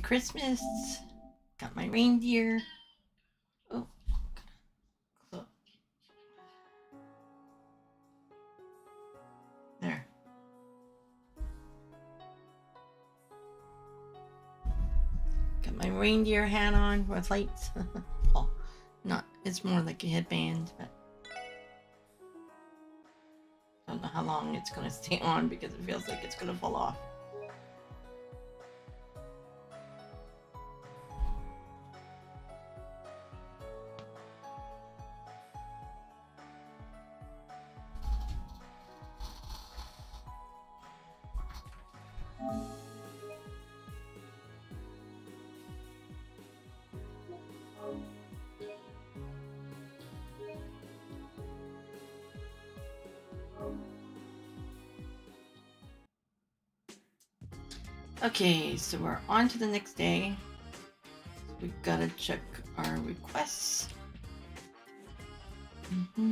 Christmas. Got my reindeer. Oh, there. Got my reindeer hat on with lights. Well, not. It's more like a headband, but I don't know how long it's gonna stay on because it feels like it's gonna fall off. Okay, so we're on to the next day. So we gotta check our requests. Let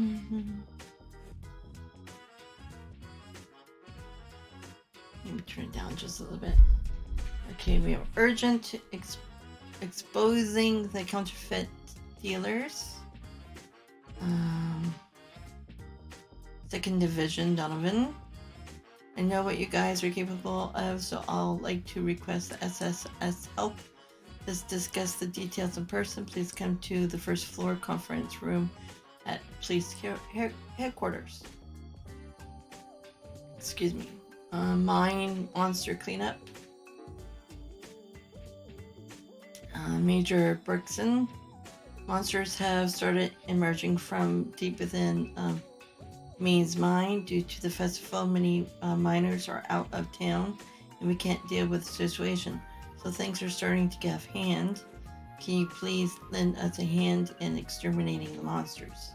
me turn it down just a little bit. Okay, we have urgent exposing the counterfeit dealers. Second Division, Donovan. I know what you guys are capable of, so I'll like to request the SSS help. Let's discuss the details in person. Please come to the first floor conference room at police headquarters. Excuse me. Mine monster cleanup. Major Bergson. Monsters have started emerging from deep within Maine's mine. Due to the festival, many miners are out of town and we can't deal with the situation. So things are starting to get off hand. Can you please lend us a hand in exterminating the monsters?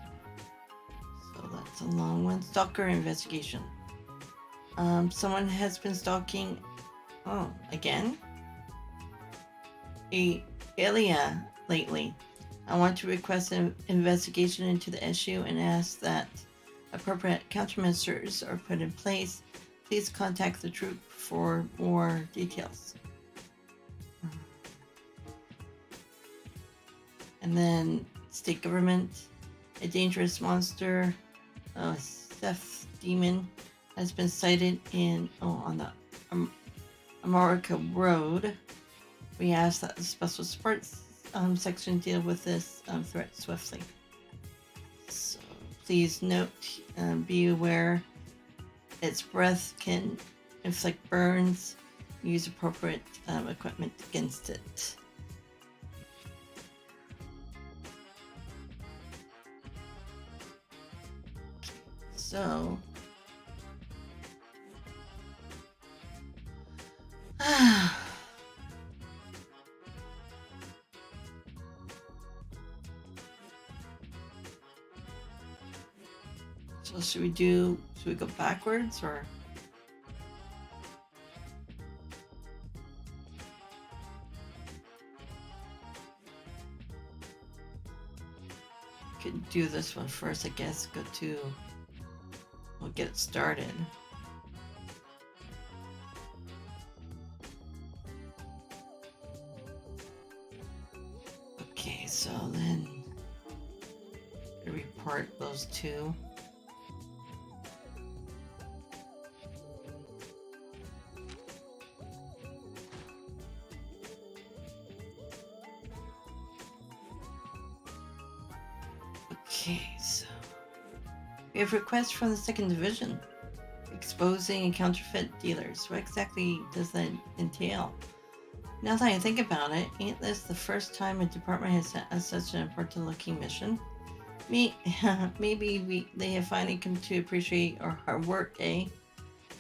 So that's a long one. Stalker investigation. Someone has been stalking. Oh, again? Elia lately. I want to request an investigation into the issue and ask that appropriate countermeasures are put in place. Please contact the troop for more details. And then state government, a dangerous monster, Seth demon, has been sighted on the America Road. We ask that the special sports section deal with this threat swiftly. So please note, be aware, its breath can inflict burns. Use appropriate equipment against it. So, so should we go backwards or? Could do this one first, I guess. We'll get it started. Okay, so then report those two. Okay, so we have requests from the Second Division exposing and counterfeit dealers. What exactly does that entail? Now that I think about it, ain't this the first time a department has sent us such an important looking mission? Maybe they have finally come to appreciate our hard work, eh?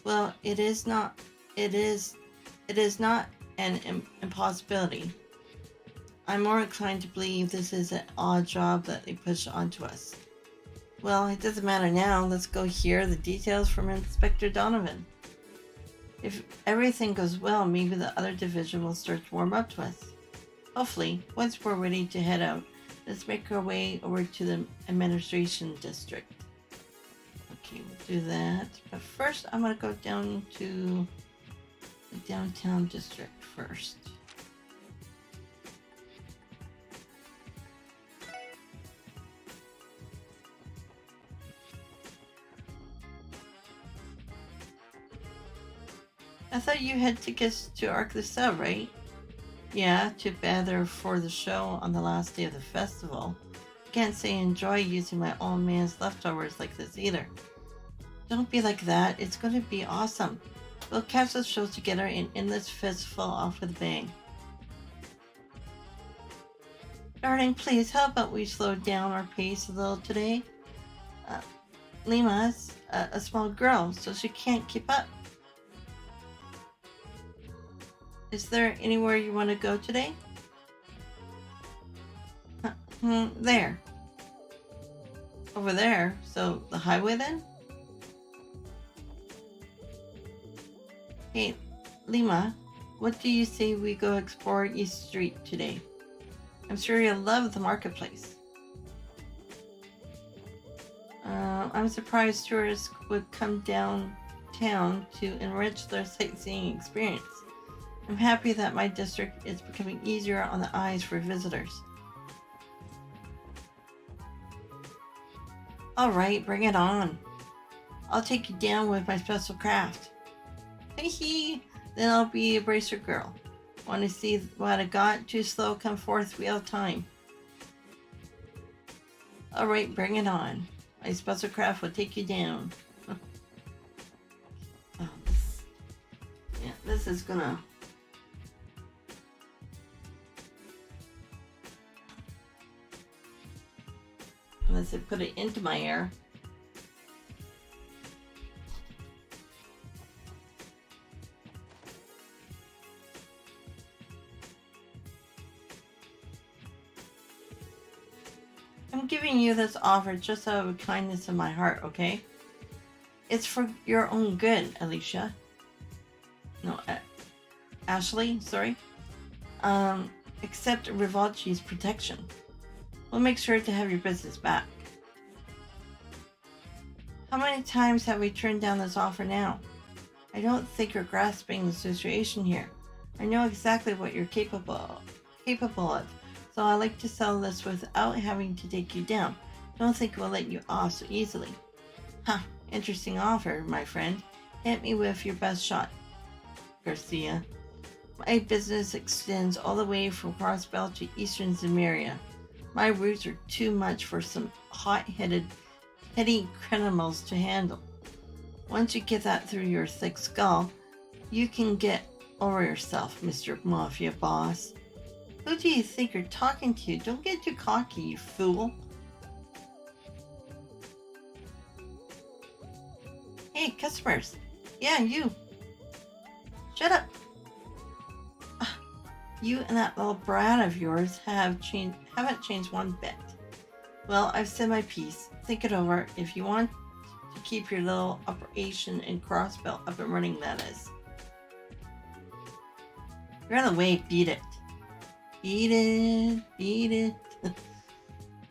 Well, it is not an impossibility. I'm more inclined to believe this is an odd job that they push onto us. Well, it doesn't matter now. Let's go hear the details from Inspector Donovan. If everything goes well, maybe the other division will start to warm up to us. Hopefully, once we're ready to head out, let's make our way over to the administration district. Okay, we'll do that. But first, I'm going to go down to the downtown district first. I thought you had tickets to Arc the Cell, right? Yeah, too bad they're for the show on the last day of the festival. I can't say I enjoy using my old man's leftovers like this either. Don't be like that. It's going to be awesome. We'll catch the shows together and end this festival off with a bang. Darling, please, how about we slow down our pace a little today? Uh, Lima's a small girl, so she can't keep up. Is there anywhere you want to go today? There. Over there? So, the highway then? Hey, Lima, what do you say we go explore East Street today? I'm sure you'll love the marketplace. I'm surprised tourists would come downtown to enrich their sightseeing experience. I'm happy that my district is becoming easier on the eyes for visitors. Alright, bring it on. I'll take you down with my special craft. Hee, then I'll be a bracer girl. Want to see what I got? Too slow, come forth, we have time. Alright, bring it on. My special craft will take you down. This is gonna... Unless I put it into my hair. I'm giving you this offer just out of the kindness of my heart, okay? It's for your own good, Alicia. No, Ashley, sorry. Accept Rivalchi's protection. We'll make sure to have your business back. How many times have we turned down this offer now? I don't think you're grasping the situation here. I know exactly what you're capable of, so I like to sell this without having to take you down. Don't think we'll let you off so easily. Huh, interesting offer, my friend. Hit me with your best shot, Garcia. My business extends all the way from Crossbell to eastern Zemeria. My roots are too much for some hot-headed, heady criminals to handle. Once you get that through your thick skull, you can get over yourself, Mr. Mafia Boss. Who do you think you're talking to? Don't get too cocky, you fool. Hey, customers. Yeah, you. Shut up. You and that little brat of yours haven't changed one bit. Well, I've said my piece. Think it over. If you want to keep your little operation in Crossbell up and running, that is. You're on the way. Beat it. Beat it. Beat it.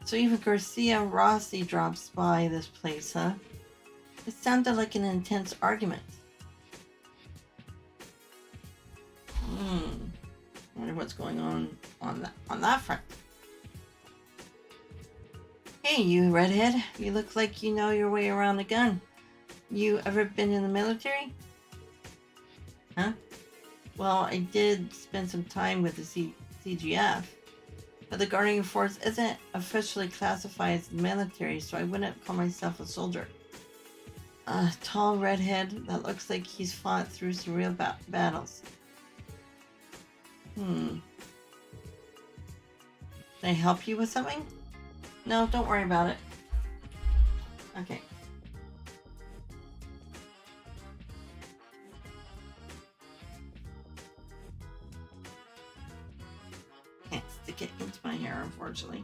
So even Garcia Rossi drops by this place, huh? It sounded like an intense argument. I wonder what's going on that front. Hey, you redhead. You look like you know your way around a gun. You ever been in the military? Huh? Well, I did spend some time with the CGF, but the Guardian Force isn't officially classified as the military, so I wouldn't call myself a soldier. A tall redhead that looks like he's fought through some real battles. Can I help you with something? No, don't worry about it. Okay. Can't stick it into my hair, unfortunately.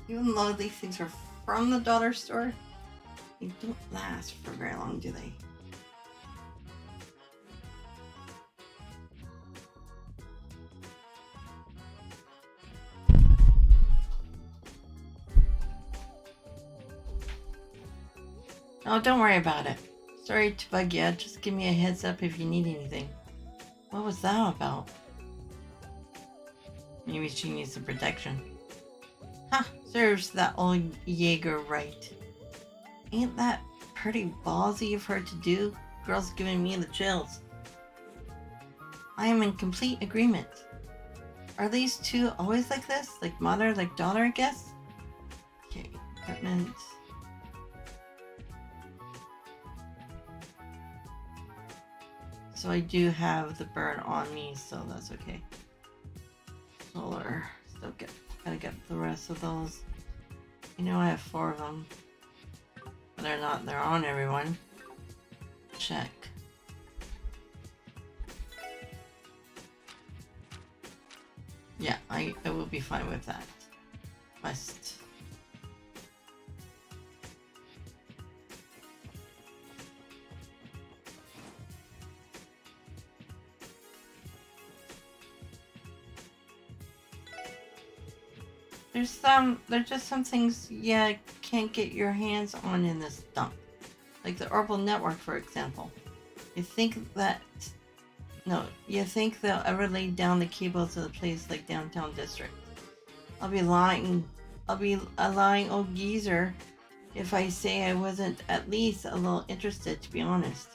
Even though these things are from the dollar store, they don't last for very long, do they? Oh, don't worry about it. Sorry to bug you. Just give me a heads up if you need anything. What was that about? Maybe she needs some protection. Huh, serves that old Jaeger right. Ain't that pretty ballsy of her to do? Girl's giving me the chills. I am in complete agreement. Are these two always like this? Like mother, like daughter, I guess? Okay, equipment. So I do have the burn on me, so that's okay. Solar. Still gotta get the rest of those. You know I have 4 of them. But they're on everyone. Check. Yeah, I will be fine with that. Must. There's just some things, yeah, can't get your hands on in this dump. Like the Orbital Network, for example. You think they'll ever lay down the cables to the place like Downtown District. I'll be a lying old geezer if I say I wasn't at least a little interested, to be honest.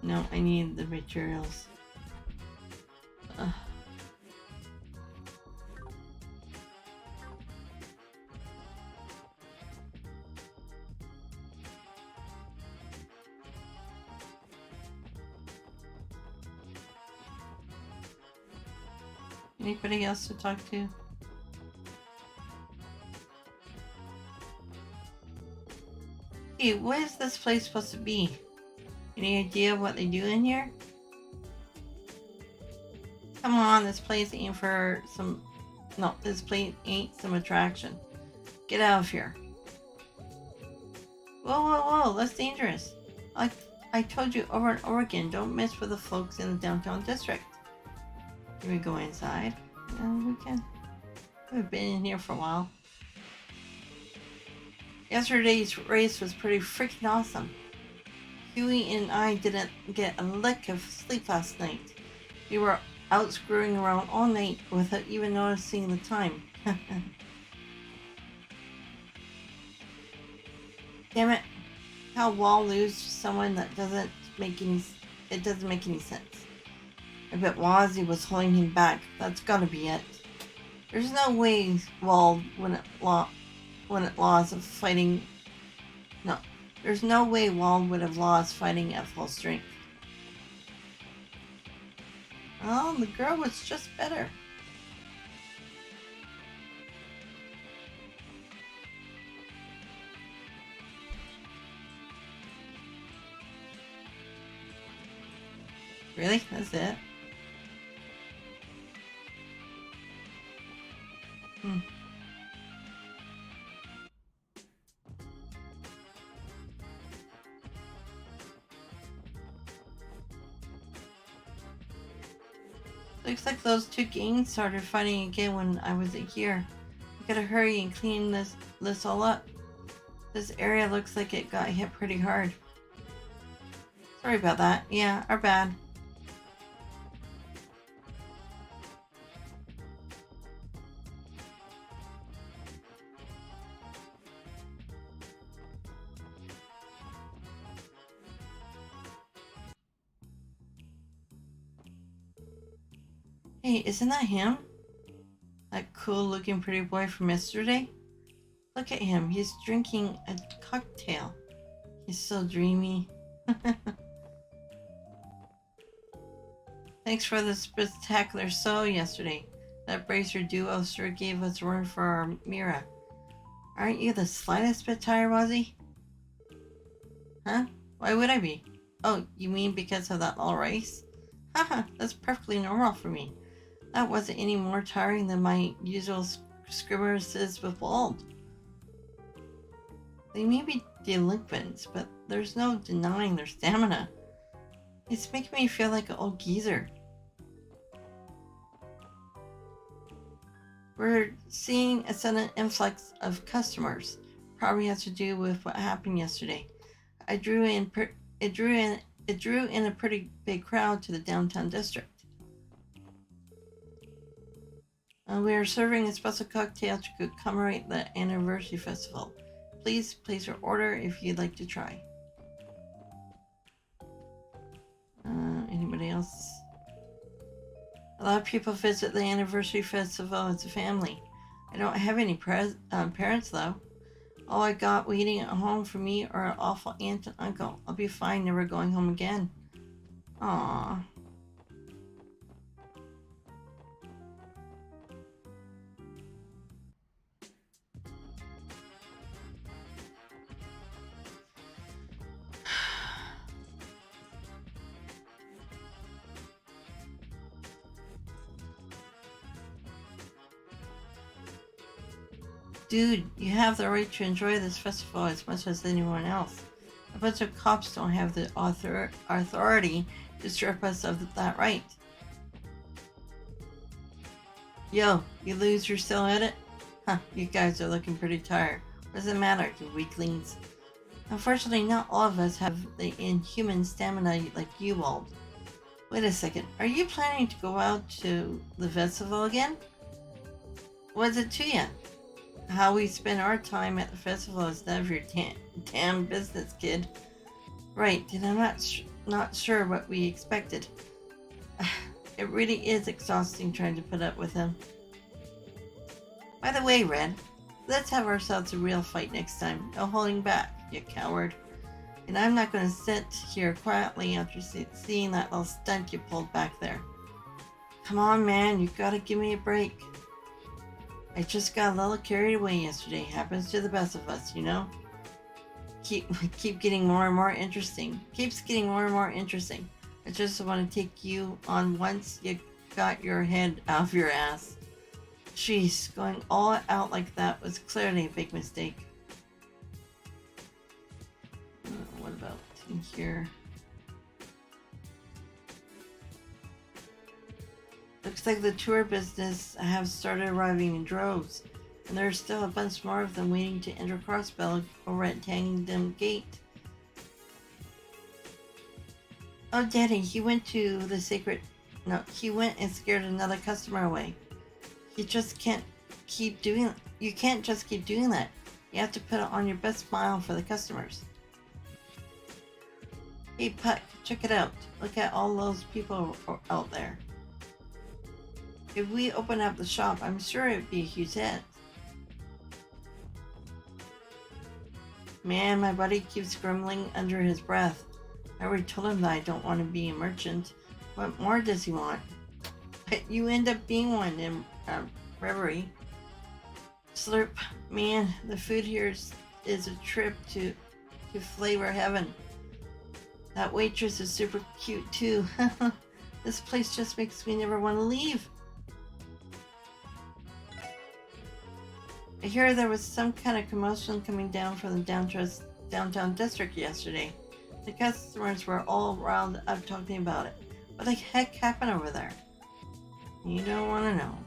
No, I need the materials. Ugh. Anybody else to talk to? Hey, what is this place supposed to be? Any idea what they do in here? Come on, this place ain't for some... No, this place ain't some attraction. Get out of here. Whoa, that's dangerous. I told you over and over again, don't mess with the folks in the Downtown District. Can we go inside? Yeah, we can. We've been in here for a while. Yesterday's race was pretty freaking awesome. Huey and I didn't get a lick of sleep last night. We were out screwing around all night without even noticing the time. Damn it. How Wall lose someone that doesn't make any sense. I bet Wazzy was holding him back. That's gotta be it. There's no way Wall wouldn't lost of fighting. No, there's no way Wall would have lost fighting at full strength. Oh, the girl was just better. Really? That's it? Looks like those two gangs started fighting again when I wasn't here. We gotta hurry and clean this all up. This area looks like it got hit pretty hard. Sorry about that. Yeah, our bad. Hey, isn't that him? That cool looking pretty boy from yesterday? Look at him, he's drinking a cocktail. He's so dreamy. Thanks for the spectacular show yesterday. That bracer duo sure gave us a run for our Mira. Aren't you the slightest bit tired, Wazzy? Huh? Why would I be? Oh, you mean because of that little race? Haha, that's perfectly normal for me. That wasn't any more tiring than my usual skirmishes with Wald. They may be delinquents, but there's no denying their stamina. It's making me feel like an old geezer. We're seeing a sudden influx of customers. Probably has to do with what happened yesterday. It drew in a pretty big crowd to the Downtown District. We are serving a special cocktail to commemorate the anniversary festival. Please place your order if you'd like to try. Anybody else? A lot of people visit the anniversary festival as a family. I don't have any parents though. All I got waiting at home for me are an awful aunt and uncle. I'll be fine never going home again. Aww. Dude, you have the right to enjoy this festival as much as anyone else. A bunch of cops don't have the authority to strip us of that right. Yo, you lose your still at it? Huh, you guys are looking pretty tired. What does it matter, you weaklings? Unfortunately, not all of us have the inhuman stamina like you, Wald. Wait a second, are you planning to go out to the festival again? What's it to you? How we spend our time at the festival is none of your damn business, kid. Right, and I'm not sure what we expected. It really is exhausting trying to put up with him. By the way, Red, let's have ourselves a real fight next time. No holding back, you coward. And I'm not going to sit here quietly after seeing that little stunt you pulled back there. Come on, man, you gotta give me a break. I just got a little carried away yesterday. Happens to the best of us, you know? Keep getting more and more interesting. Keeps getting more and more interesting. I just want to take you on once you got your head out of your ass. Jeez, going all out like that was clearly a big mistake. What about in here? Looks like the tour business have started arriving in droves, and there's still a bunch more of them waiting to enter Crossbell over at Tangdom Gate. Oh, Daddy, he went to the sacred... No, he went and scared another customer away. You just can't keep doing... You can't just keep doing that. You have to put on your best smile for the customers. Hey, Puck, check it out. Look at all those people out there. If we open up the shop, I'm sure it'd be a huge hit. Man, my buddy keeps grumbling under his breath. I already told him that I don't want to be a merchant. What more does he want? But you end up being one in Reverie. Slurp, man, the food here is a trip to flavor heaven. That waitress is super cute too. This place just makes me never want to leave. I hear there was some kind of commotion coming down from the downtown district yesterday. The customers were all riled up talking about it. What the heck happened over there? You don't want to know.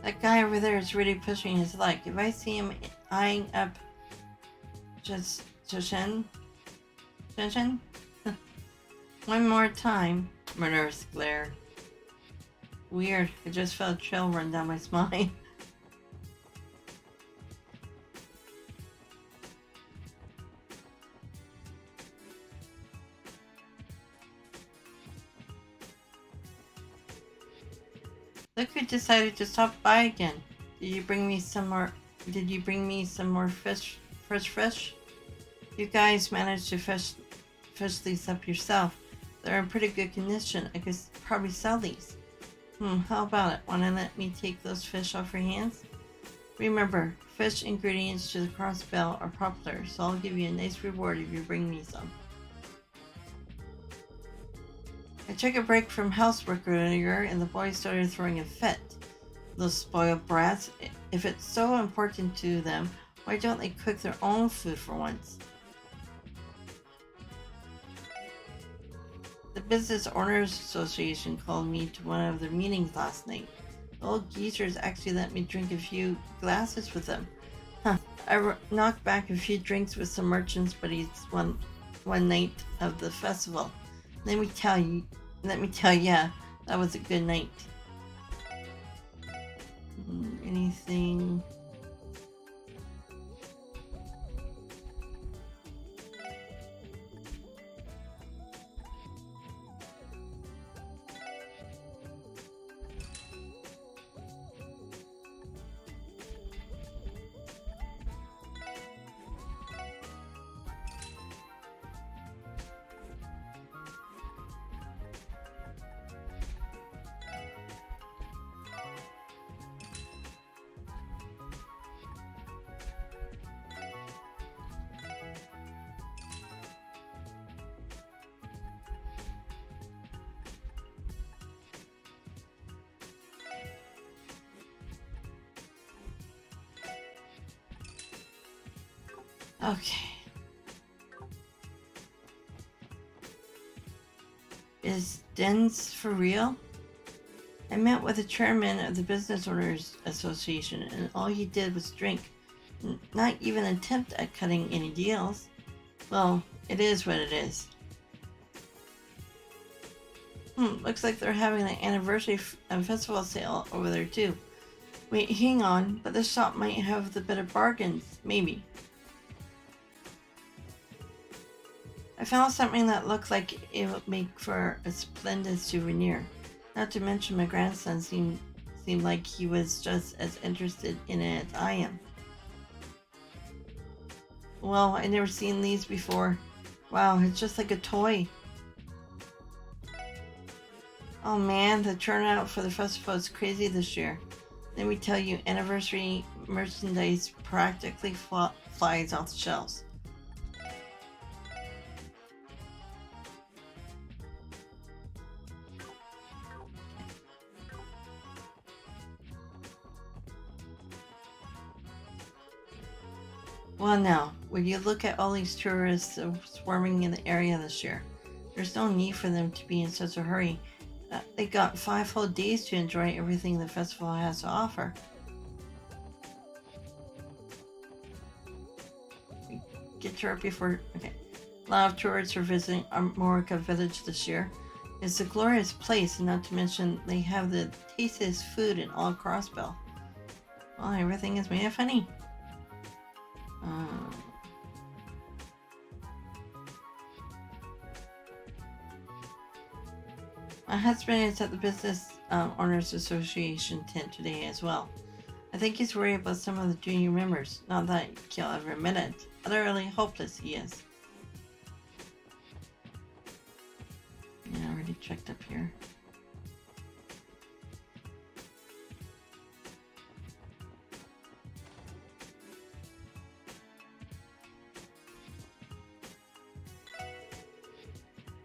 That guy over there is really pushing his luck. If I see him eyeing up Shen? One more time. Murderous glare. Weird. I just felt a chill run down my spine. Look who decided to stop by again. Did you bring me some more fish? Fresh fish? You guys managed to fish these up yourself. They're in pretty good condition. I could probably sell these. How about it? Wanna let me take those fish off your hands? Remember, fish ingredients to the Crossbell are popular, so I'll give you a nice reward if you bring me some. I took a break from housework earlier and the boys started throwing a fit. Those spoiled brats. If it's so important to them, why don't they cook their own food for once? The Business Owners Association called me to one of their meetings last night. The old geezers actually let me drink a few glasses with them. Huh. I knocked back a few drinks with some merchants, but it's one night of the festival. Let me tell you, yeah, that was a good night. Anything? Okay. Is Dens for real? I met with the chairman of the Business Owners Association, and all he did was drink. Not even attempt at cutting any deals. Well, it is what it is. Looks like they're having an anniversary festival sale over there too. Wait, hang on, but this shop might have the better bargains, maybe. I found something that looked like it would make for a splendid souvenir. Not to mention my grandson seemed like he was just as interested in it as I am. Well, I've never seen these before. Wow, it's just like a toy. Oh man, the turnout for the festival is crazy this year. Let me tell you, anniversary merchandise practically flies off the shelves. Well now, when you look at all these tourists swarming in the area this year, there's no need for them to be in such a hurry. They got 5 whole days to enjoy everything the festival has to offer. Get to it before... Okay. A lot of tourists are visiting Armorica Village this year. It's a glorious place, and not to mention they have the tastiest food in all Crossbell. Well, everything is made of honey. My husband is at the Business Owners Association tent today as well. I think he's worried about some of the junior members. Not that he'll ever admit it. Utterly hopeless he is. Yeah, I already checked up here.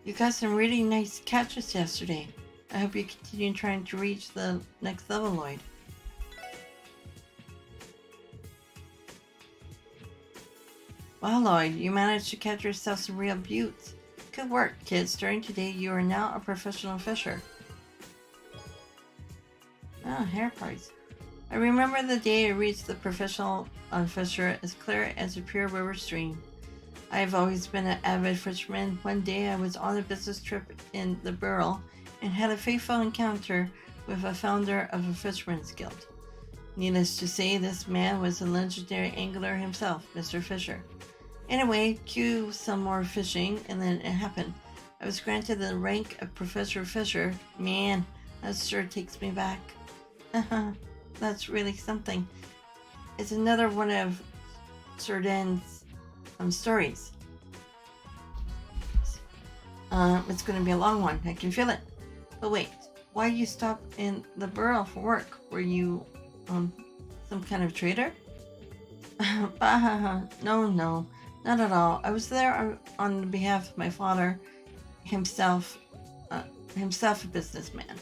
You got some really nice catches yesterday. I hope you continue trying to reach the next level, Lloyd. Wow, Lloyd, you managed to catch yourself some real buttes. Good work, kid. Starting today, you are now a professional fisher. Ah, hair parts. I remember the day I reached the professional fisher as clear as a pure river stream. I have always been an avid fisherman. One day I was on a business trip in the Burrell and had a fateful encounter with a founder of a fisherman's guild. Needless to say, this man was a legendary angler himself, Mr. Fisher. Anyway, cue some more fishing, and then it happened. I was granted the rank of Professor Fisher. Man, that sure takes me back. That's really something. It's another one of Sir Dan's stories. It's going to be a long one. I can feel it. But wait, why you stop in the Burrell for work? Were you some kind of trader? No, not at all. I was there on behalf of my father, himself a businessman.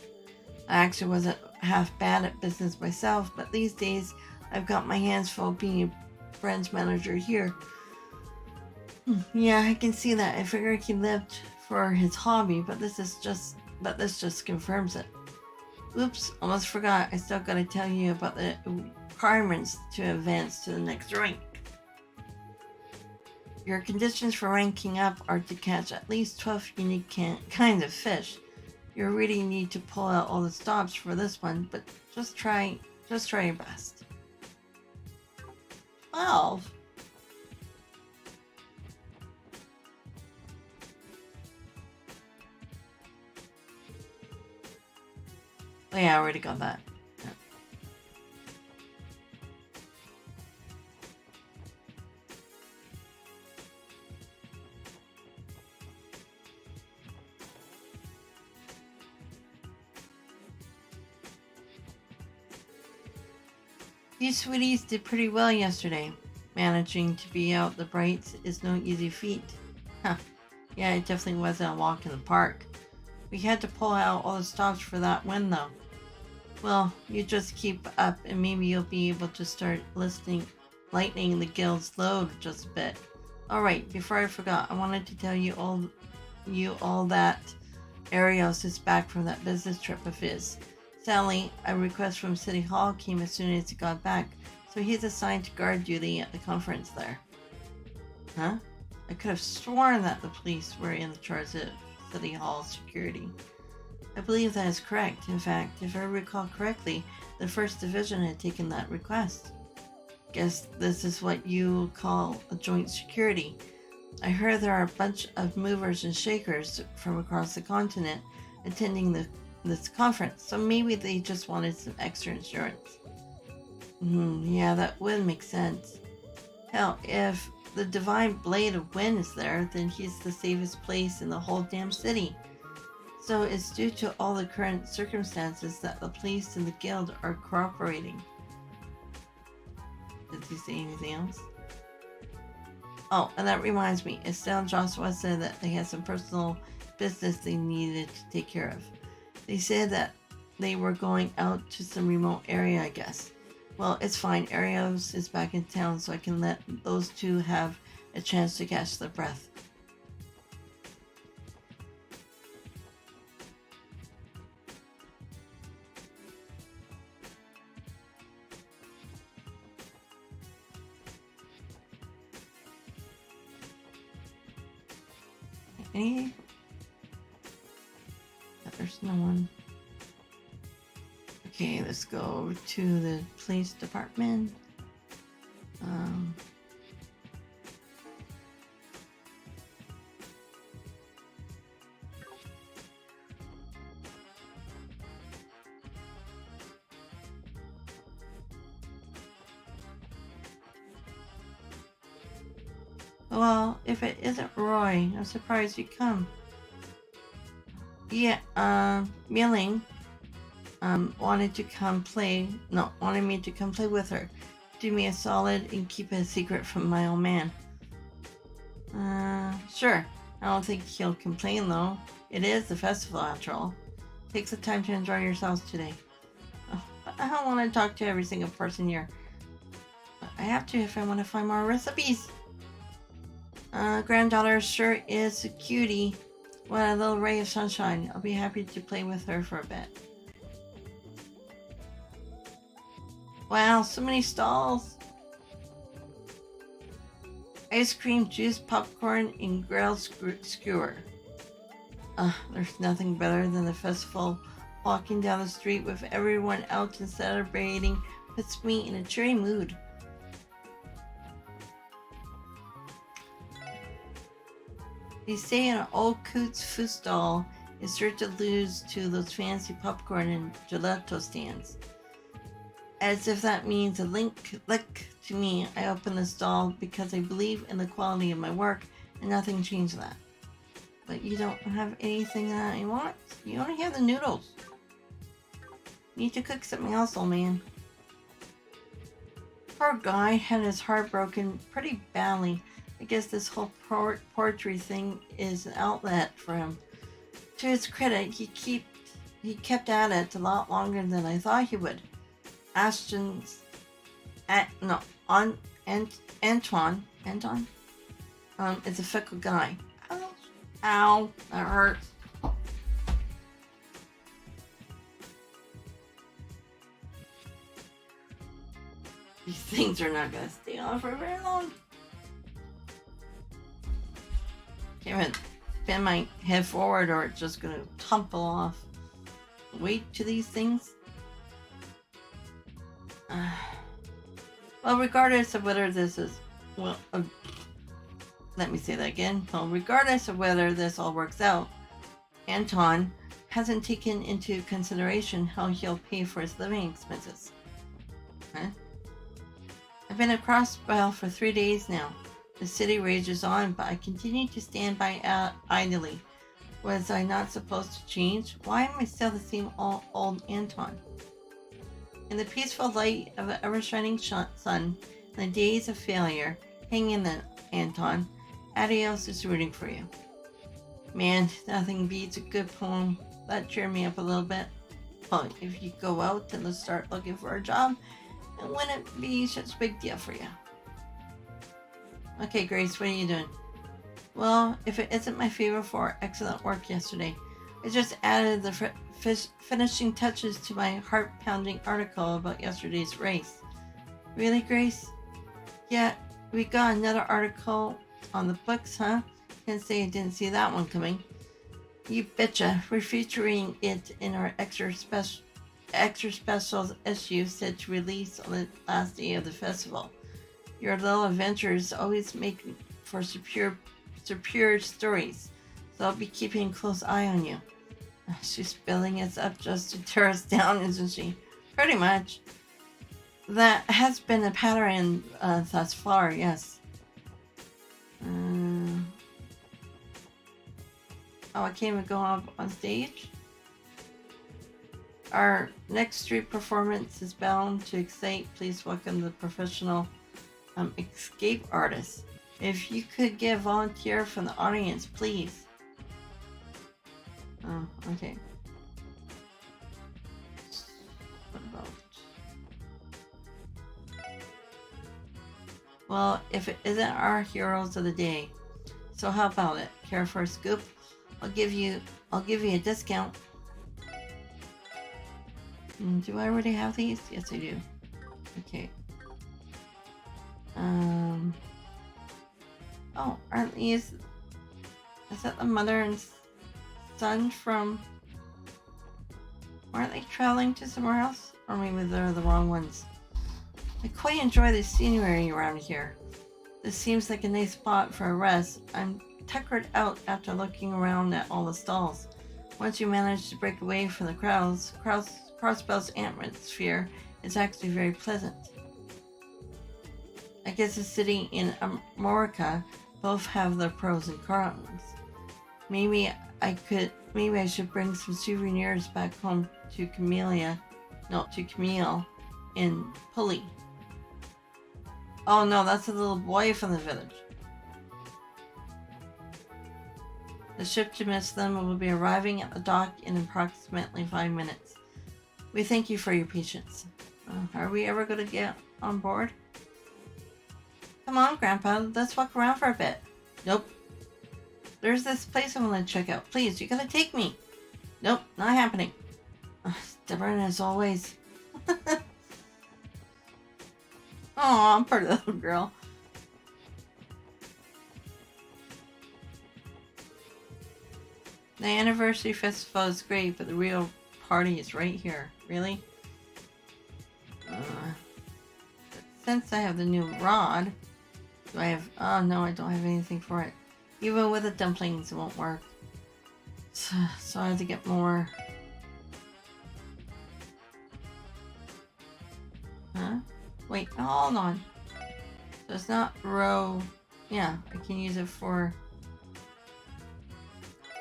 I actually wasn't half bad at business myself, but these days I've got my hands full being a branch manager here. Yeah, I can see that. I figured he lived for his hobby, but this just confirms it. Oops, almost forgot. I still gotta tell you about the requirements to advance to the next rank. Your conditions for ranking up are to catch at least 12 unique kinds of fish. You really need to pull out all the stops for this one, but just try your best. 12? Oh yeah, I already got that. Yeah. You sweeties did pretty well yesterday. Managing to be out the brights is no easy feat. Huh. Yeah, it definitely wasn't a walk in the park. We had to pull out all the stops for that win, though. Well, you just keep up and maybe you'll be able to start lightening the guild's load just a bit. Alright, before I forgot, I wanted to tell you all that Arios is back from that business trip of his. Sadly, a request from City Hall came as soon as he got back, so he's assigned to guard duty at the conference there. Huh? I could have sworn that the police were in charge of City Hall security. I believe that is correct. In fact, if I recall correctly, the 1st Division had taken that request. Guess this is what you call a joint security. I heard there are a bunch of movers and shakers from across the continent attending this conference, so maybe they just wanted some extra insurance. Yeah, that would make sense. Hell, if the Divine Blade of Wind is there, then he's the safest place in the whole damn city. So it's due to all the current circumstances that the police and the guild are cooperating. Did he say anything else? Oh, and that reminds me, Estelle and Joshua said that they had some personal business they needed to take care of. They said that they were going out to some remote area, I guess. Well, it's fine. Arios is back in town, so I can let those two have a chance to catch their breath. Any? There's no one. Okay, let's go to the police department. Well, if it isn't Roy, I'm surprised you come. Yeah, Milling, wanted me to come play with her. Do me a solid and keep it a secret from my old man. Sure. I don't think he'll complain though. It is the festival after all. Take some time to enjoy yourselves today. Oh, but I don't want to talk to every single person here. But I have to if I want to find more recipes. Granddaughter sure is a cutie. What a little ray of sunshine. I'll be happy to play with her for a bit. Wow, so many stalls. Ice cream, juice, popcorn, and grilled skewer. There's nothing better than the festival. Walking down the street with everyone out and celebrating puts me in a cheery mood. They say an old coots food stall is sure to lose to those fancy popcorn and gelato stands. As if that means a lick to me, I open the stall because I believe in the quality of my work and nothing changed that. But you don't have anything that I want? You only have the noodles. Need to cook something else, old man. Poor guy had his heart broken pretty badly. I guess this whole poetry thing is an outlet for him. To his credit, he kept at it a lot longer than I thought he would. Anton is a fickle guy. Ow, that hurts. These things are not gonna stay on for very long. Can't bend my head forward or it's just gonna tumble off. Weight to these things. Well, regardless of whether this is let me say that again. Well, regardless of whether this all works out, Anton hasn't taken into consideration how he'll pay for his living expenses. Huh? I've been at Crossbell for 3 days now. The city rages on, but I continue to stand by idly. Was I not supposed to change? Why am I still the same old Anton? In the peaceful light of an ever-shining sun, in the days of failure, hang in there, Anton. Adios is rooting for you. Man, nothing beats a good poem. That cheered me up a little bit. Well, if you go out and start looking for a job, it wouldn't be such a big deal for you. Okay, Grace, what are you doing? Well, if it isn't my favor for excellent work yesterday, I just added the finishing touches to my heart-pounding article about yesterday's race. Really, Grace? Yeah, we got another article on the books, huh? Can't say I didn't see that one coming. You betcha. We're featuring it in our extra special issue set to release on the last day of the festival. Your little adventures always make for superior stories, so I'll be keeping a close eye on you. She's building us up just to tear us down, isn't she? Pretty much. That has been a pattern thus far, yes. Oh, I can't even go up on stage? Our next street performance is bound to excite. Please welcome the professional escape artist. If you could get a volunteer from the audience, please. Oh, okay. What about... Well, if it isn't our heroes of the day, so how about it? Care for a scoop? I'll give you a discount. Do I already have these? Yes, I do. Okay. Oh, aren't these... Is that the mother and son from... Aren't they traveling to somewhere else? Or maybe they're the wrong ones. I quite enjoy the scenery around here. This seems like a nice spot for a rest. I'm tuckered out after looking around at all the stalls. Once you manage to break away from the crowds, Crossbell's atmosphere is actually very pleasant. I guess the city in America both have their pros and cons. Maybe I should bring some souvenirs back home to Camille in Pulley. Oh no, that's a little boy from the village. The ship to miss them will be arriving at the dock in approximately 5 minutes. We thank you for your patience. Are we ever going to get on board? Come on, Grandpa, let's walk around for a bit. Nope. There's this place I want to check out. Please, you gotta take me. Nope, not happening. Stubborn as always. Oh, I'm part of the little girl. The anniversary festival is great, but the real party is right here. Really? Since I have the new rod, do I have... Oh no, I don't have anything for it. Even with the dumplings, it won't work. So I have to get more. Huh? Wait, hold on. So it's not row. Yeah, I can use it for...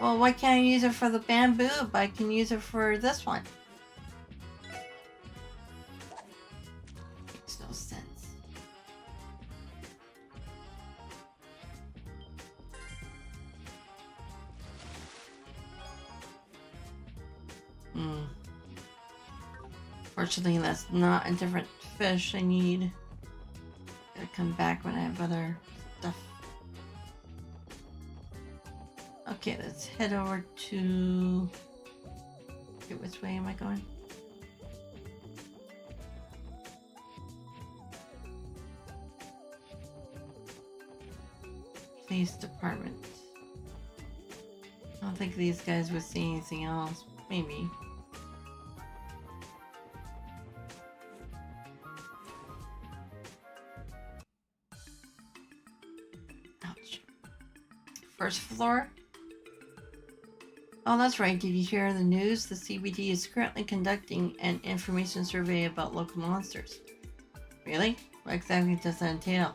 Well, why can't I use it for the bamboo, but I can use it for this one? Makes no sense. Fortunately, that's not a different fish I need. Gotta come back when I have other stuff. Okay, let's head over to... Okay, which way am I going? Police Department. I don't think these guys would see anything else. Maybe. Ouch. First floor? Oh, that's right. Did you hear the news? The CBD is currently conducting an information survey about local monsters. Really? What exactly does that entail?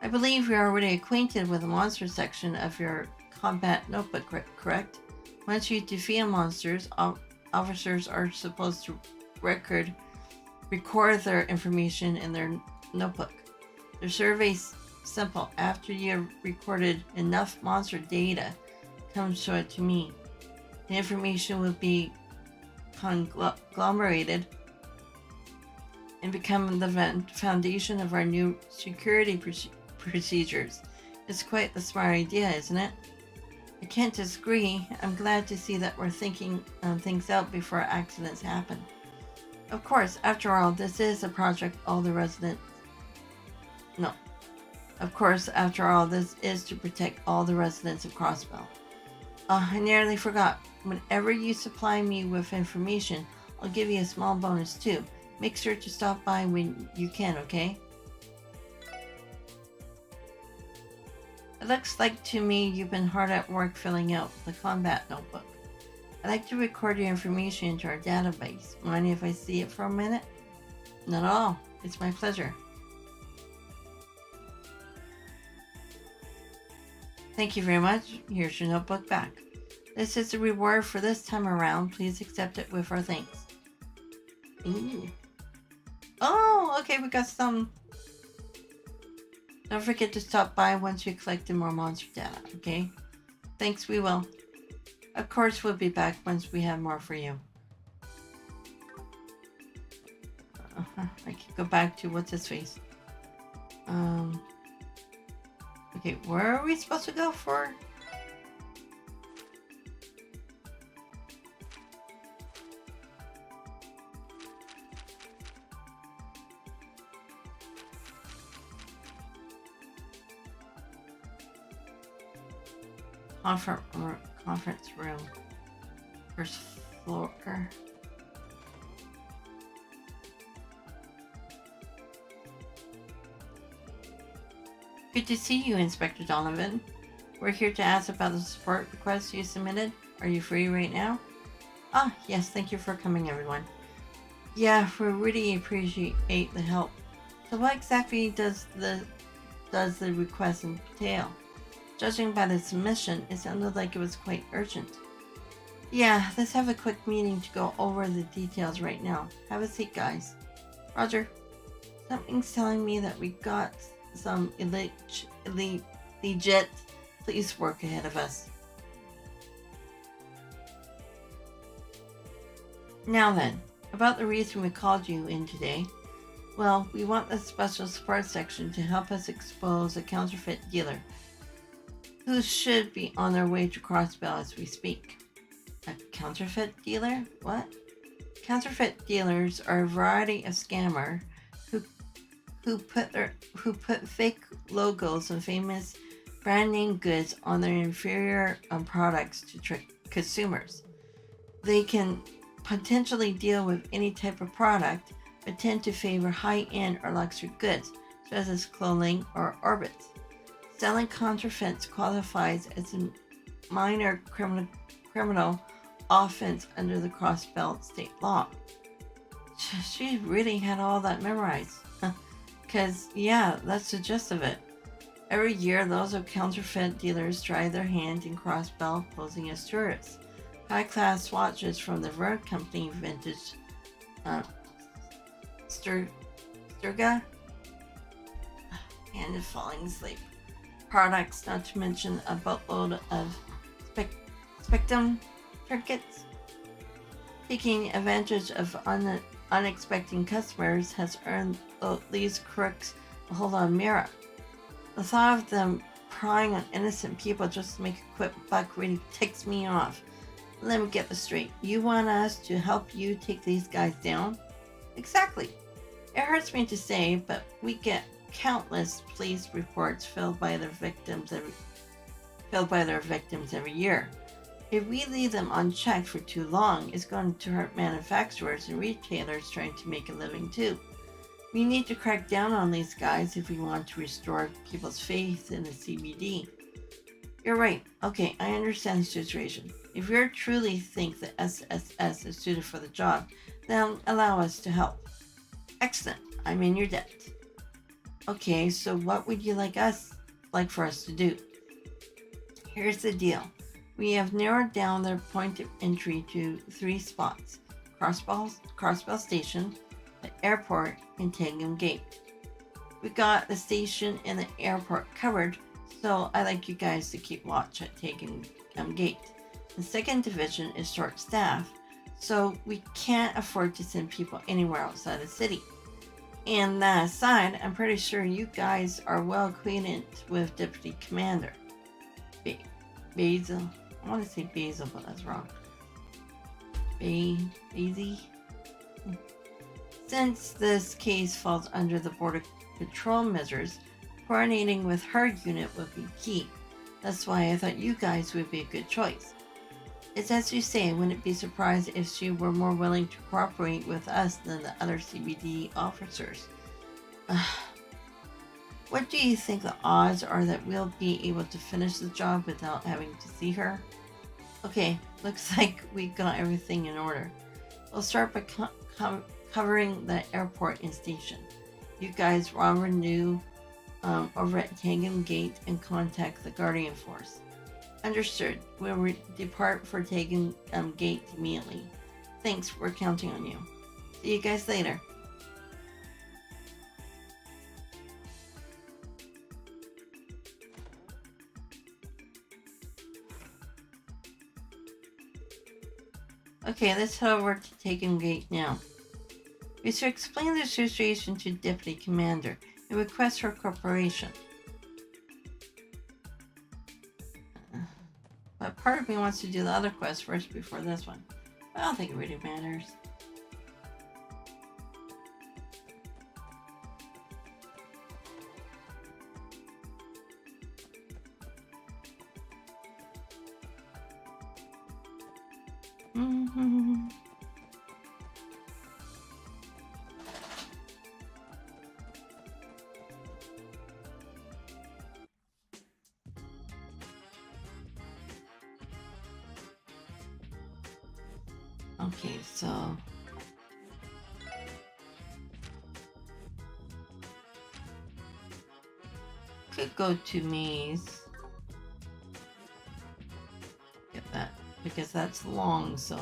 I believe you're already acquainted with the monster section of your combat notebook, correct? Once you defeat monsters, officers are supposed to record their information in their notebook. The survey's simple. After you've recorded enough monster data, come show it to me. The information will be conglomerated and become the foundation of our new security procedures. It's quite the smart idea, isn't it? I can't disagree. I'm glad to see that we're thinking things out before accidents happen. Of course, after all, this is a project all the residents... No. Of course, after all, this is to protect all the residents of Crossbell. I nearly forgot. Whenever you supply me with information, I'll give you a small bonus too. Make sure to stop by when you can, okay? It looks like to me you've been hard at work filling out the combat notebook. I'd like to record your information into our database. Mind if I see it for a minute? Not at all. It's my pleasure. Thank you very much. Here's your notebook back. This is the reward for this time around. Please accept it with our thanks. Ooh. Oh, okay, we got some. Don't forget to stop by once you collected more monster data, okay? Thanks, we will. Of course, we'll be back once we have more for you. I can go back to what's his face. Okay, where are we supposed to go for? Conference room. First floor. Good to see you, Inspector Donovan. We're here to ask about the support request you submitted. Are you free right now? Ah, yes, thank you for coming, everyone. Yeah, we really appreciate the help. So what exactly does the request entail? Judging by the submission, it sounded like it was quite urgent. Yeah, let's have a quick meeting to go over the details right now. Have a seat, guys. Roger. Something's telling me that we got some legit police work ahead of us. Now then, about the reason we called you in today. Well, we want the special support section to help us expose a counterfeit dealer who should be on their way to Crossbell as we speak. A counterfeit dealer? What? Counterfeit dealers are a variety of scammer who put fake logos and famous brand name goods on their inferior products to trick consumers. They can potentially deal with any type of product, but tend to favor high-end or luxury goods, such as clothing or orbits. Selling counterfeits qualifies as a minor criminal offense under the Crossbell state law. She really had all that memorized. Because, yeah, that's the gist of it. Every year, those of counterfeit dealers try their hand in Crossbell posing as tourists. High-class watches from the Vern Company vintage Sturga and falling asleep products, not to mention a boatload of spectrum trinkets. Taking advantage of unexpected customers has earned these crooks a whole lot of mirror. The thought of them prying on innocent people just to make a quick buck really ticks me off. Let me get this straight. You want us to help you take these guys down? Exactly. It hurts me to say, but we get countless police reports filled by their victims every year. If we leave them unchecked for too long, it's going to hurt manufacturers and retailers trying to make a living too. We need to crack down on these guys if we want to restore people's faith in the CBD. You're right. Okay, I understand the situation. If you truly think the SSS is suited for the job, then allow us to help. Excellent. I'm in your debt. Okay, so what would you like for us to do? Here's the deal. We have narrowed down their point of entry to 3 spots: Crossbell Station, the airport, and Tangum Gate. We got the station and the airport covered, so I'd like you guys to keep watch at Tangum Gate. The second division is short-staffed, so we can't afford to send people anywhere outside the city. And that aside, I'm pretty sure you guys are well acquainted with Deputy Commander Basil. I want to say Basil, but that's wrong. Basie. Since this case falls under the Border Patrol measures, coordinating with her unit would be key. That's why I thought you guys would be a good choice. It's as you say, I wouldn't be surprised if she were more willing to cooperate with us than the other CBD officers. What do you think the odds are that we'll be able to finish the job without having to see her? Okay, looks like we got everything in order. We'll start by covering the airport and station. You guys rendezvous over at Tangum Gate and contact the Guardian Force. Understood. We'll depart for Tangum Gate immediately. Thanks, we're counting on you. See you guys later. Okay, let's head over to Tangum Gate now. We should explain the situation to Deputy Commander and request her cooperation. But part of me wants to do the other quest first before this one. But I don't think it really matters. Okay, so could go to Maze. Get that because that's long, so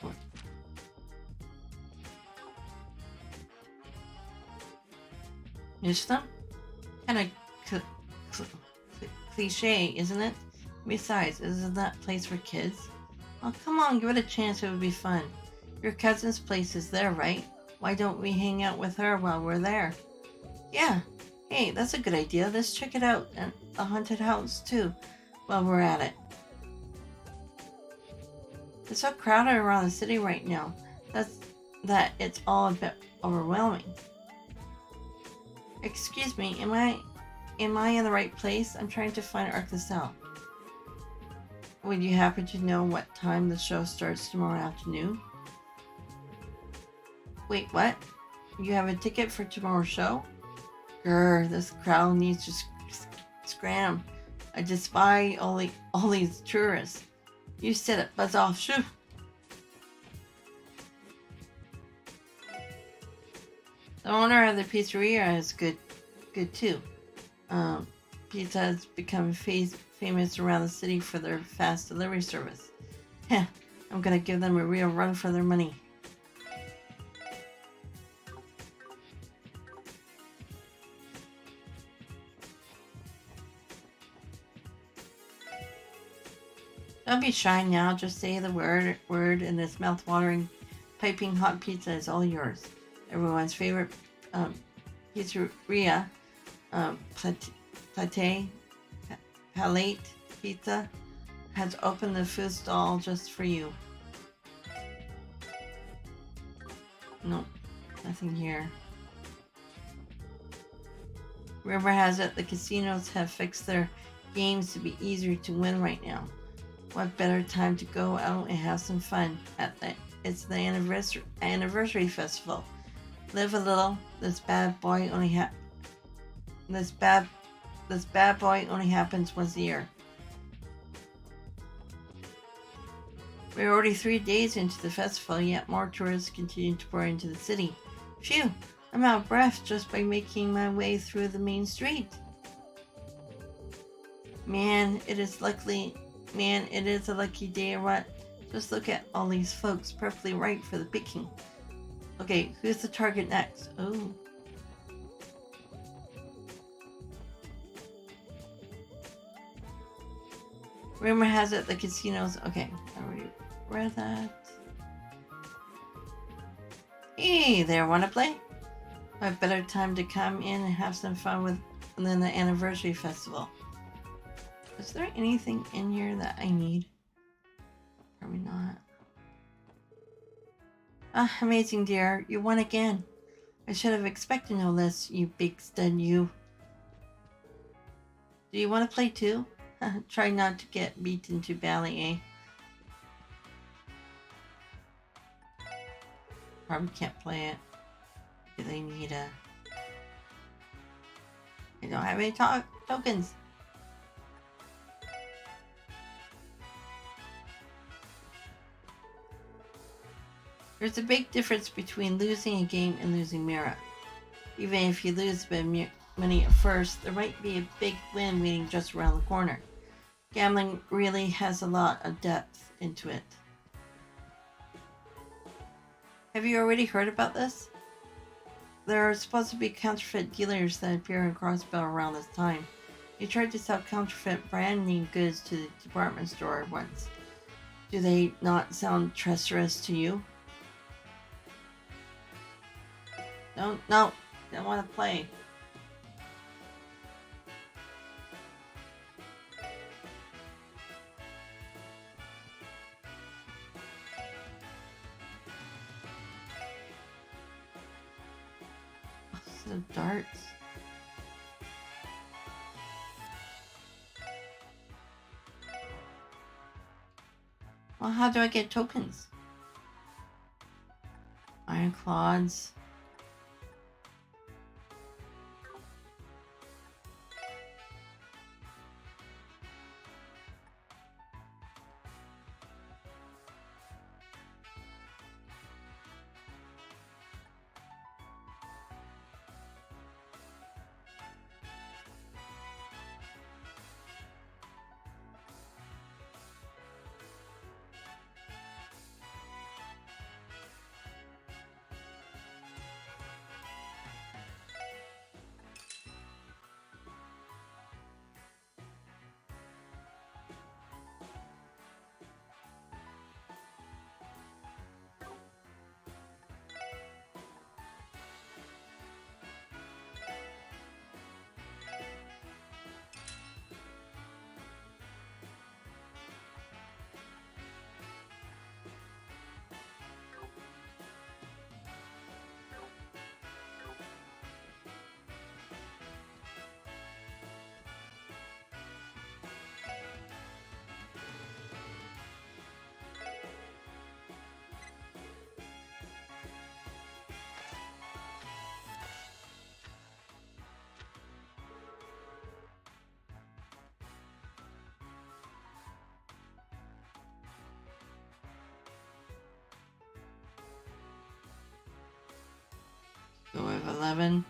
what? Miss them? Kind of cliche, isn't it? Besides, isn't that place for kids? Oh, come on, give it a chance, it would be fun. Your cousin's place is there, right? Why don't we hang out with her while we're there? Yeah. Hey, that's a good idea. Let's check it out, and the haunted house too, while we're at it. It's so crowded around the city right now. That it's all a bit overwhelming. Excuse me, am I in the right place? I'm trying to find Arc the Cell. Would you happen to know what time the show starts tomorrow afternoon? Wait, what? You have a ticket for tomorrow's show? Grr, this crowd needs to scram. I despise all these tourists. You said it, buzz off, shoo! The owner of the pizzeria is good too. Pizza has become famous around the city for their fast delivery service. Heh, I'm gonna give them a real run for their money. Don't be shy now, just say the word and this mouth-watering, piping hot pizza is all yours. Everyone's favorite Pizzeria, Pate, Palate Pizza has opened a food stall just for you. Nope, nothing here. Rumor has it the casinos have fixed their games to be easier to win right now. What better time to go out and have some fun it's the anniversary festival. Live a little. This bad boy only happens once a year. We're already 3 days into the festival, yet more tourists continue to pour into the city. Phew, I'm out of breath just by making my way through the main street. Man, it is a lucky day or what? Just look at all these folks, perfectly ripe for the picking. Okay, who's the target next? Oh. Rumor has it the casinos. Okay, I already read that. Hey there, wanna play? What better time to come in and have some fun than the anniversary festival? Is there anything in here that I need? Probably not. Ah, amazing, dear. You won again. I should have expected no less, you big stud, you. Do you want to play too? Try not to get beaten too badly, eh? Probably can't play it. Do they need a... I don't have any tokens. There's a big difference between losing a game and losing Mira. Even if you lose a bit of money at first, there might be a big win waiting just around the corner. Gambling really has a lot of depth into it. Have you already heard about this? There are supposed to be counterfeit dealers that appear in Crossbell around this time. They tried to sell counterfeit brand name goods to the department store once. Do they not sound treacherous to you? No, don't want to play. Oh, so darts. Well, how do I get tokens? Iron Claws. Go with 11.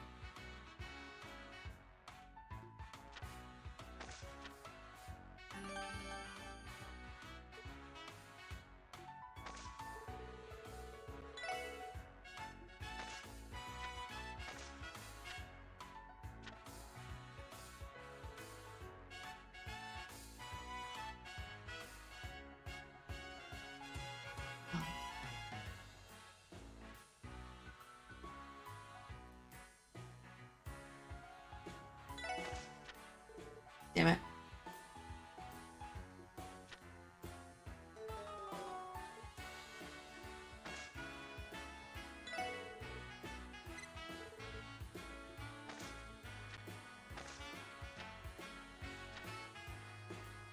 Damn it.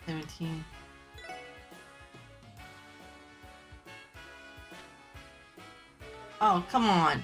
$17. Oh, come on.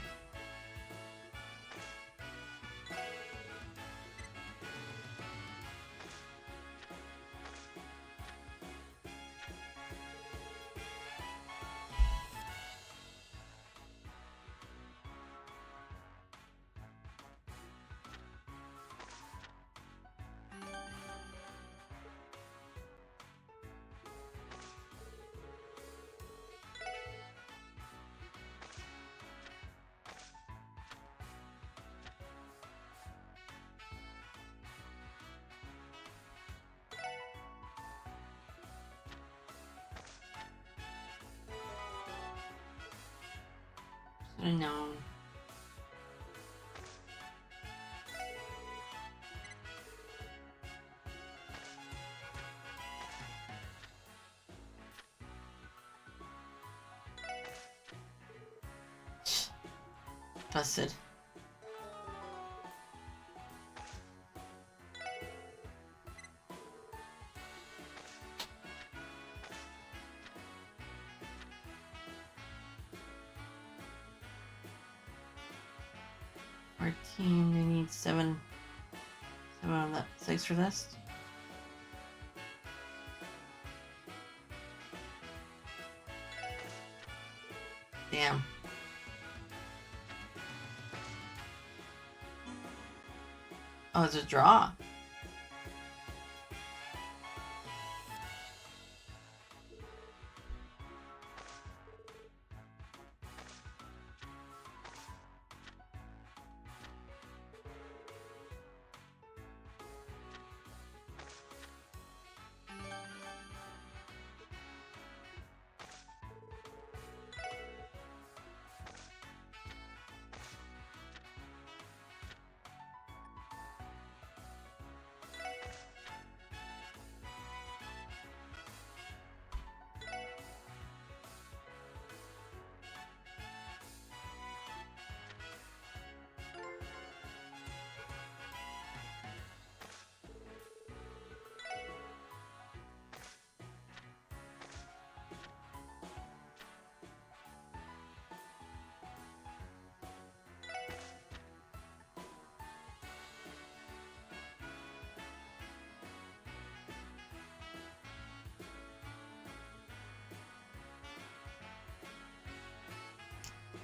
I know. Busted. They need 7 on that 6 for this. Damn. Oh, it's a draw.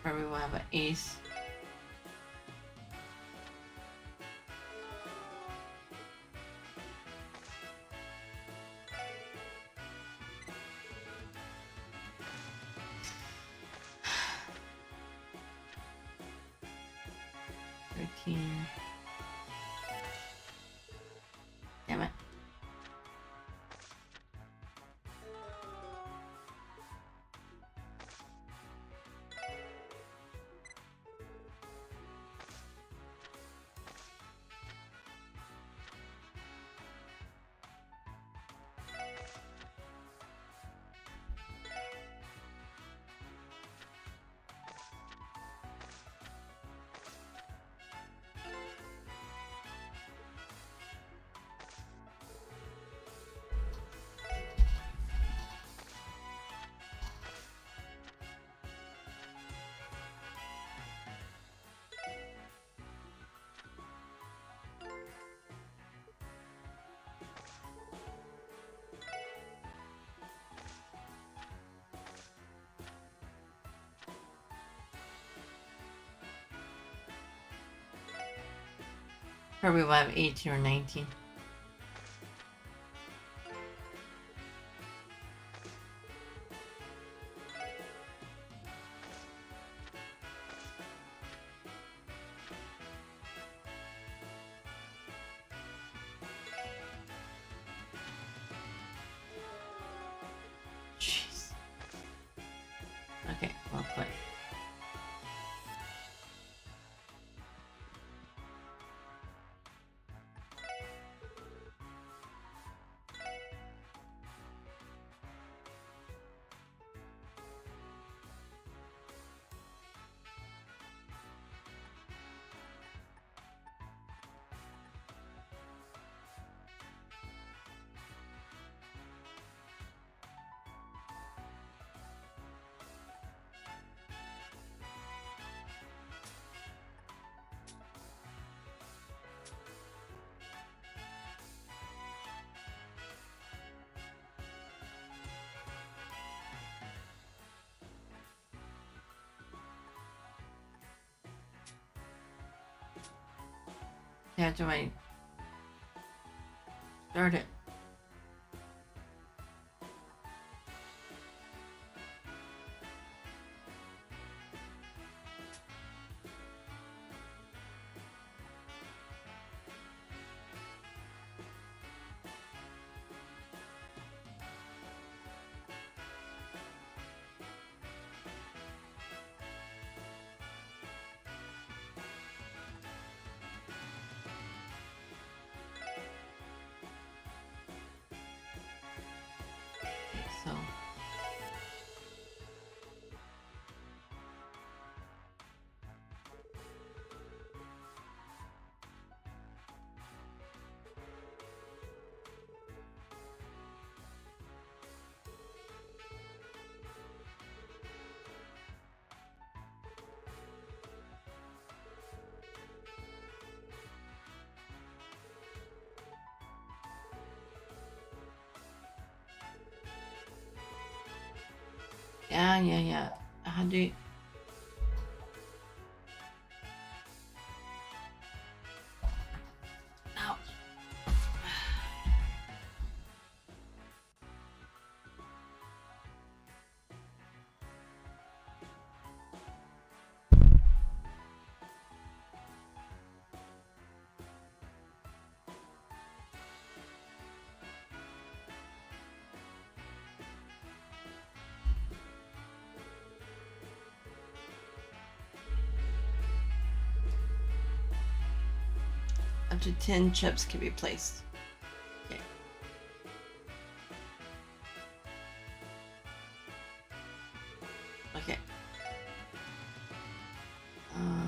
Probably will have an ace. Damn it. Probably will have 18 or 19. Jeez. Okay, well played. Okay, after I start it. So yeah. How do you... Ouch. Up to 10 chips can be placed. Okay. Okay. Oh.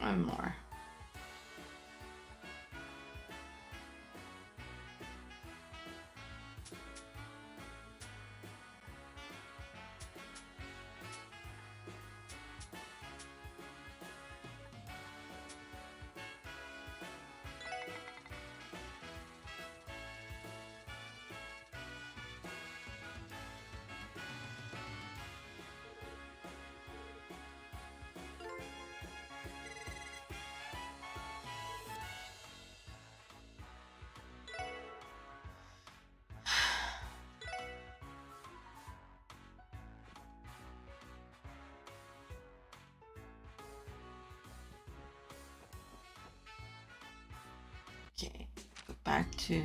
One more. back to...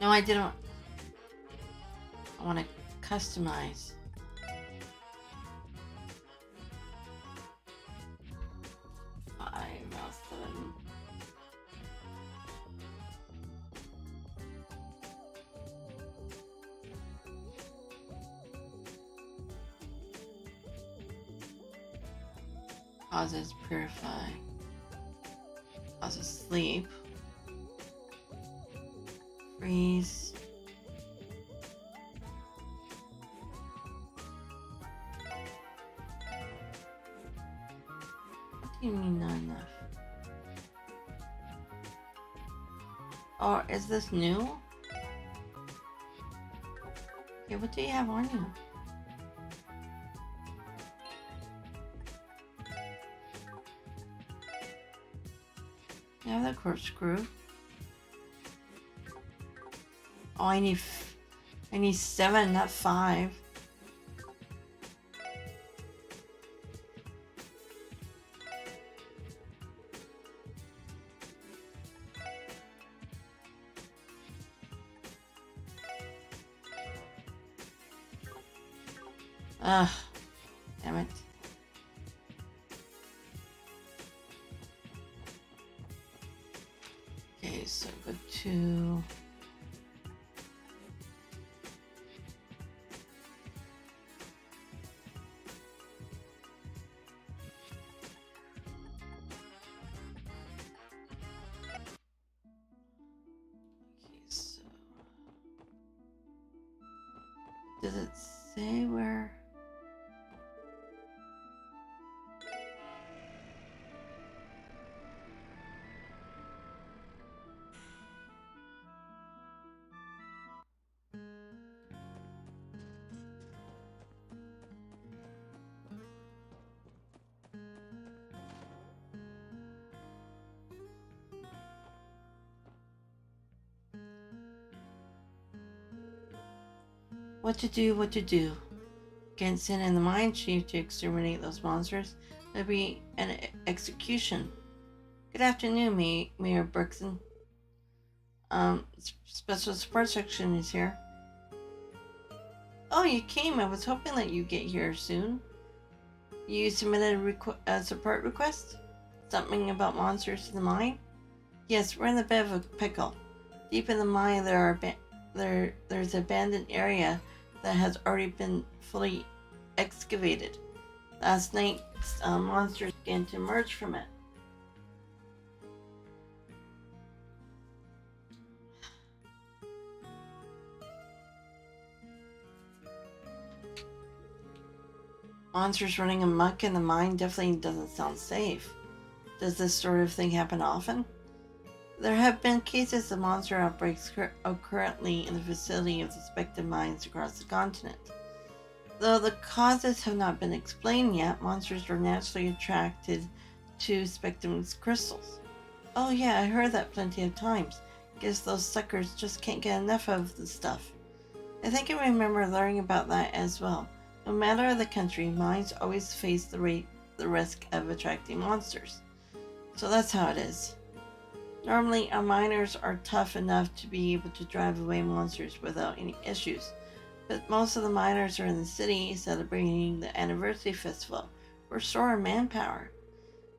No, I didn't. I want to customize. Mouse button. Causes purify. Causes sleep. Freeze. What do you mean not enough? Or is this new? Okay, what do you have on you? You have that corkscrew. Oh, I need 7, not 5. Ugh, damn it. Okay, so go to... Does it say where? What to do. Get sent in the mine chief to exterminate those monsters. There'll be an execution. Good afternoon, Mayor Berkson. Special support section is here. Oh, you came. I was hoping that you'd get here soon. You submitted a support request? Something about monsters in the mine? Yes, we're in a bit of a pickle. Deep in the mine, there's an abandoned area that has already been fully excavated. Last night, monsters began to emerge from it. Monsters running amok in the mine definitely doesn't sound safe. Does this sort of thing happen often? There have been cases of monster outbreaks currently in the vicinity of suspected mines across the continent. Though the causes have not been explained yet, monsters are naturally attracted to spectrum crystals. Oh yeah, I heard that plenty of times. Guess those suckers just can't get enough of the stuff. I think I remember learning about that as well. No matter the country, mines always face the risk of attracting monsters. So that's how it is. Normally, our miners are tough enough to be able to drive away monsters without any issues, but most of the miners are in the city celebrating the anniversary festival. We're short on manpower.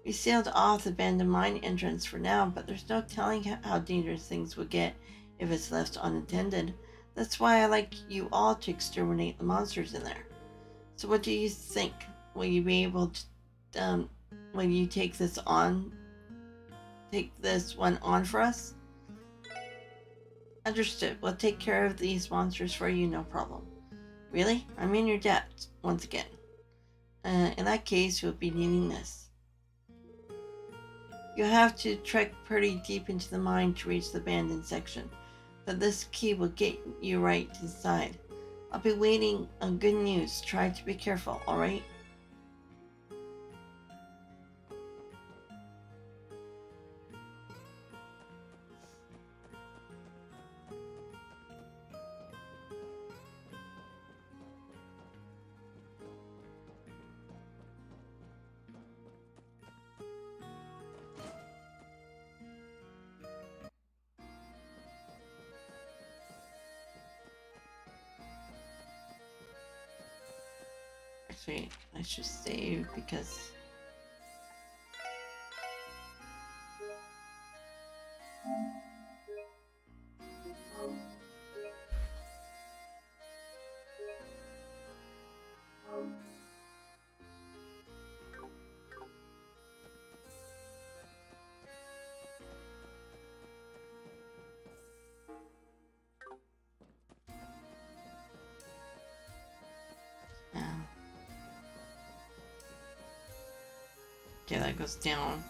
We sealed off the abandoned mine entrance for now, but there's no telling how dangerous things will get if it's left unattended. That's why I like you all to exterminate the monsters in there. So what do you think? Will you be able to, will you take this one on for us? Understood. We'll take care of these monsters for you, no problem. Really? I'm in your debt, once again. In that case, you'll be needing this. You'll have to trek pretty deep into the mine to reach the abandoned section, but this key will get you right inside. I'll be waiting on good news. Try to be careful, alright? Actually, I should save because yeah. Okay, that goes down.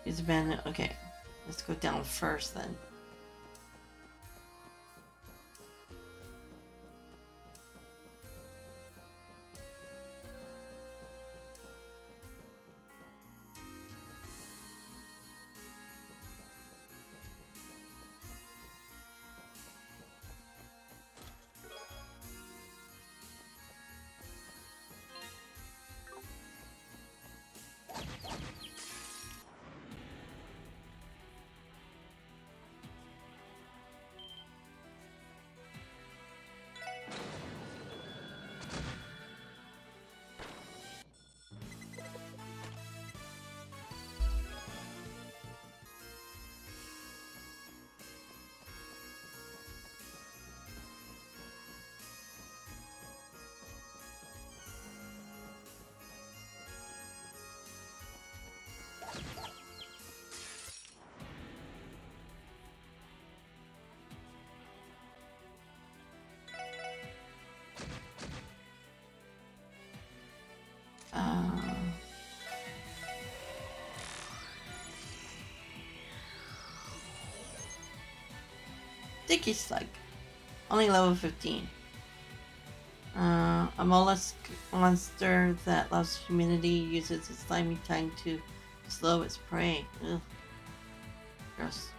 It's been okay. Let's go down first then. Sticky Slug. Only level 15. A mollusk monster that loves humidity uses its slimy tongue to slow its prey. Ugh. Gross.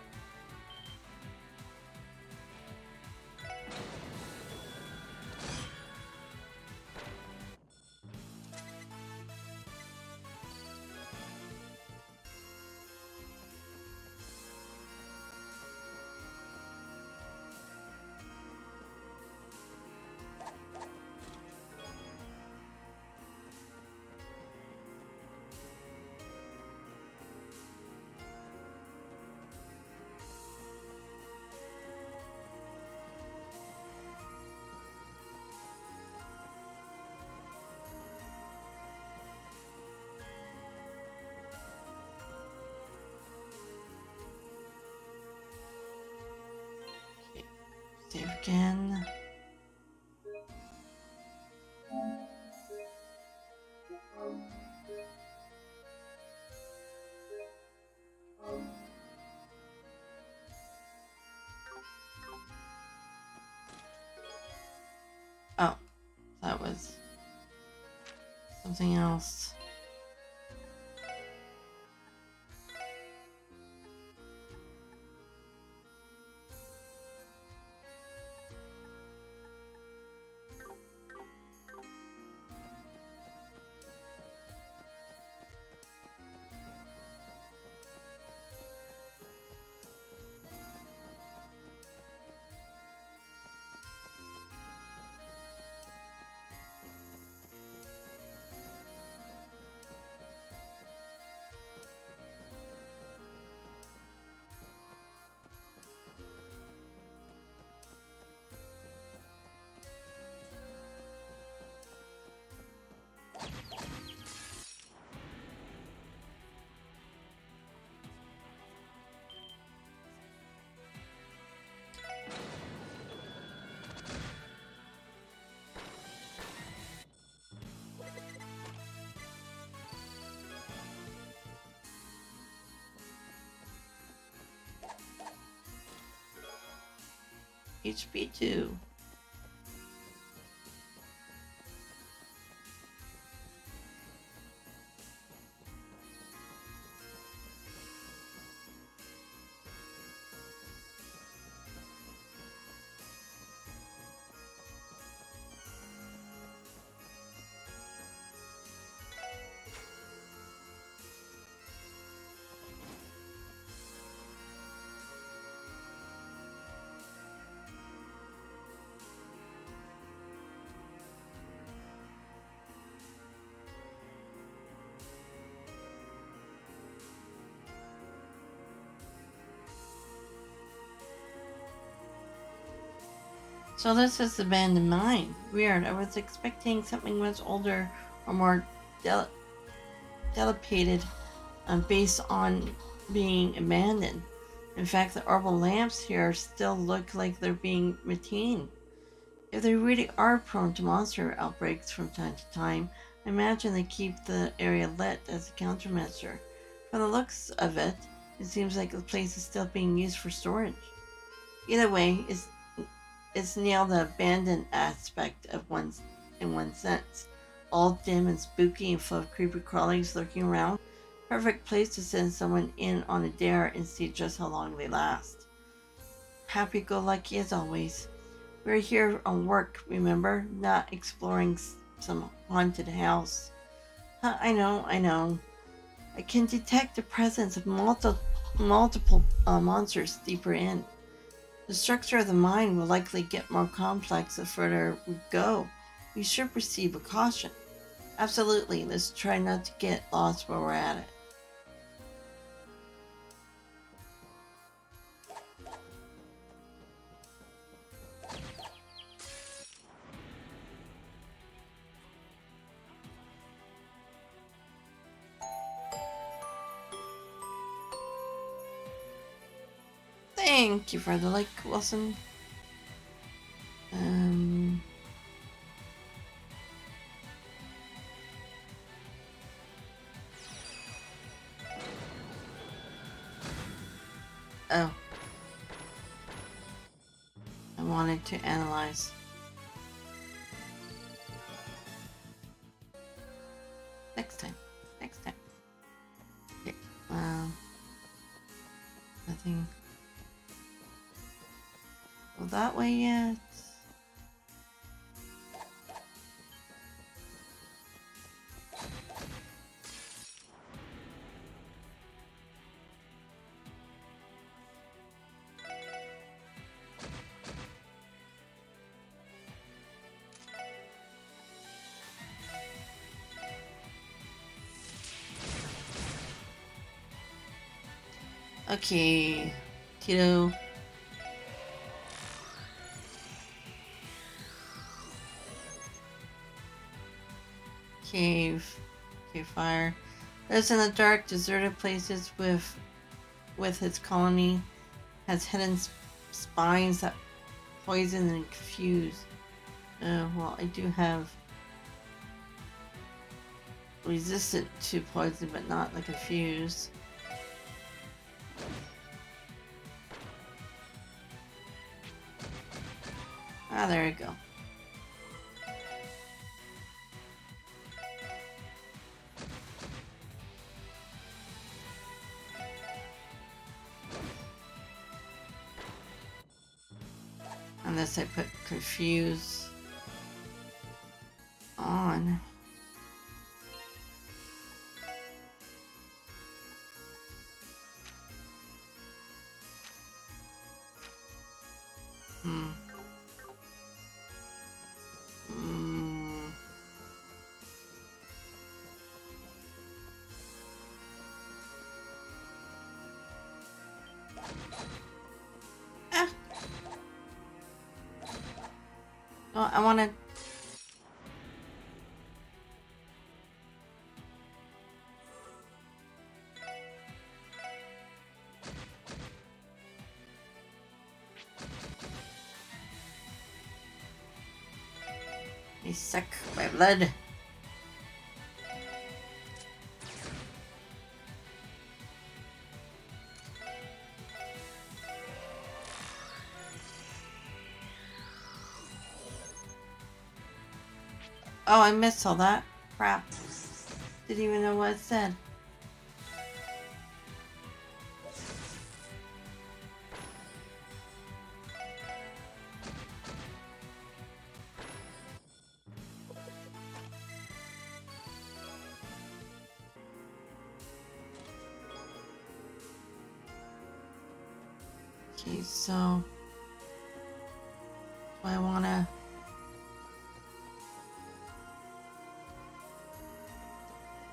Save again. Oh, that was something else. HP2. So this is abandoned mine. Weird. I was expecting something much older or more dilapidated based on being abandoned. In fact, the herbal lamps here still look like they're being maintained. If they really are prone to monster outbreaks from time to time, I imagine they keep the area lit as a countermeasure. From the looks of it, it seems like the place is still being used for storage. Either way, it's nailed the abandoned aspect of in one sense. All dim and spooky and full of creepy crawlies lurking around. Perfect place to send someone in on a dare and see just how long they last. Happy-go-lucky as always. We're here on work, remember? Not exploring some haunted house. I know. I can detect the presence of multiple monsters deeper in. The structure of the mine will likely get more complex the further we go. We should proceed with caution. Absolutely, let's try not to get lost while we're at it. Thank you for the like, Wilson. Oh. I wanted to analyze. Next time. Okay. Nothing. Go that way yet? Okay, Tito. Cave fire. Lives in the dark, deserted places with its colony. Has hidden spines that poison and confuse. Well, I do have resistant to poison, but not like confuse. Ah, there we go. Unless I put confuse on. Oh, I want to. You suck my blood. Oh, I missed all that. Crap. Didn't even know what it said. Okay, so do I wanna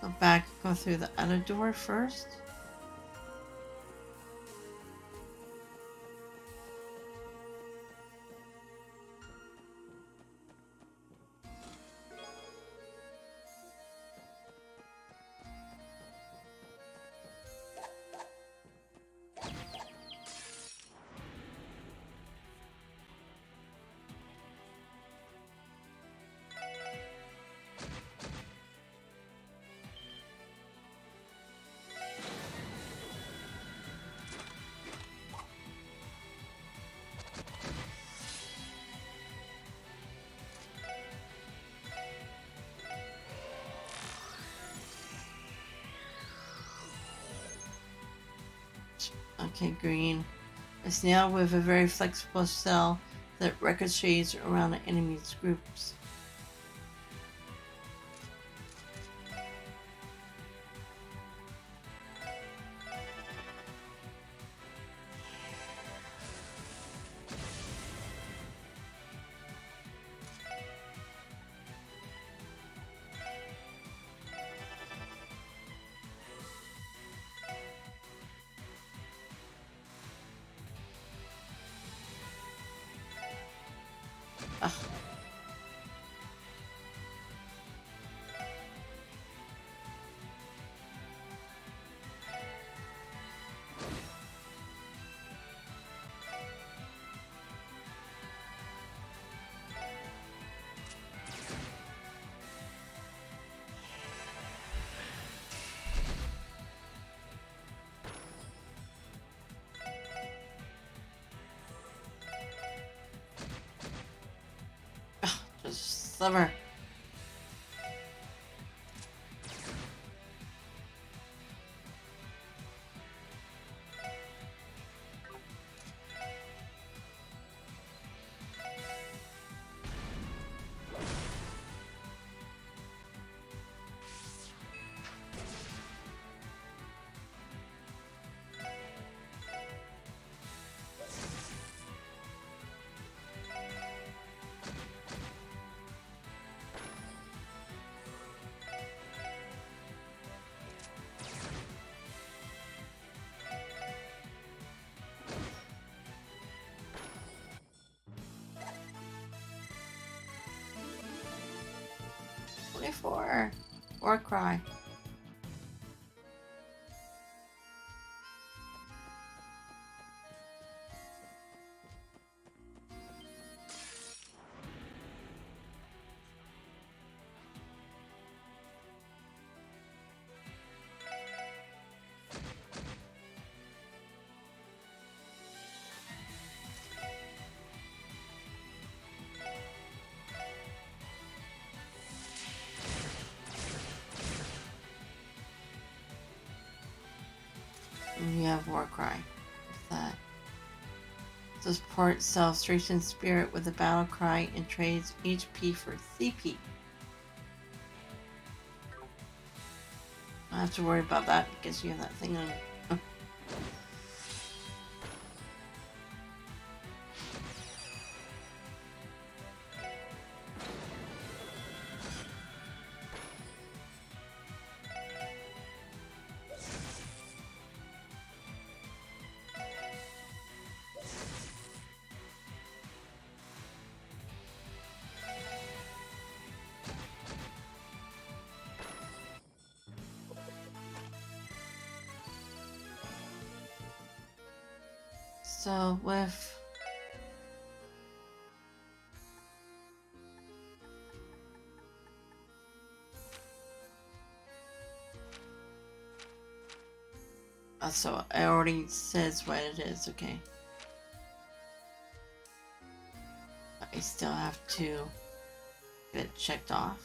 go back, go through the other door first? Okay, green. A snail with a very flexible shell that ricochets around the enemy's groups. Ugh. Just summer. For or cry. We have war cry. What's that? So support self strengthens spirit with a battle cry and trades HP for CP. I don't have to worry about that because you have that thing on. So with so it already says what it is, okay. I still have to get it checked off.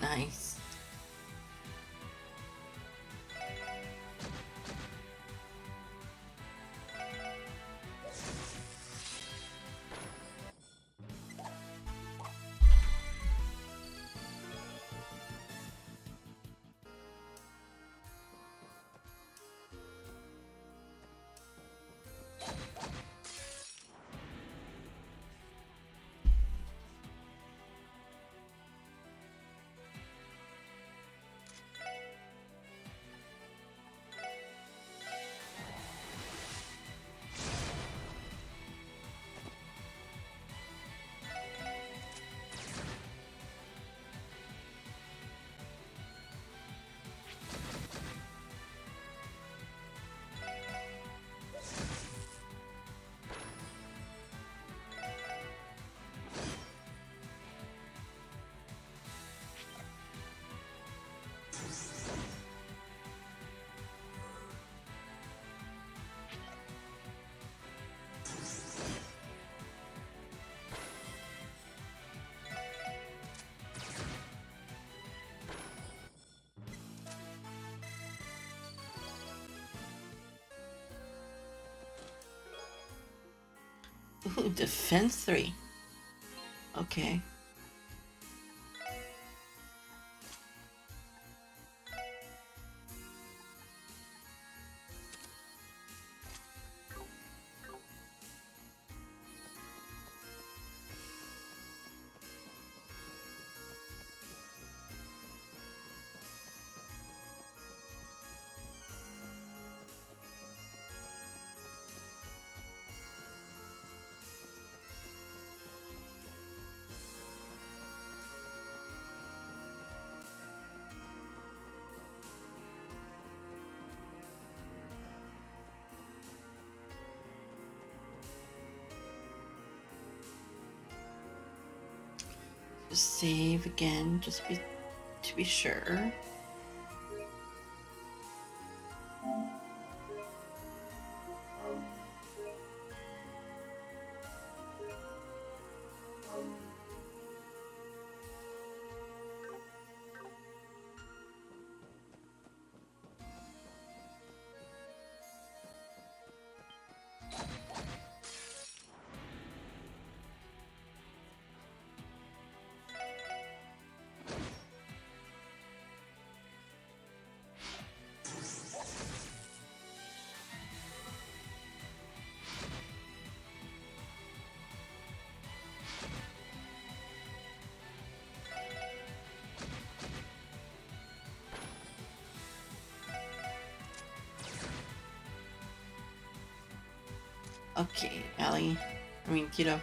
Nice. Ooh, defense 3. Okay. Just save again, to be sure. Okay, Allie. Kiddo.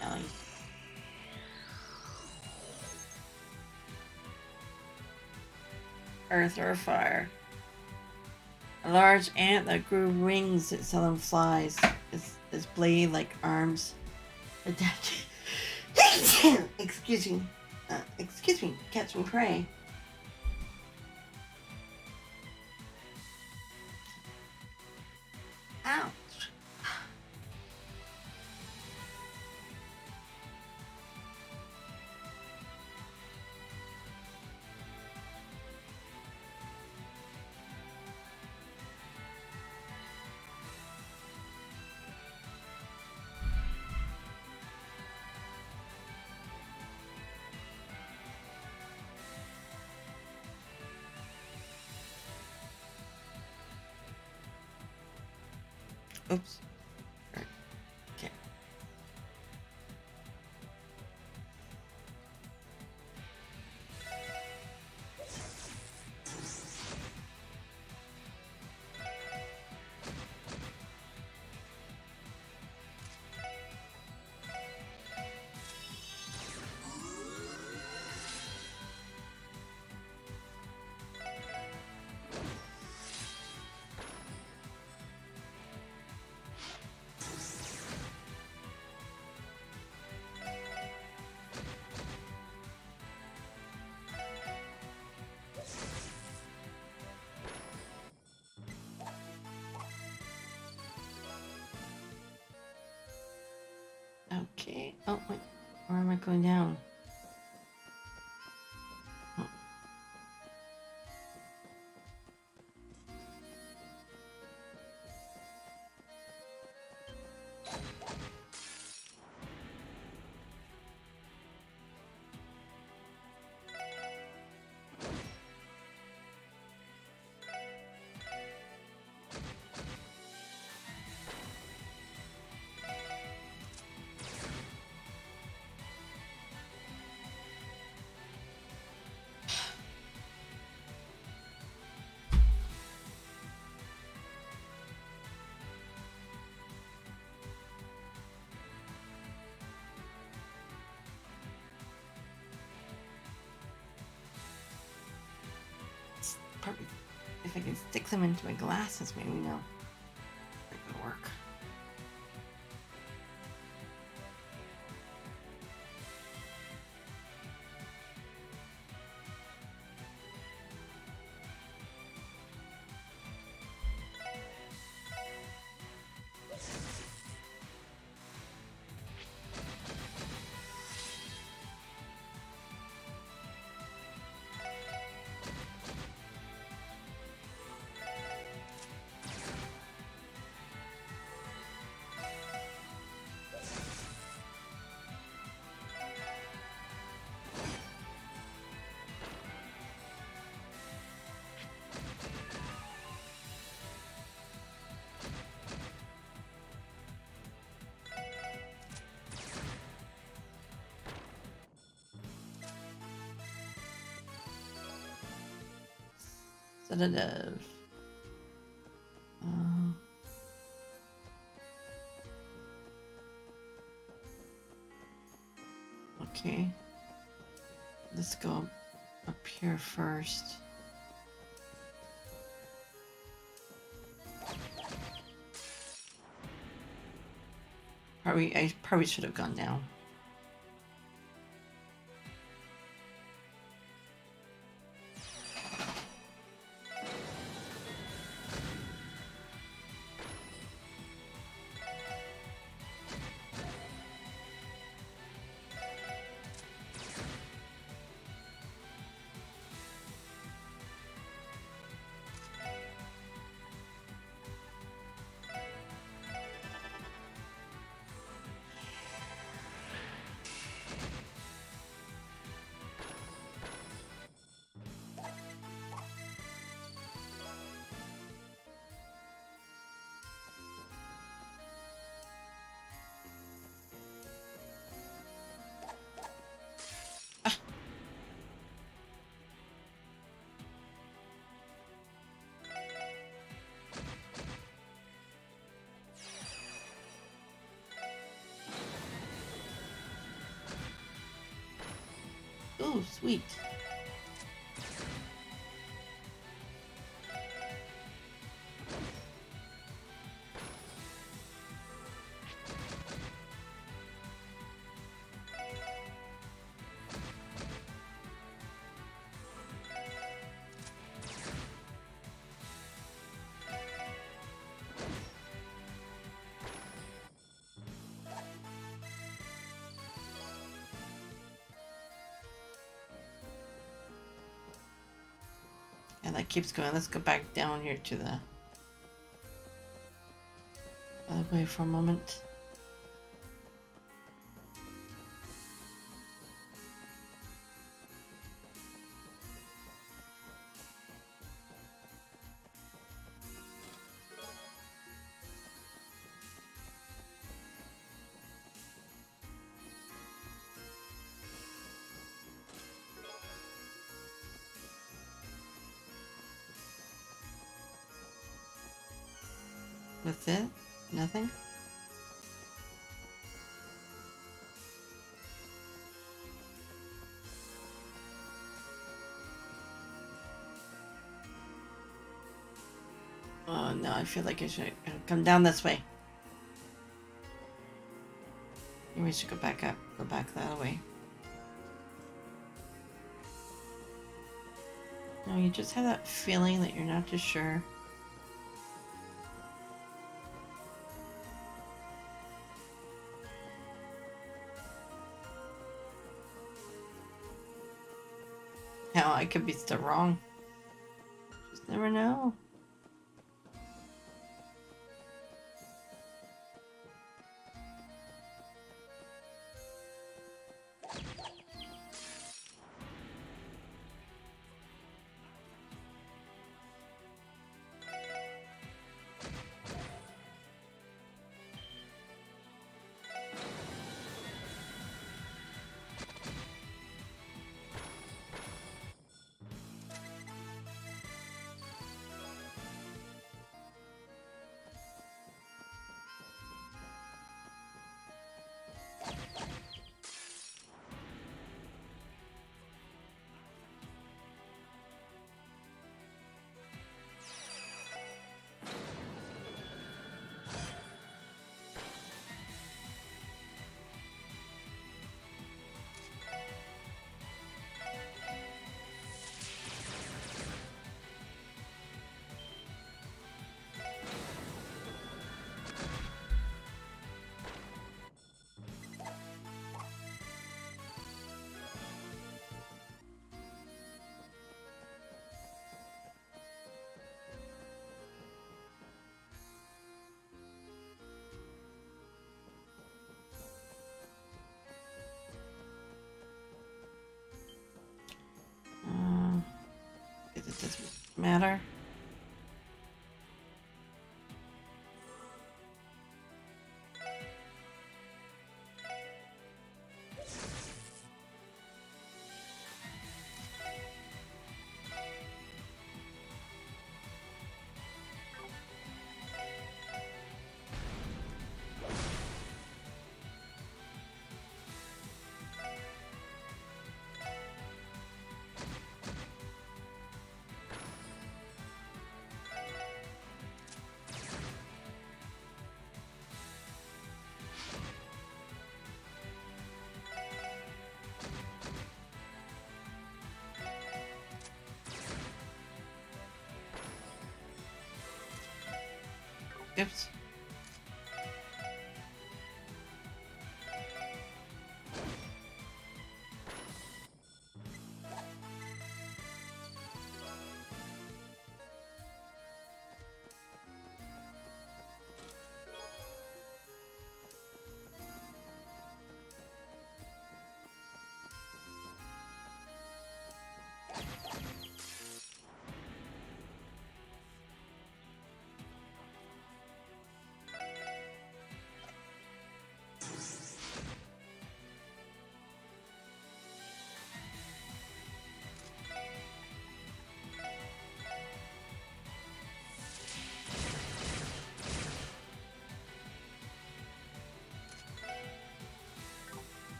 Allie. Earth or fire. A large ant that grew wings that seldom flies. Its blade-like arms adapted. Excuse me. Catching prey. Ouch. Oops. Right. Okay. Okay. Oh, wait. Where am I going down? Probably, if I can stick them into my glasses, maybe no. That could work. Sedative. Okay. Let's go up here first. I probably should have gone down. Ooh, sweet. And that keeps going. Let's go back down here to the other way for a moment. With it? Nothing? Oh no, I feel like I should come down this way. Maybe we should go back up. Go back that way. No, you just have that feeling that you're not too sure. Hell, I could be still wrong. Just never know. matter. Oops.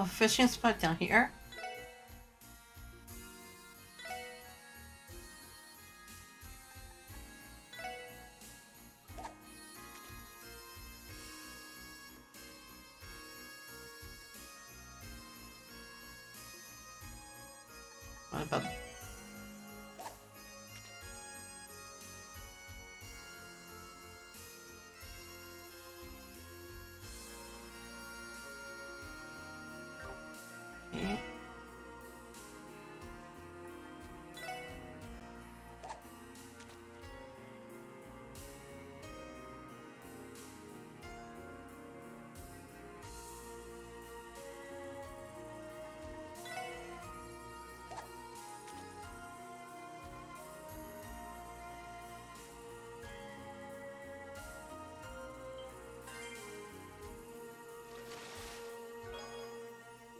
Oh, fishing spot down here. What about? Okay.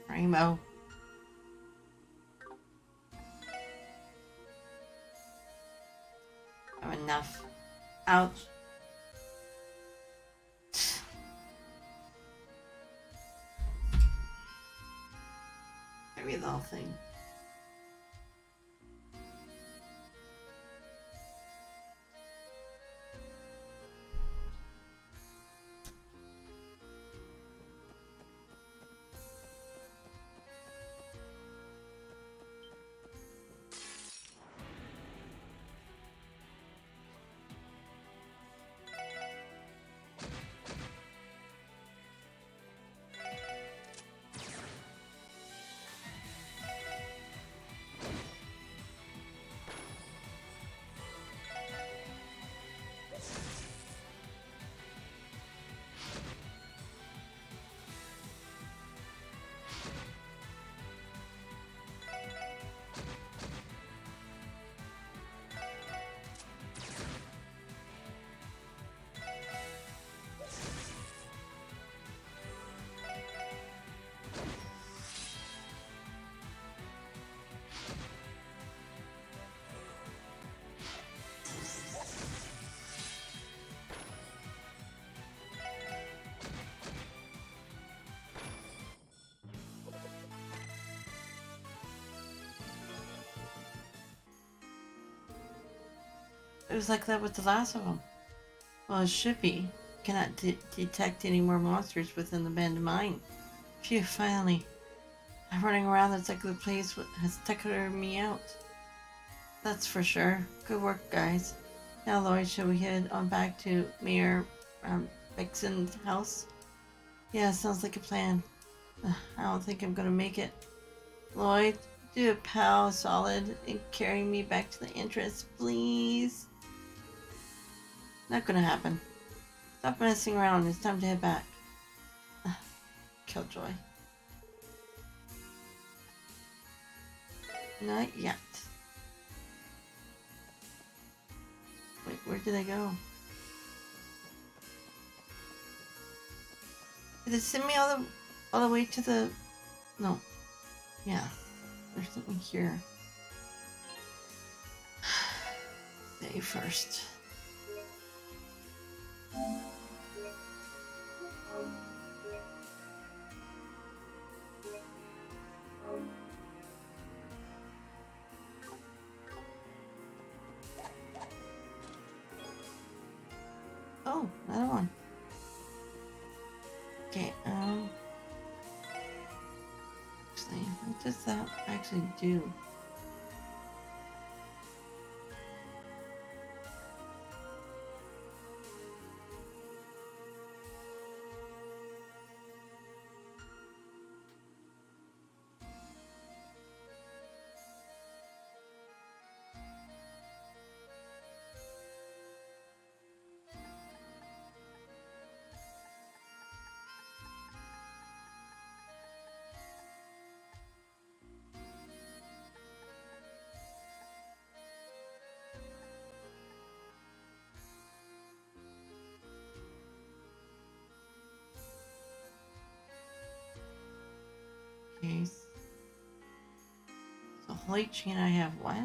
Rainbow. Oh, enough. Ouch. Maybe the whole thing. was like that with the last of them. Well, it should be. Cannot detect any more monsters within the band of mine. Phew, finally. I'm running around the circular place has tuckered me out. That's for sure. Good work, guys. Now, Lloyd, shall we head on back to Mayor Bixon's house? Yeah, sounds like a plan. I don't think I'm gonna make it. Lloyd, do a pal solid and carry me back to the entrance, please. Not gonna happen. Stop messing around. It's time to head back. Killjoy. Not yet. Wait, where did I go? Did it send me all the way to the... No. Yeah. There's something here. Save first. Oh, another one. Okay, actually, what does that actually do? Okay. So holy chain, I have what?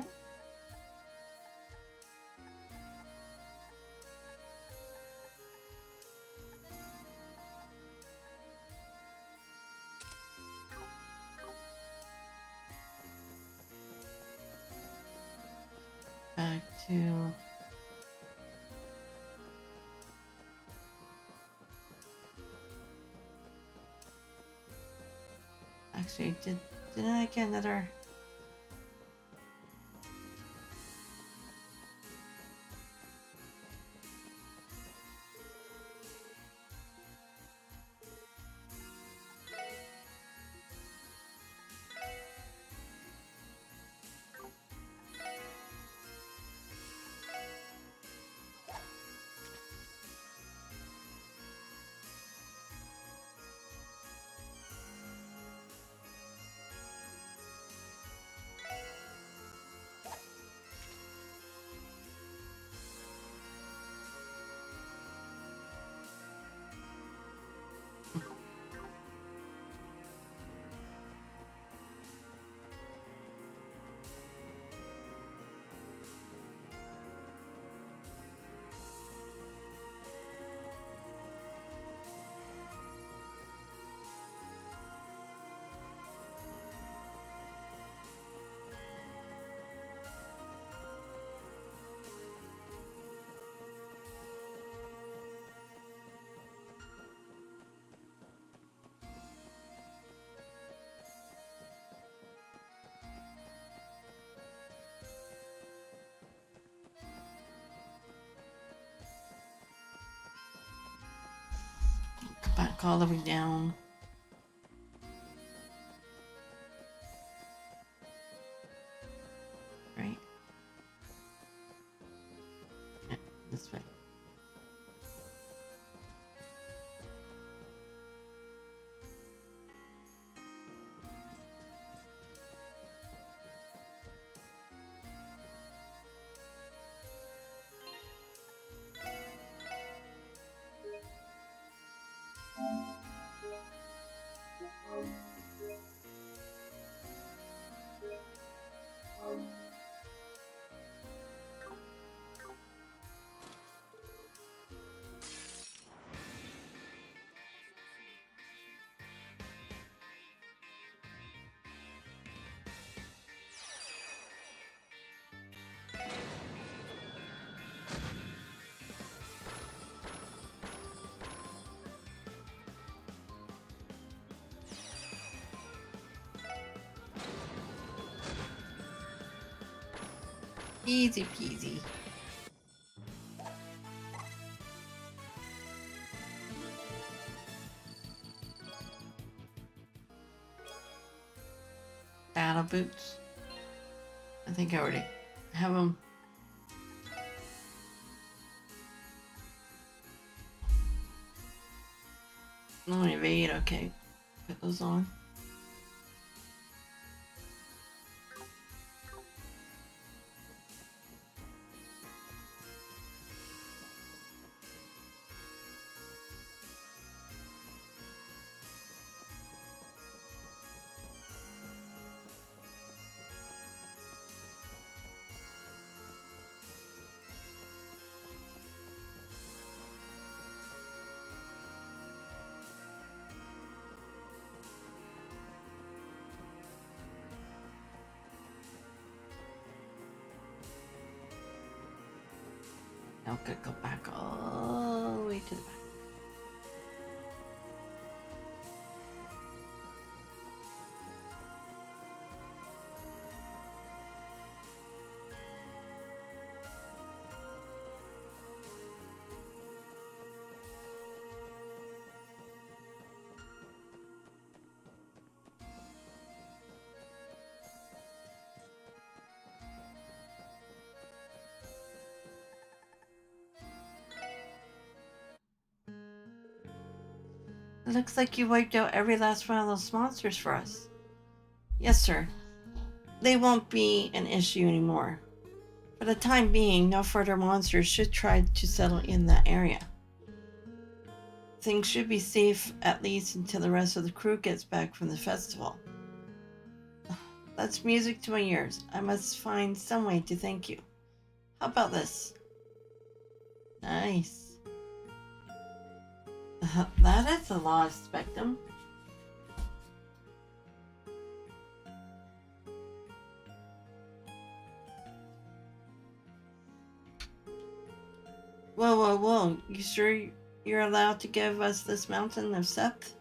Back to... Actually, didn't I get another... Back all the way down. Right? Yeah, this way. Easy peasy. Battle boots. I think I already have them. Only have 8, okay. Put those on. Now I could go back all the way to the back. It looks like you wiped out every last one of those monsters for us. Yes, sir. They won't be an issue anymore. For the time being, no further monsters should try to settle in that area. Things should be safe at least until the rest of the crew gets back from the festival. That's music to my ears. I must find some way to thank you. How about this? Nice. That is a lot of spectrum. Whoa, whoa, whoa. You sure you're allowed to give us this mountain of Seth?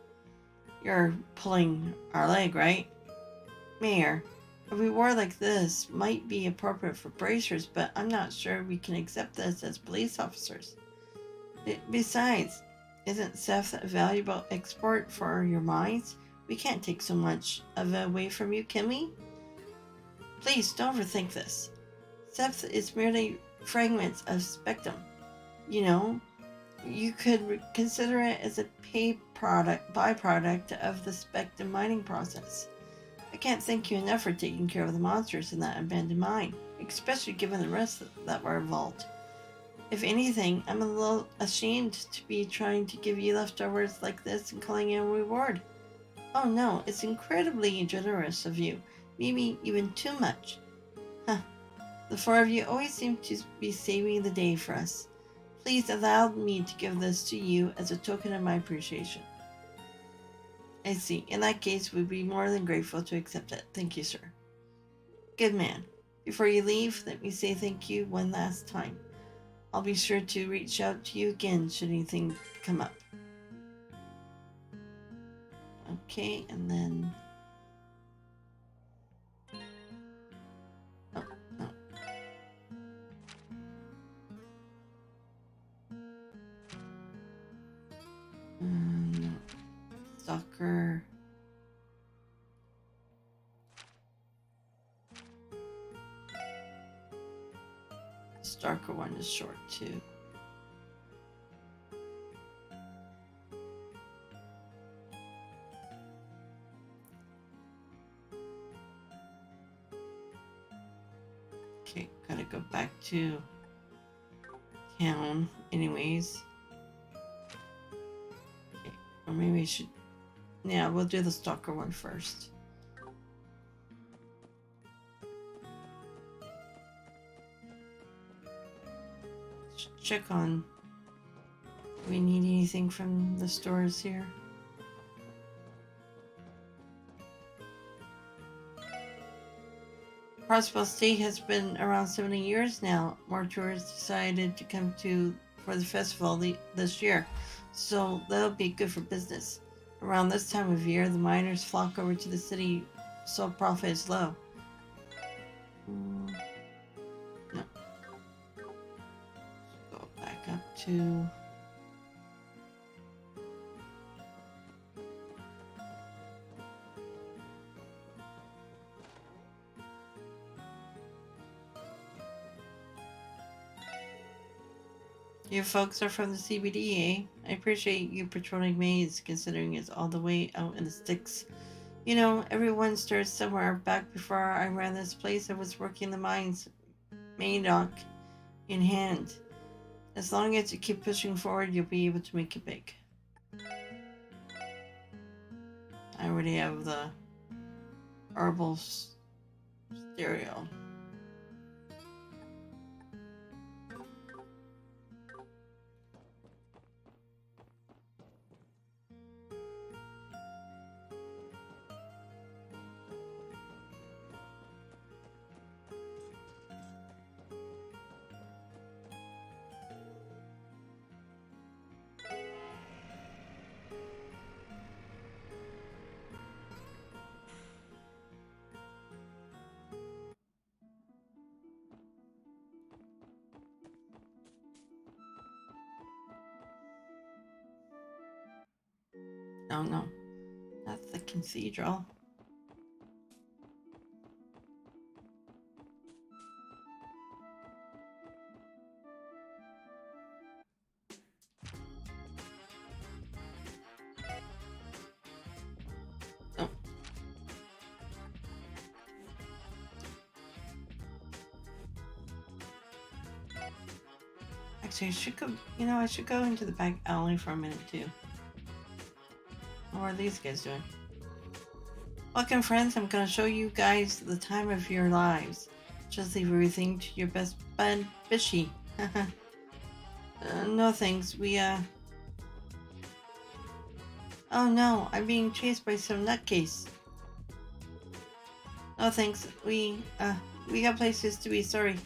You're pulling our leg, right? Mayor, a reward like this might be appropriate for bracers, but I'm not sure we can accept this as police officers. Besides, isn't Seth a valuable export for your mines? We can't take so much of it away from you, can we? Please don't overthink this. Seth is merely fragments of spectrum. You know, you could consider it as a byproduct of the spectrum mining process. I can't thank you enough for taking care of the monsters in that abandoned mine, especially given the rest that were involved. If anything, I'm a little ashamed to be trying to give you leftovers like this and calling it a reward. Oh no, it's incredibly generous of you. Maybe even too much. Huh. The four of you always seem to be saving the day for us. Please allow me to give this to you as a token of my appreciation. I see. In that case, we'd be more than grateful to accept it. Thank you, sir. Good man. Before you leave, let me say thank you one last time. I'll be sure to reach out to you again should anything come up. Okay, and then... Oh, no. Stalker... Darker one is short too. Okay, gotta go back to town anyways. Okay, or maybe I should... Yeah, we'll do the stalker one first. Check on... Do we need anything from the stores here? Crossbell State has been around 70 years now. More tourists decided to come for the festival this year, so that'll be good for business. Around this time of year, the miners flock over to the city, so profit is low. No. to... You folks are from the CBD, eh? I appreciate you patrolling Maze, considering it's all the way out in the sticks. You know, everyone starts somewhere. Back before I ran this place, I was working the mines, Madoc in hand. As long as you keep pushing forward, you'll be able to make it big. I already have the herbal stereo. Oh no, that's the cathedral. Oh. Actually, I should go, I should go into the back alley for a minute too. What are these guys doing? Welcome, friends. I'm going to show you guys the time of your lives. Just leave everything to your best bud, Bishy. No thanks. Oh no, I'm being chased by some nutcase. No thanks. We got places to be. Sorry.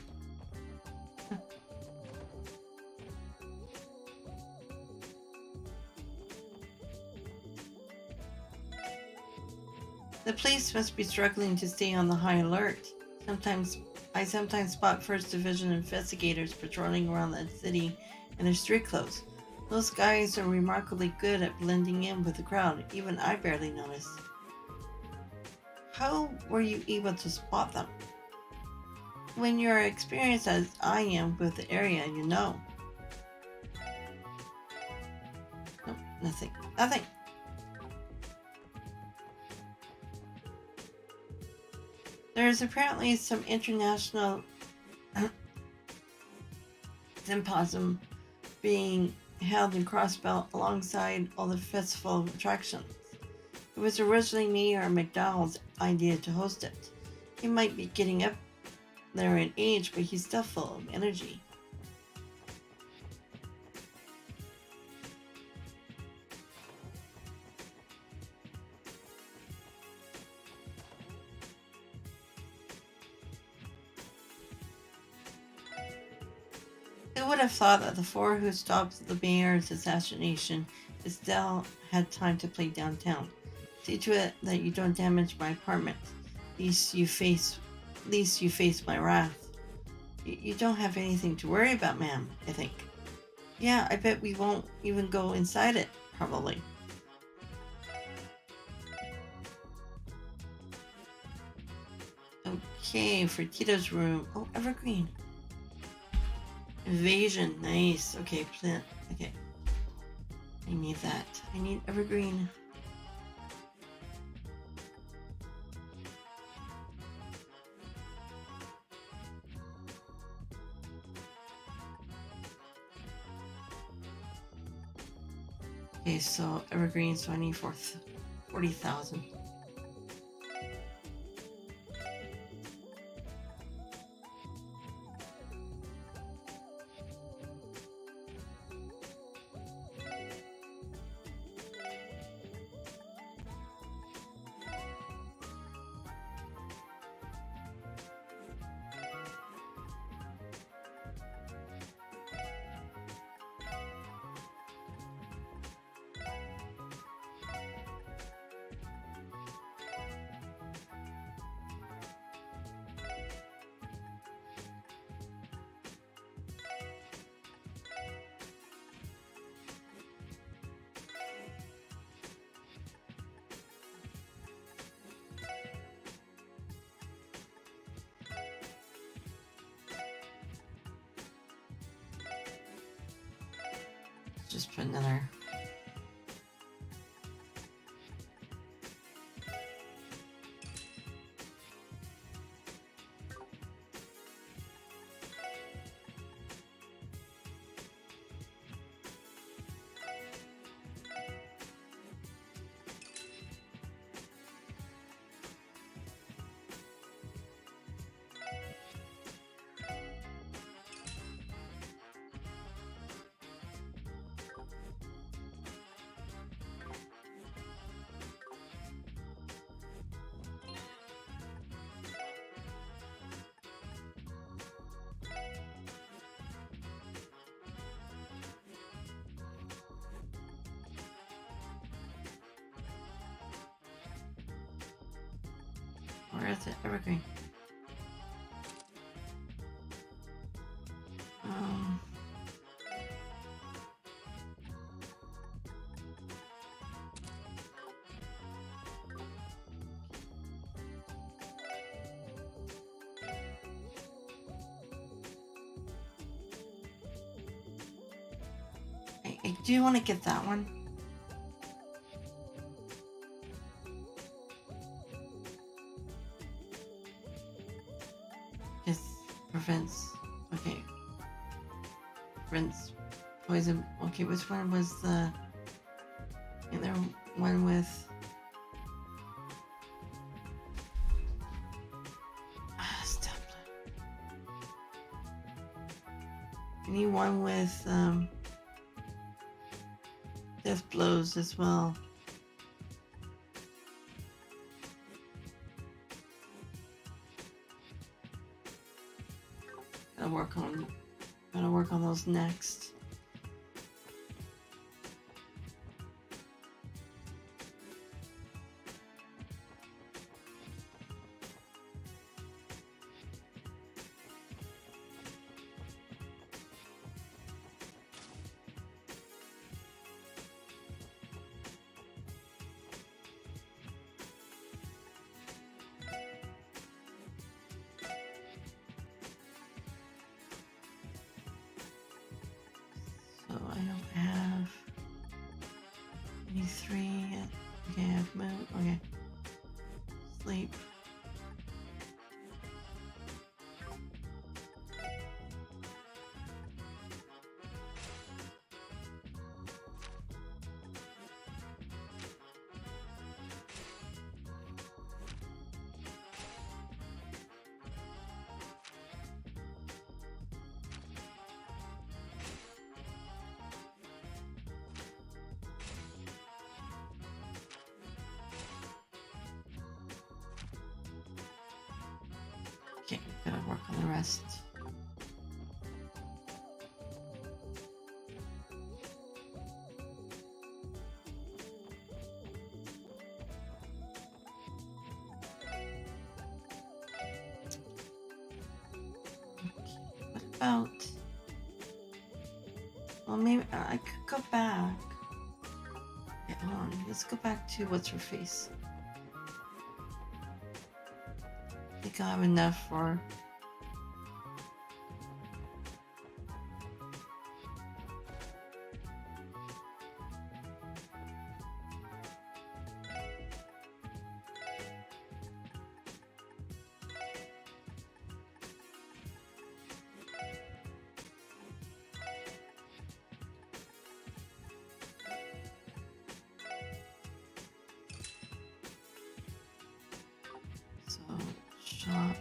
The police must be struggling to stay on the high alert. I sometimes spot First Division investigators patrolling around the city in their street clothes. Those guys are remarkably good at blending in with the crowd. Even I barely notice. How were you able to spot them? When you're experienced as I am with the area, you know. Nope, nothing. Nothing! There is apparently some international symposium being held in Crossbell alongside all the festival attractions. It was originally Mayor McDowell's idea to host it. He might be getting up there in age, but he's still full of energy. Who would have thought that the four who stopped the mayor's assassination still had time to play downtown? See to it that you don't damage my apartment. Least you face my wrath. You don't have anything to worry about, ma'am, I think. Yeah, I bet we won't even go inside it, probably. Okay, for Tito's room. Oh, evergreen. Invasion, nice. Okay, plant. Okay. I need that. I need evergreen. Okay, so evergreen, so I need 40,000. just put another. Where is it? Evergreen. I do want to get that one. This prevents. Okay. Prevents poison. Okay, which one was the other one with? Stop. I need one with death blows as well. Gotta work on those next. So I don't have any 3 yet. Okay, I have moon. Okay. Sleep. Okay, gotta work on the rest. What about? Well, maybe I could go back. Yeah, hold on. Let's go back to what's her face. I think I'll have enough for. So, shop.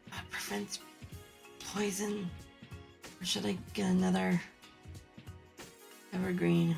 That prevents poison. Or should I get another evergreen?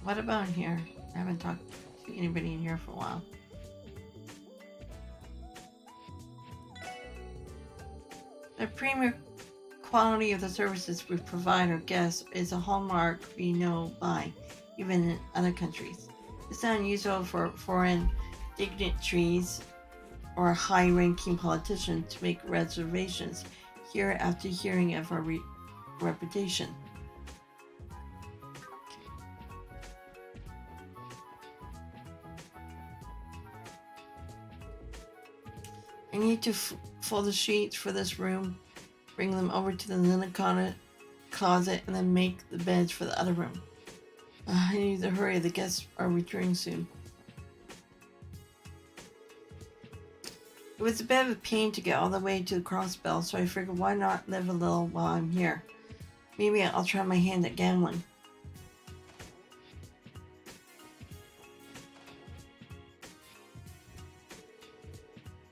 What about here? I haven't talked to anybody in here for a while. The premier quality of the services we provide our guests is a hallmark we know by, even in other countries. It's not unusual for foreign dignitaries or high-ranking politicians to make reservations here after hearing of our reputation. I need to fold the sheets for this room, bring them over to the linen closet, and then make the beds for the other room. I need to hurry, the guests are returning soon. It was a bit of a pain to get all the way to Crossbell, so I figured why not live a little while I'm here. Maybe I'll try my hand at gambling.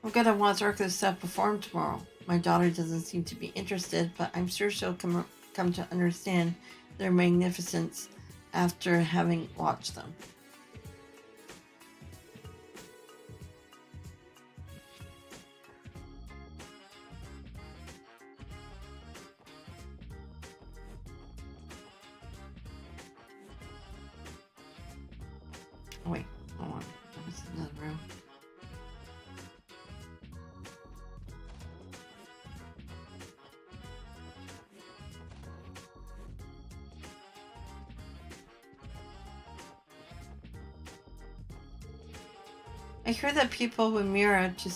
I'm gonna watch Arthur's stuff perform tomorrow. My daughter doesn't seem to be interested, but I'm sure she'll come to understand their magnificence after having watched them. Oh, wait, hold on. That was another room. I hear that people with mirror to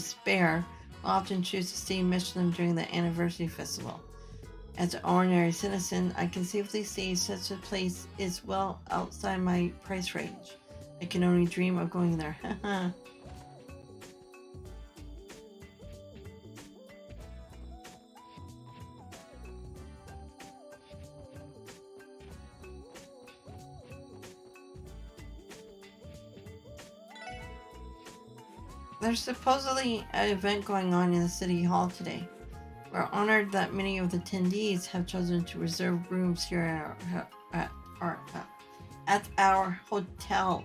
spare will often choose to stay in Michelin during the anniversary festival. As an ordinary citizen, I conceivably see such a place is well outside my price range. I can only dream of going there. There's supposedly an event going on in the city hall today. We're honored that many of the attendees have chosen to reserve rooms here at our hotel.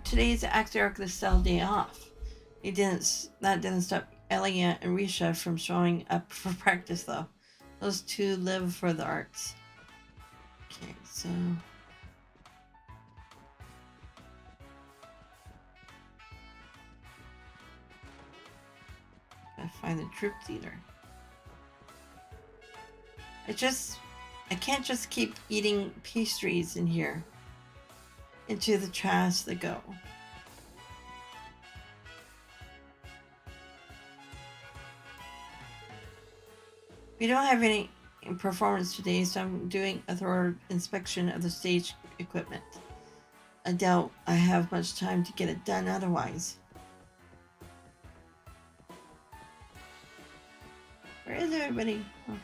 Today's actually Arthur's cell day off. That didn't stop Elia and Risha from showing up for practice though. Those two live for the arts. Okay, so gotta find the troop leader. I can't just keep eating pastries in here. Into the trash they go. We don't have any performance today, so I'm doing a thorough inspection of the stage equipment. I doubt I have much time to get it done otherwise. Where is everybody? Oh.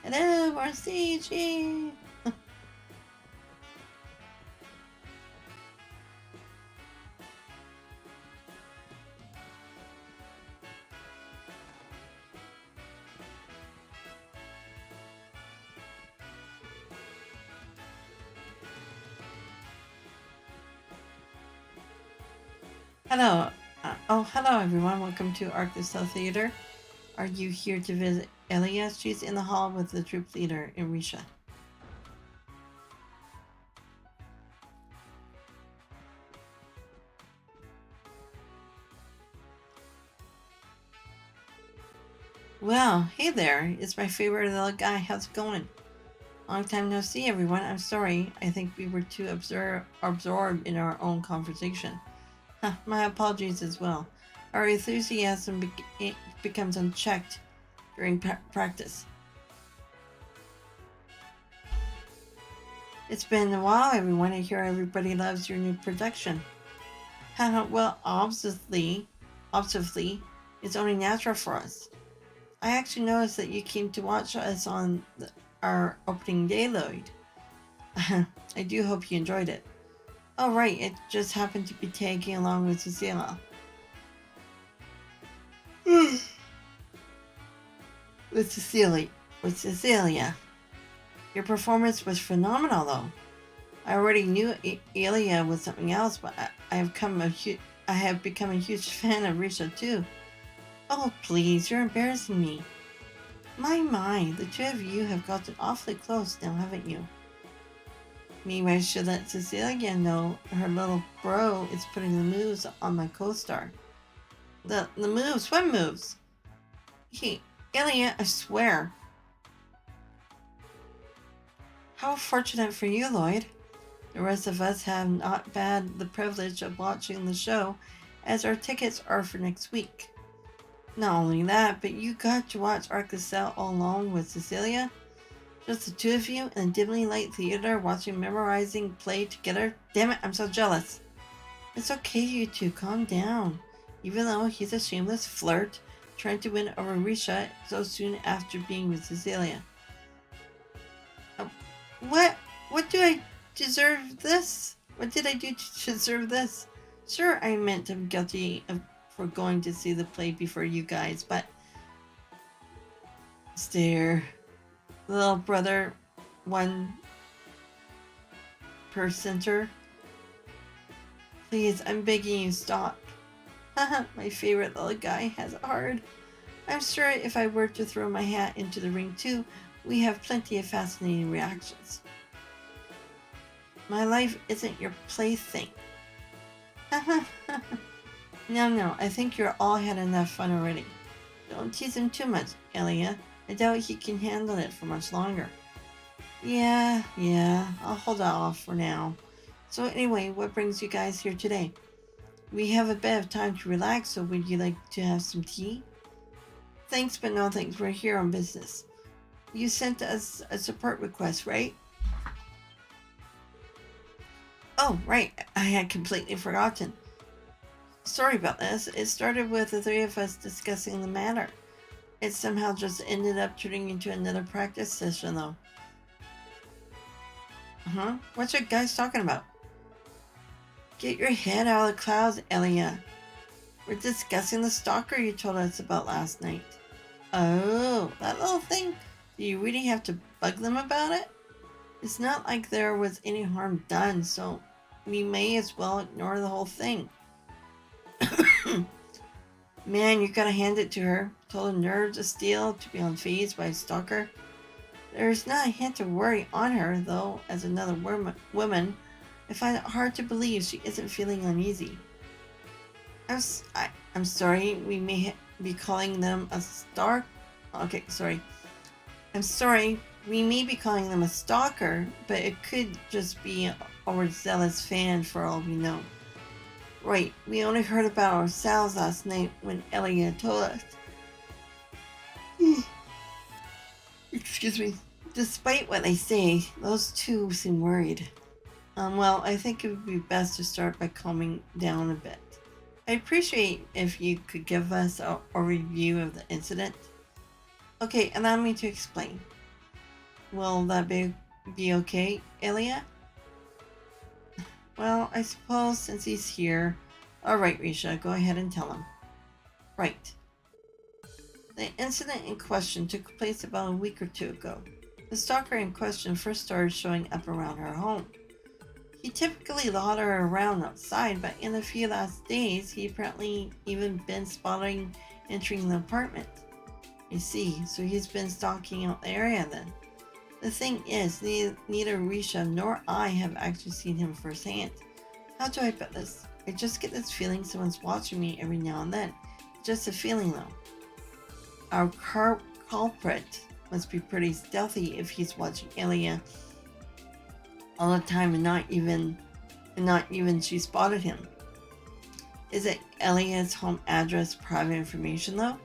Hello, we're on stage! Yay! Hello. Hello everyone. Welcome to Arc Cell Theater. Are you here to visit Elias? She's in the hall with the troop leader, Risha. Well, hey there. It's my favorite little guy. How's it going? Long time no see, everyone. I'm sorry. I think we were too absorbed in our own conversation. My apologies as well. Our enthusiasm becomes unchecked during practice. It's been a while, everyone. I hear everybody loves your new production. Well, obviously, it's only natural for us. I actually noticed that you came to watch us on our opening day, Lloyd. I do hope you enjoyed it. Oh, right, it just happened to be tagging along with Cecilia. with Cecilia. With Cecilia. Your performance was phenomenal, though. I already knew Elia was something else, but I have become a huge fan of Risha too. Oh, please, you're embarrassing me. My, the two of you have gotten awfully close now, haven't you? Maybe I should let Cecilia know her little bro is putting the moves on my co-star. The moves? What moves? Elia, I swear. How fortunate for you, Lloyd. The rest of us have not had the privilege of watching the show, as our tickets are for next week. Not only that, but you got to watch Arc the Cell all along with Cecilia. Just the two of you in a dimly lit theater watching memorizing play together. Damn it, I'm so jealous. It's okay, you two, calm down. Even though he's a shameless flirt, trying to win over Risha so soon after being with Cecilia. What do I deserve this? What did I do to deserve this? Sure, I meant I'm guilty for going to see the play before you guys, but... Stare. Little brother, 1%er. Please, I'm begging you, stop. Haha, my favorite little guy has it hard. I'm sure if I were to throw my hat into the ring too, we have plenty of fascinating reactions. My life isn't your plaything. No, I think you're all had enough fun already. Don't tease him too much, Elia. I doubt he can handle it for much longer. Yeah, I'll hold off for now. So anyway, what brings you guys here today? We have a bit of time to relax, so would you like to have some tea? Thanks, but no thanks. We're here on business. You sent us a support request, right? Oh, right. I had completely forgotten. Sorry about this. It started with the three of us discussing the matter. It somehow just ended up turning into another practice session, though. Huh? What's you guys talking about? Get your head out of the clouds, Elia. We're discussing the stalker you told us about last night. Oh, that little thing? Do you really have to bug them about it? It's not like there was any harm done, so we may as well ignore the whole thing. Man, you gotta hand it to her. Total nerves of steel to be unfazed by a stalker. There's not a hint of worry on her, though, as another woman. I find it hard to believe she isn't feeling uneasy. I'm sorry, we may be calling them a stalker. Okay, sorry. I'm sorry, we may be calling them a stalker, but it could just be an overzealous fan for all we know. Right, we only heard about ourselves last night when Elliot told us. Excuse me. Despite what they say, those two seem worried. Well, I think it would be best to start by calming down a bit. I'd appreciate if you could give us a review of the incident. Okay, allow me to explain. Will that be okay, Elia? Well, I suppose since he's here. Alright, Risha, go ahead and tell him. Right. The incident in question took place about a week or two ago. The stalker in question first started showing up around her home. He typically led her around outside, but in the few last days, he apparently even been spotting entering the apartment. I see, so he's been stalking out the area then. The thing is, neither Risha nor I have actually seen him firsthand. How do I put this? I just get this feeling someone's watching me every now and then. Just a feeling though. Our culprit must be pretty stealthy if he's watching Elia all the time and not even she spotted him. Is it Elia's home address private information though?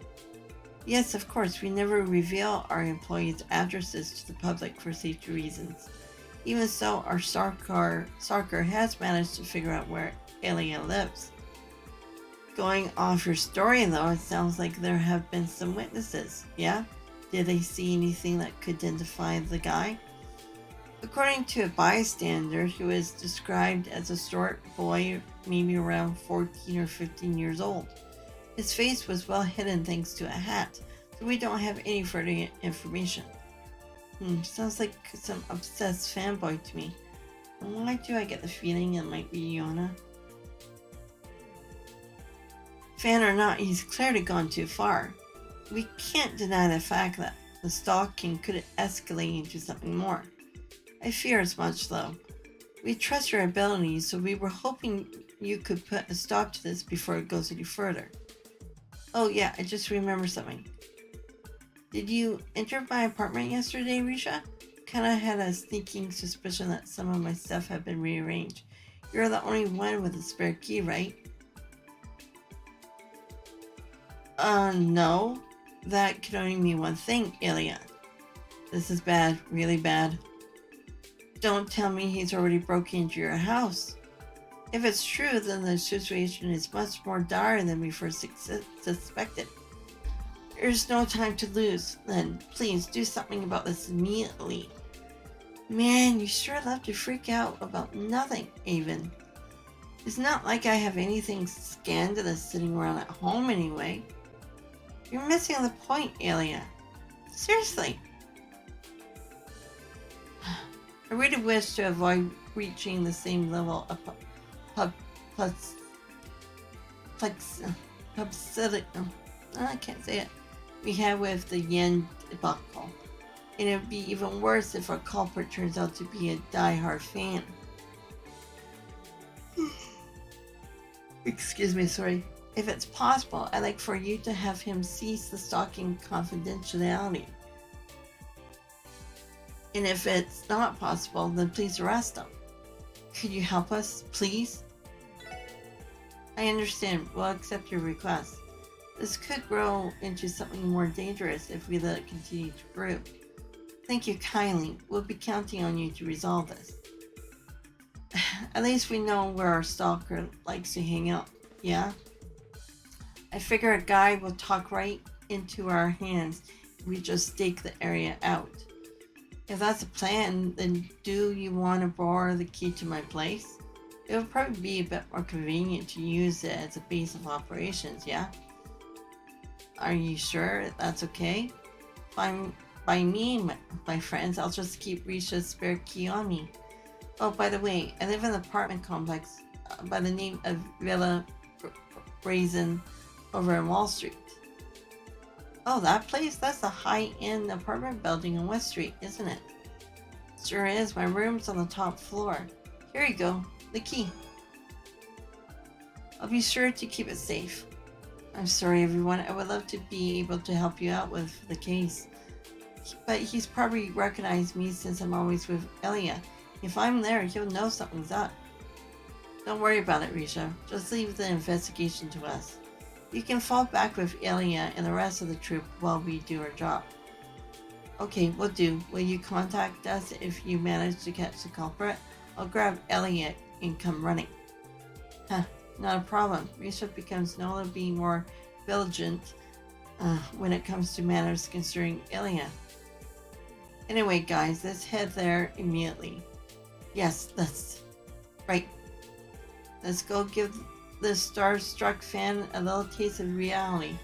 Yes, of course, we never reveal our employees' addresses to the public for safety reasons. Even so, our stalker has managed to figure out where Elia lives. Going off your story, though, it sounds like there have been some witnesses. Yeah? Did they see anything that could identify the guy? According to a bystander who is described as a short boy, maybe around 14 or 15 years old, his face was well hidden thanks to a hat, so we don't have any further information. Sounds like some obsessed fanboy to me. Why do I get the feeling it might be Yona? Fan or not, he's clearly gone too far. We can't deny the fact that the stalking could escalate into something more. I fear as much, though. We trust your abilities, so we were hoping you could put a stop to this before it goes any further. Oh yeah, I just remembered something. Did you enter my apartment yesterday, Risha? Kinda had a sneaking suspicion that some of my stuff had been rearranged. You're the only one with a spare key, right? No. That could only mean one thing, Ilya. This is bad, really bad. Don't tell me he's already broken into your house. If it's true, then the situation is much more dire than we first suspected. There's no time to lose, then please do something about this immediately. Man, you sure love to freak out about nothing, Avon. It's not like I have anything scandalous sitting around at home anyway. You're missing the point, Ilya. Seriously. I really wish to avoid reaching the same level of I can't say it. We had with the yen debacle. And it would be even worse if our culprit turns out to be a die-hard fan. Excuse me, sorry. If it's possible, I'd like for you to have him cease the stalking confidentiality. And if it's not possible, then please arrest him. Could you help us, please? I understand. We'll accept your request. This could grow into something more dangerous if we let it continue to brew. Thank you kindly. We'll be counting on you to resolve this. At least we know where our stalker likes to hang out, yeah? I figure a guy will talk right into our hands if we just stake the area out. If that's a plan, then do you want to borrow the key to my place? It would probably be a bit more convenient to use it as a base of operations, yeah? Are you sure that's okay? Fine by me, my friends. I'll just keep Risha's spare key on me. Oh, by the way, I live in an apartment complex by the name of Villa Brazen over on Wall Street. Oh, that place? That's a high-end apartment building on West Street, isn't it? Sure is. My room's on the top floor. Here you go. The key. I'll be sure to keep it safe. I'm sorry, everyone. I would love to be able to help you out with the case. But he's probably recognized me since I'm always with Ilya. If I'm there, he'll know something's up. Don't worry about it, Risha. Just leave the investigation to us. You can fall back with Ilya and the rest of the troop while we do our job. Okay, will do. Will you contact us if you manage to catch the culprit? I'll grab Elliot and come running. Huh, not a problem. Risha becomes notably more vigilant when it comes to matters concerning Ilya. Anyway, guys, let's head there immediately. Yes, let's. Right. Let's go give the starstruck fan a little taste of reality.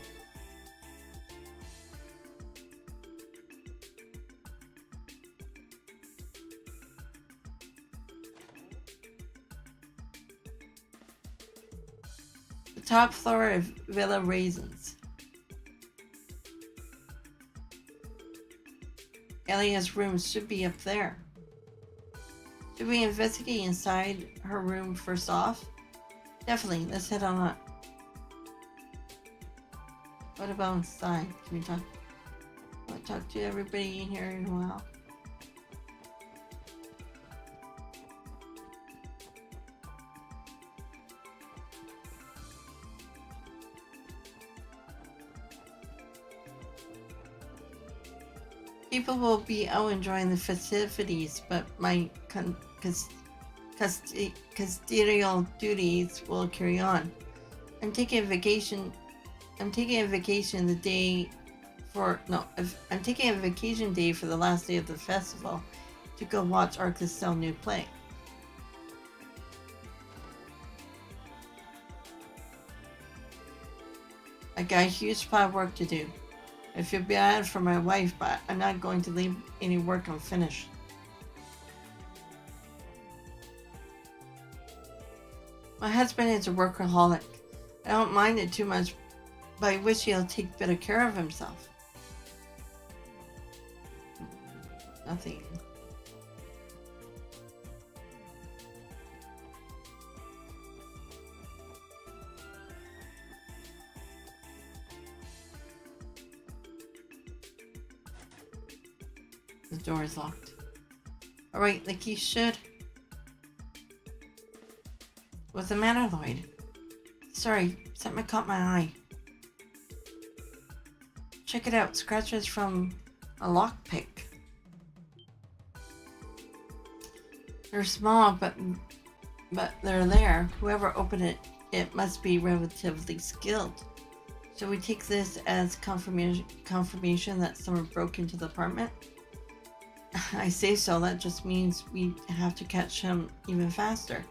The top floor of Villa Raisins. Elia's room should be up there. Should we investigate inside her room first off? Definitely, let's head on up. What about inside? Can we talk? I'll talk to everybody in here in a while. People will be out enjoying the festivities, but my custodial duties will carry on. I'm taking a vacation. I'm taking a vacation the day for no. I'm taking a vacation day for the last day of the festival to go watch Arcus new play. I got a huge pile of work to do. I feel bad for my wife, but I'm not going to leave any work unfinished. My husband is a workaholic. I don't mind it too much, but I wish he'll take better care of himself. Nothing. The door is locked. Alright, like you should. What's the matter, Lloyd? Sorry, something caught my eye. Check it out, scratches from a lockpick. They're small, but they're there. Whoever opened it must be relatively skilled. So we take this as confirmation that someone broke into the apartment? I say so, that just means we have to catch him even faster.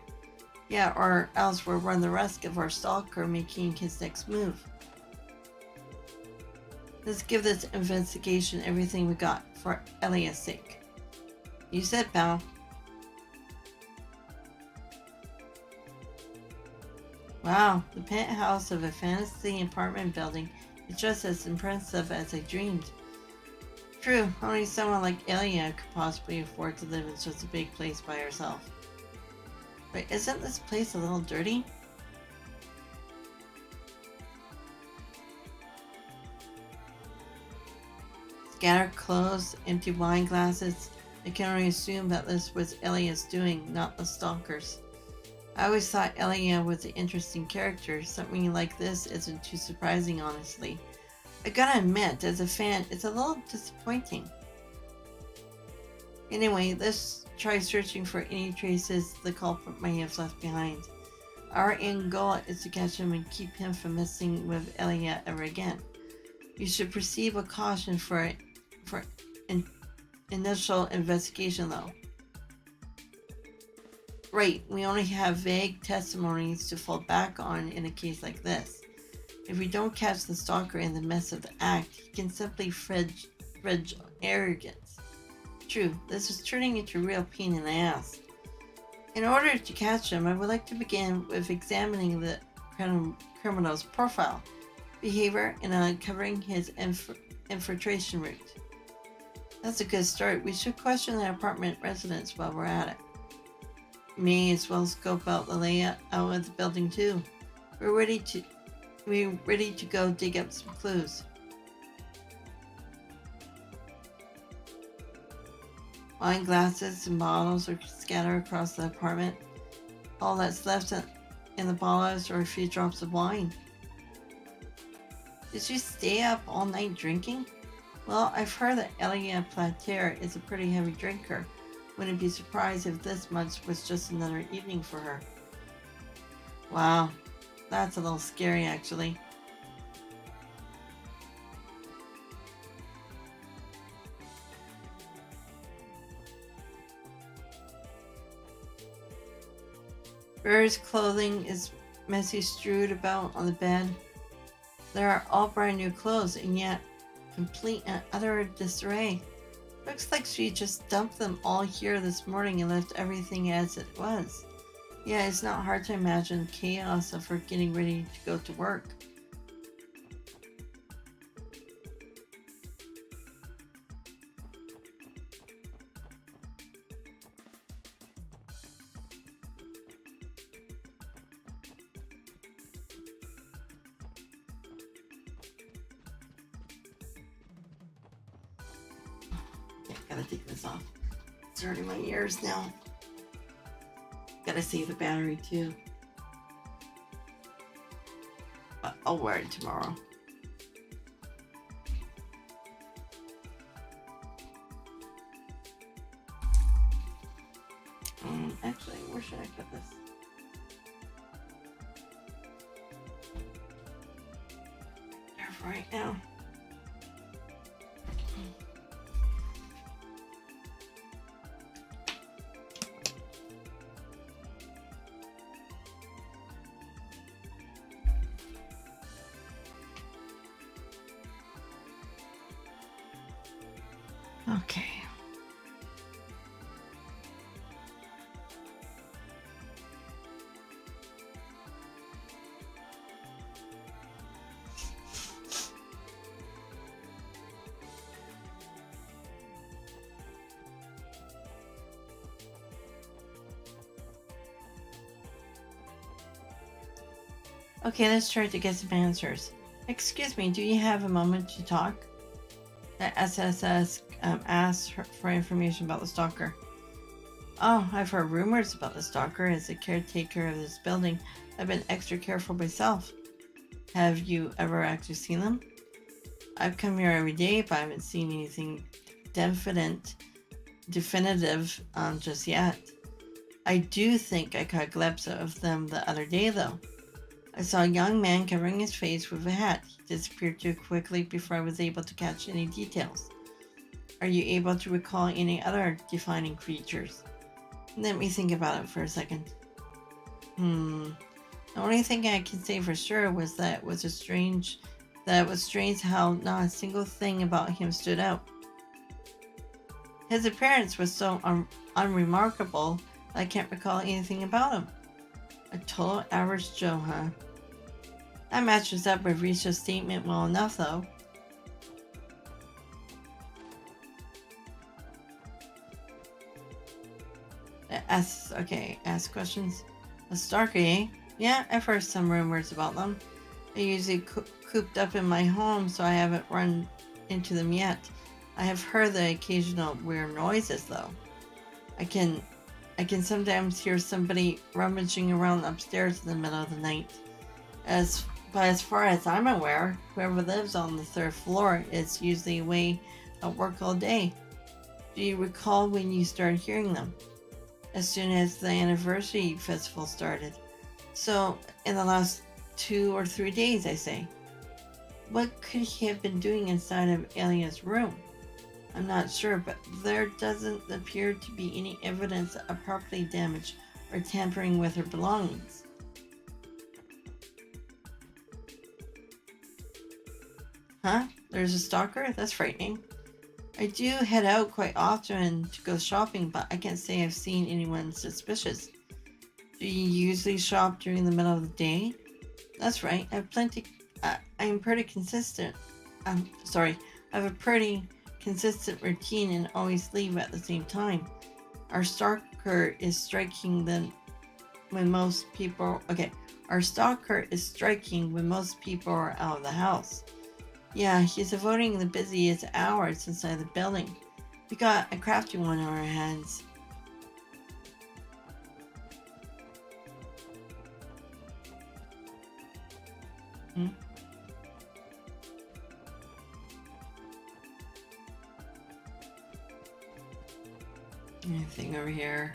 Yeah, or else we'll run the risk of our stalker making his next move. Let's give this investigation everything we got for Elia's sake. You said, pal. Wow, the penthouse of a fantasy apartment building is just as impressive as I dreamed. True, only someone like Elia could possibly afford to live in such a big place by herself. But isn't this place a little dirty? Scattered clothes, empty wine glasses. I can only assume that this was Elia's doing, not the stalker's. I always thought Elia was an interesting character. Something like this isn't too surprising, honestly. I gotta admit, as a fan, it's a little disappointing. Anyway, let's try searching for any traces the culprit may have left behind. Our end goal is to catch him and keep him from messing with Elia ever again. You should proceed with caution for initial investigation, though. Right, we only have vague testimonies to fall back on in a case like this. If we don't catch the stalker in the mess of the act, he can simply fridge arrogance. True, this is turning into a real pain in the ass. In order to catch him, I would like to begin with examining the criminal's profile, behavior, and uncovering his infiltration route. That's a good start. We should question the apartment residents while we're at it. May as well scope out the layout of the building too. We're ready to go dig up some clues. Wine glasses and bottles are scattered across the apartment. All that's left in the bottles are a few drops of wine. Did you stay up all night drinking? Well, I've heard that Elia Plater is a pretty heavy drinker. Wouldn't be surprised if this much was just another evening for her. Wow, that's a little scary actually. Bear's clothing is messy strewed about on the bed. There are all brand new clothes and yet complete and utter disarray. Looks like she just dumped them all here this morning and left everything as it was. Yeah, it's not hard to imagine chaos of her getting ready to go to work. Gotta take this off. It's hurting my ears now. Gotta save the battery too. But I'll wear it tomorrow. Actually, where should I put this? right now. Okay. Okay, let's try to get some answers. Excuse me, do you have a moment to talk? The SSS asked for information about the stalker. Oh, I've heard rumors about the stalker. As a caretaker of this building, I've been extra careful myself. Have you ever actually seen them? I've come here every day, but I haven't seen anything definitive just yet. I do think I caught a glimpse of them the other day, though. I saw a young man covering his face with a hat. He disappeared too quickly before I was able to catch any details. Are you able to recall any other defining creatures? Let me think about it for a second. The only thing I can say for sure was that it was strange how not a single thing about him stood out. His appearance was so unremarkable that I can't recall anything about him. A total average Joe, huh? That matches up with Risha's statement well enough, though. Ask questions. A stalker, eh? Yeah, I've heard some rumors about them. They're usually cooped up in my home, so I haven't run into them yet. I have heard the occasional weird noises, though. I can sometimes hear somebody rummaging around upstairs in the middle of the night. But as far as I'm aware, whoever lives on the third floor is usually away at work all day. Do you recall when you started hearing them? As soon as the anniversary festival started. So, in the last 2 or 3 days, I say. What could he have been doing inside of Alia's room? I'm not sure, but there doesn't appear to be any evidence of property damage or tampering with her belongings. Huh? There's a stalker? That's frightening. I do head out quite often to go shopping, but I can't say I've seen anyone suspicious. Do you usually shop during the middle of the day? That's right. I'm pretty consistent. I have a pretty consistent routine and always leave at the same time. Our stalker is striking when most people are out of the house. Yeah, he's avoiding the busiest hours inside the building. We got a crafty one on our hands. Anything over here?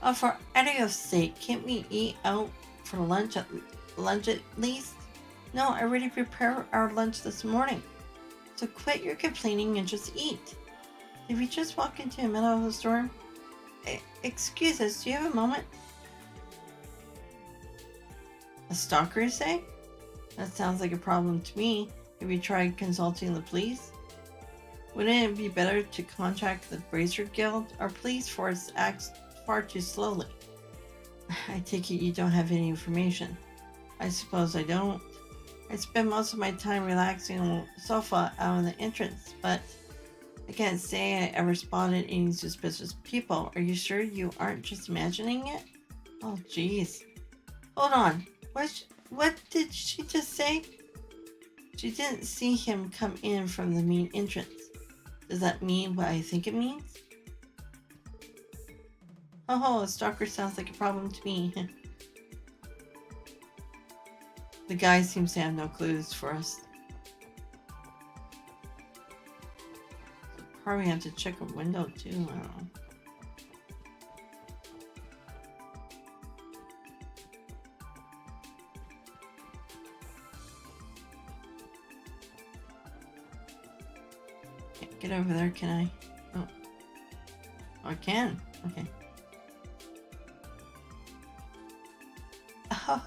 Oh, for Adio's sake, can't we eat out for lunch at least? No, I already prepared our lunch this morning. So quit your complaining and just eat. Did we just walk into the middle of the storm? Excuse us, do you have a moment? A stalker, you say? That sounds like a problem to me. Have you tried consulting the police? Wouldn't it be better to contact the Brazier Guild? Our police force acts far too slowly. I take it you don't have any information. I suppose I don't. I spend most of my time relaxing on the sofa out in the entrance, but I can't say I ever spotted any suspicious people. Are you sure you aren't just imagining it? Oh, jeez. Hold on. What did she just say? She didn't see him come in from the main entrance. Does that mean what I think it means? Oh, a stalker sounds like a problem to me. The guy seems to have no clues for us. Probably have to check a window too. I don't know. get over there, can I? Oh, I can. Okay.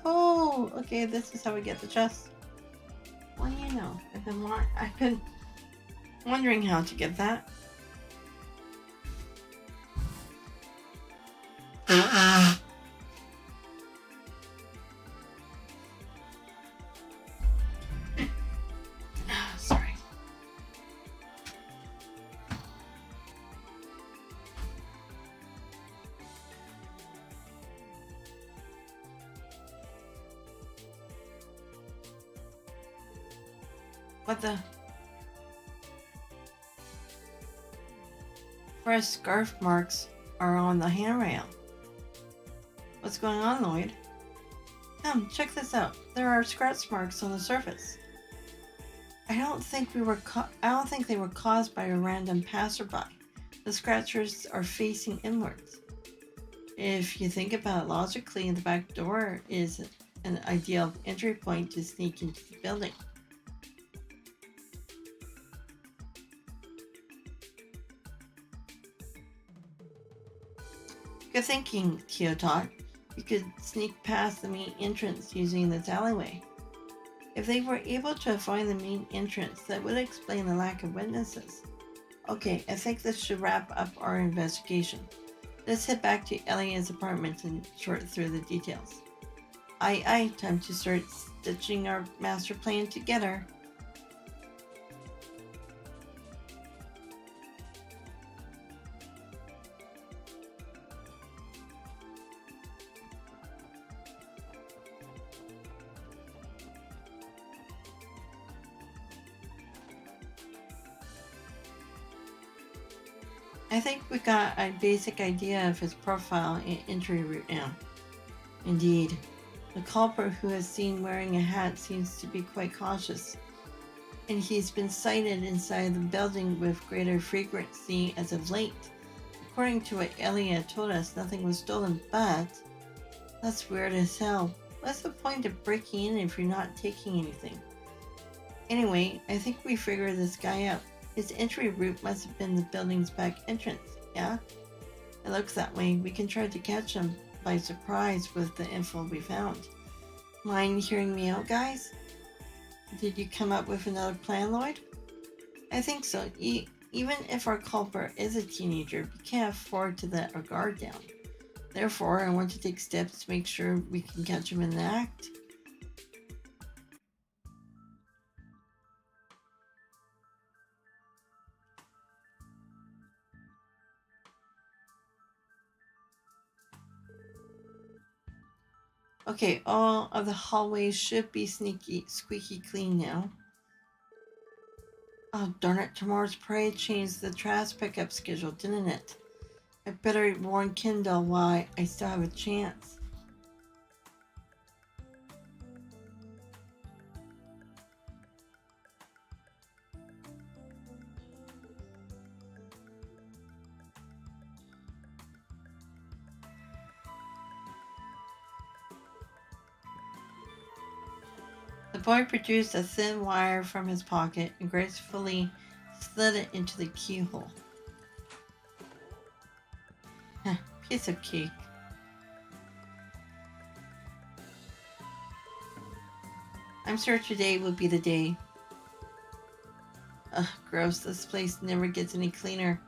Oh, okay, this is how we get the chest. Well, you know, I've been wondering how to get that. Sorry. What the? Fresh scarf marks are on the handrail. What's going on, Lloyd? Come, check this out. There are scratch marks on the surface. I don't think they were caused by a random passerby. The scratchers are facing inwards. If you think about it logically, the back door is an ideal entry point to sneak into the building. Good thinking, Teotot. You could sneak past the main entrance using this alleyway. If they were able to find the main entrance, that would explain the lack of witnesses. Okay, I think this should wrap up our investigation. Let's head back to Elia's apartment and sort through the details. Aye, time to start stitching our master plan together. I think we got a basic idea of his profile and entry route now. Indeed. The culprit who is seen wearing a hat seems to be quite cautious, and he's been sighted inside the building with greater frequency as of late. According to what Elia told us, nothing was stolen, but that's weird as hell. What's the point of breaking in if you're not taking anything? Anyway, I think we figured this guy out. His entry route must have been the building's back entrance, yeah? It looks that way. We can try to catch him by surprise with the info we found. Mind hearing me out, guys? Did you come up with another plan, Lloyd? I think so. Even if our culprit is a teenager, we can't afford to let our guard down. Therefore, I want to take steps to make sure we can catch him in the act. Okay, all of the hallways should be squeaky clean now. Oh, darn it, tomorrow's parade changed the trash pickup schedule, didn't it? I better warn Kendall why I still have a chance. The boy produced a thin wire from his pocket and gracefully slid it into the keyhole. Piece of cake. I'm sure today will be the day. Ugh, gross. This place never gets any cleaner.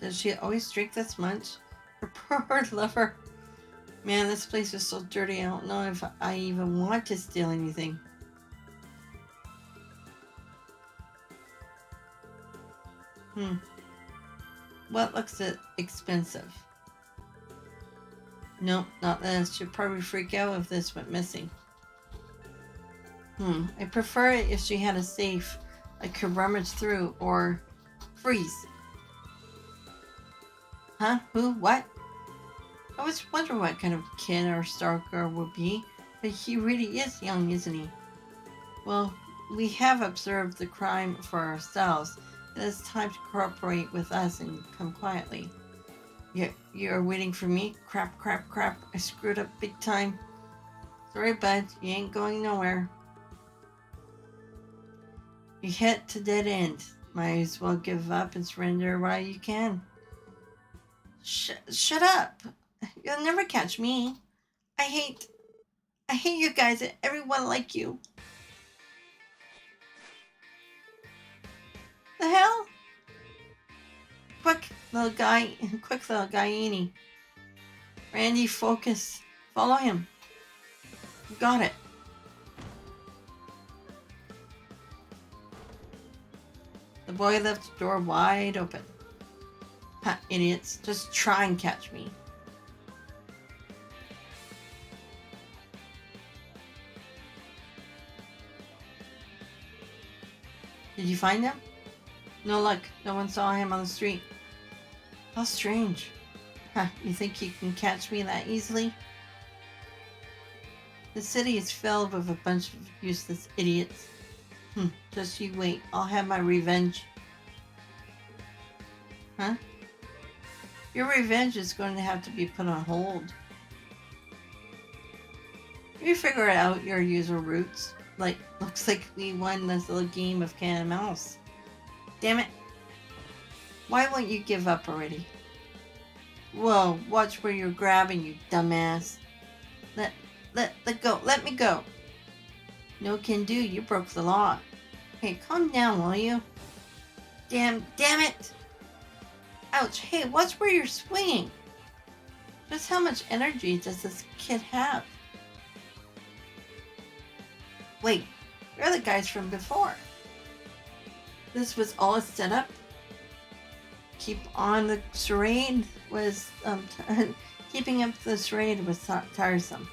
Does she always drink this much? Her poor lover. Man, this place is so dirty. I don't know if I even want to steal anything. What looks expensive? Nope, not this. She'd probably freak out if this went missing. I prefer it if she had a safe I could rummage through or freeze. Huh? Who? What? I was wondering what kind of kid our stalker would be, but he really is young, isn't he? Well, we have observed the crime for ourselves. It is time to cooperate with us and come quietly. You're waiting for me? Crap. I screwed up big time. Sorry, bud. You ain't going nowhere. You hit a dead end. Might as well give up and surrender while you can. Shut up. You'll never catch me. I hate I hate you guys and everyone like you. The hell? Quick little guy, quick little guyini. Randy, focus. Follow him. Got it. The boy left the door wide open. Ha, idiots. Just try and catch me. Did you find him? No luck. No one saw him on the street. How strange. Huh, you think you can catch me that easily? The city is filled with a bunch of useless idiots. Just you wait. I'll have my revenge. Huh? Your revenge is going to have to be put on hold. You figure out your usual routes. Looks like we won this little game of cat and mouse. Damn it. Why won't you give up already? Whoa, watch where you're grabbing, you dumbass. Let go. Let me go. No can do. You broke the law. Hey, calm down, will you? Damn it. Ouch. Hey, watch where you're swinging. Just how much energy does this kid have? Wait, you're the guys from before. This was all a setup? Keep on the charade was, keeping up the charade was tiresome.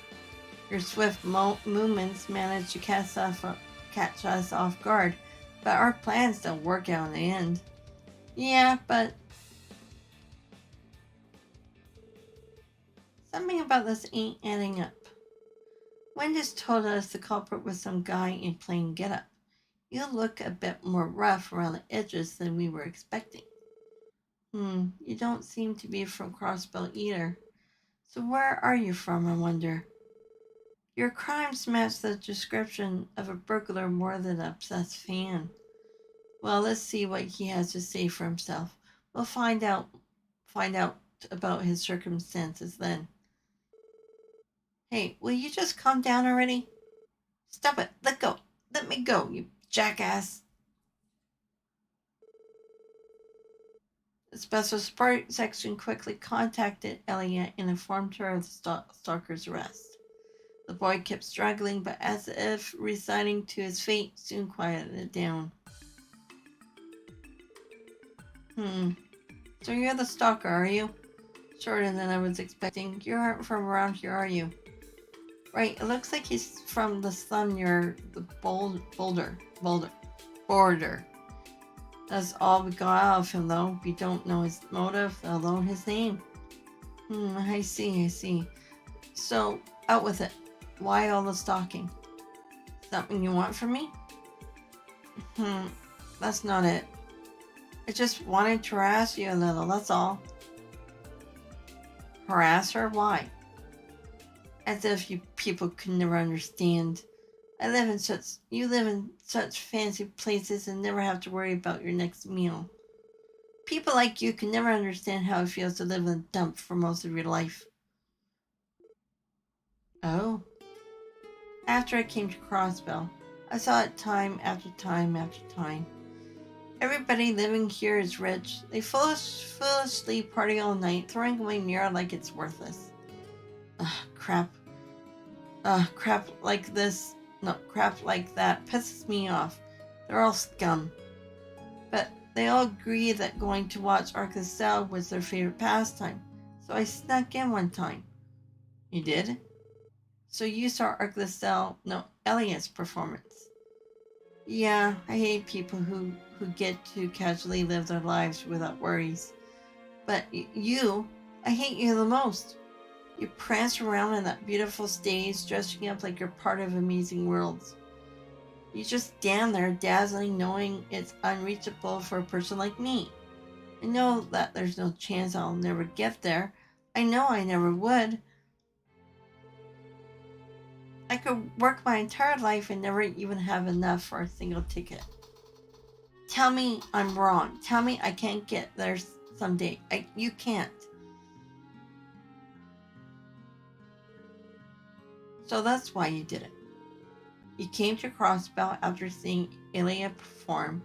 Your swift movements managed to catch us off guard, but our plans don't work out in the end. Yeah, but something about this ain't adding up. Wendy's told us the culprit was some guy in plain getup. You look a bit more rough around the edges than we were expecting. You don't seem to be from Crossbell either. So where are you from, I wonder? Your crimes match the description of a burglar more than an obsessed fan. Well, let's see what he has to say for himself. We'll find out about his circumstances then. Hey, will you just calm down already? Stop it. Let go. Let me go, you jackass. The special support section quickly contacted Elliot and informed her of the stalker's arrest. The boy kept struggling, but as if resigning to his fate, soon quieted it down. So you're the stalker, are you? Shorter than I was expecting. You aren't from around here, are you? Right, it looks like he's from the slum near the border. That's all we got out of him, though. We don't know his motive, let alone his name. I see. So, out with it. Why all the stalking? Something you want from me? That's not it. I just wanted to harass you a little, that's all. Harass her? Why? As if you people could never understand. You live in such fancy places and never have to worry about your next meal. People like you can never understand how it feels to live in a dump for most of your life. Oh. After I came to Crossbell, I saw it time after time after time. Everybody living here is rich. They foolishly party all night, throwing away mirror like it's worthless. Crap. Crap like this. No, crap like that pisses me off. They're all scum. But they all agree that going to watch Ark of the Cell was their favorite pastime, so I snuck in one time. You did? So you saw Ark of the Cell, no, Elliot's performance. Yeah, I hate people who get to casually live their lives without worries. But you, I hate you the most. You prance around on that beautiful stage, dressing up like you're part of amazing worlds. You just stand there, dazzling, knowing it's unreachable for a person like me. I know that there's no chance I'll never get there. I know I never would. I could work my entire life and never even have enough for a single ticket. Tell me I'm wrong. Tell me I can't get there someday. You can't. So that's why you did it. You came to Crossbell after seeing Ilya perform.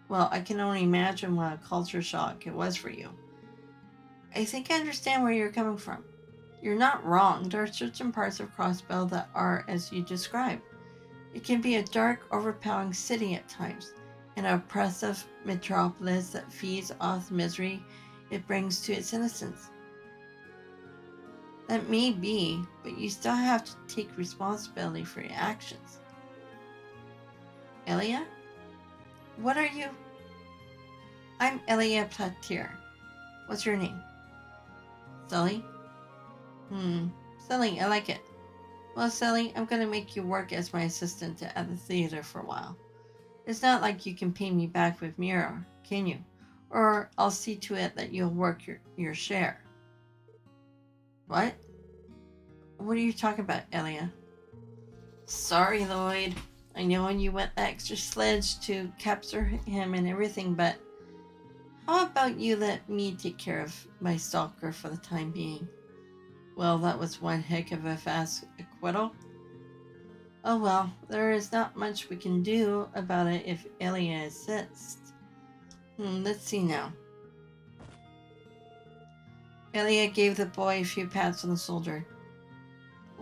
Well, I can only imagine what a culture shock it was for you. I think I understand where you're coming from. You're not wrong. There are certain parts of Crossbell that are as you describe. It can be a dark, overpowering city at times, an oppressive metropolis that feeds off the misery it brings to its citizens. That may be, but you still have to take responsibility for your actions. Elia? What are you? I'm Elia Platier. What's your name? Sully? Sully, I like it. Well, Sully, I'm going to make you work as my assistant at the theater for a while. It's not like you can pay me back with Mira, can you? Or I'll see to it that you'll work your share. What? What are you talking about, Elia? Sorry, Lloyd. I know you went the extra sledge to capture him and everything, but how about you let me take care of my stalker for the time being? Well, that was one heck of a fast acquittal. Oh well, there is not much we can do about it if Elia insists. Let's see now. Elia gave the boy a few pats on the shoulder.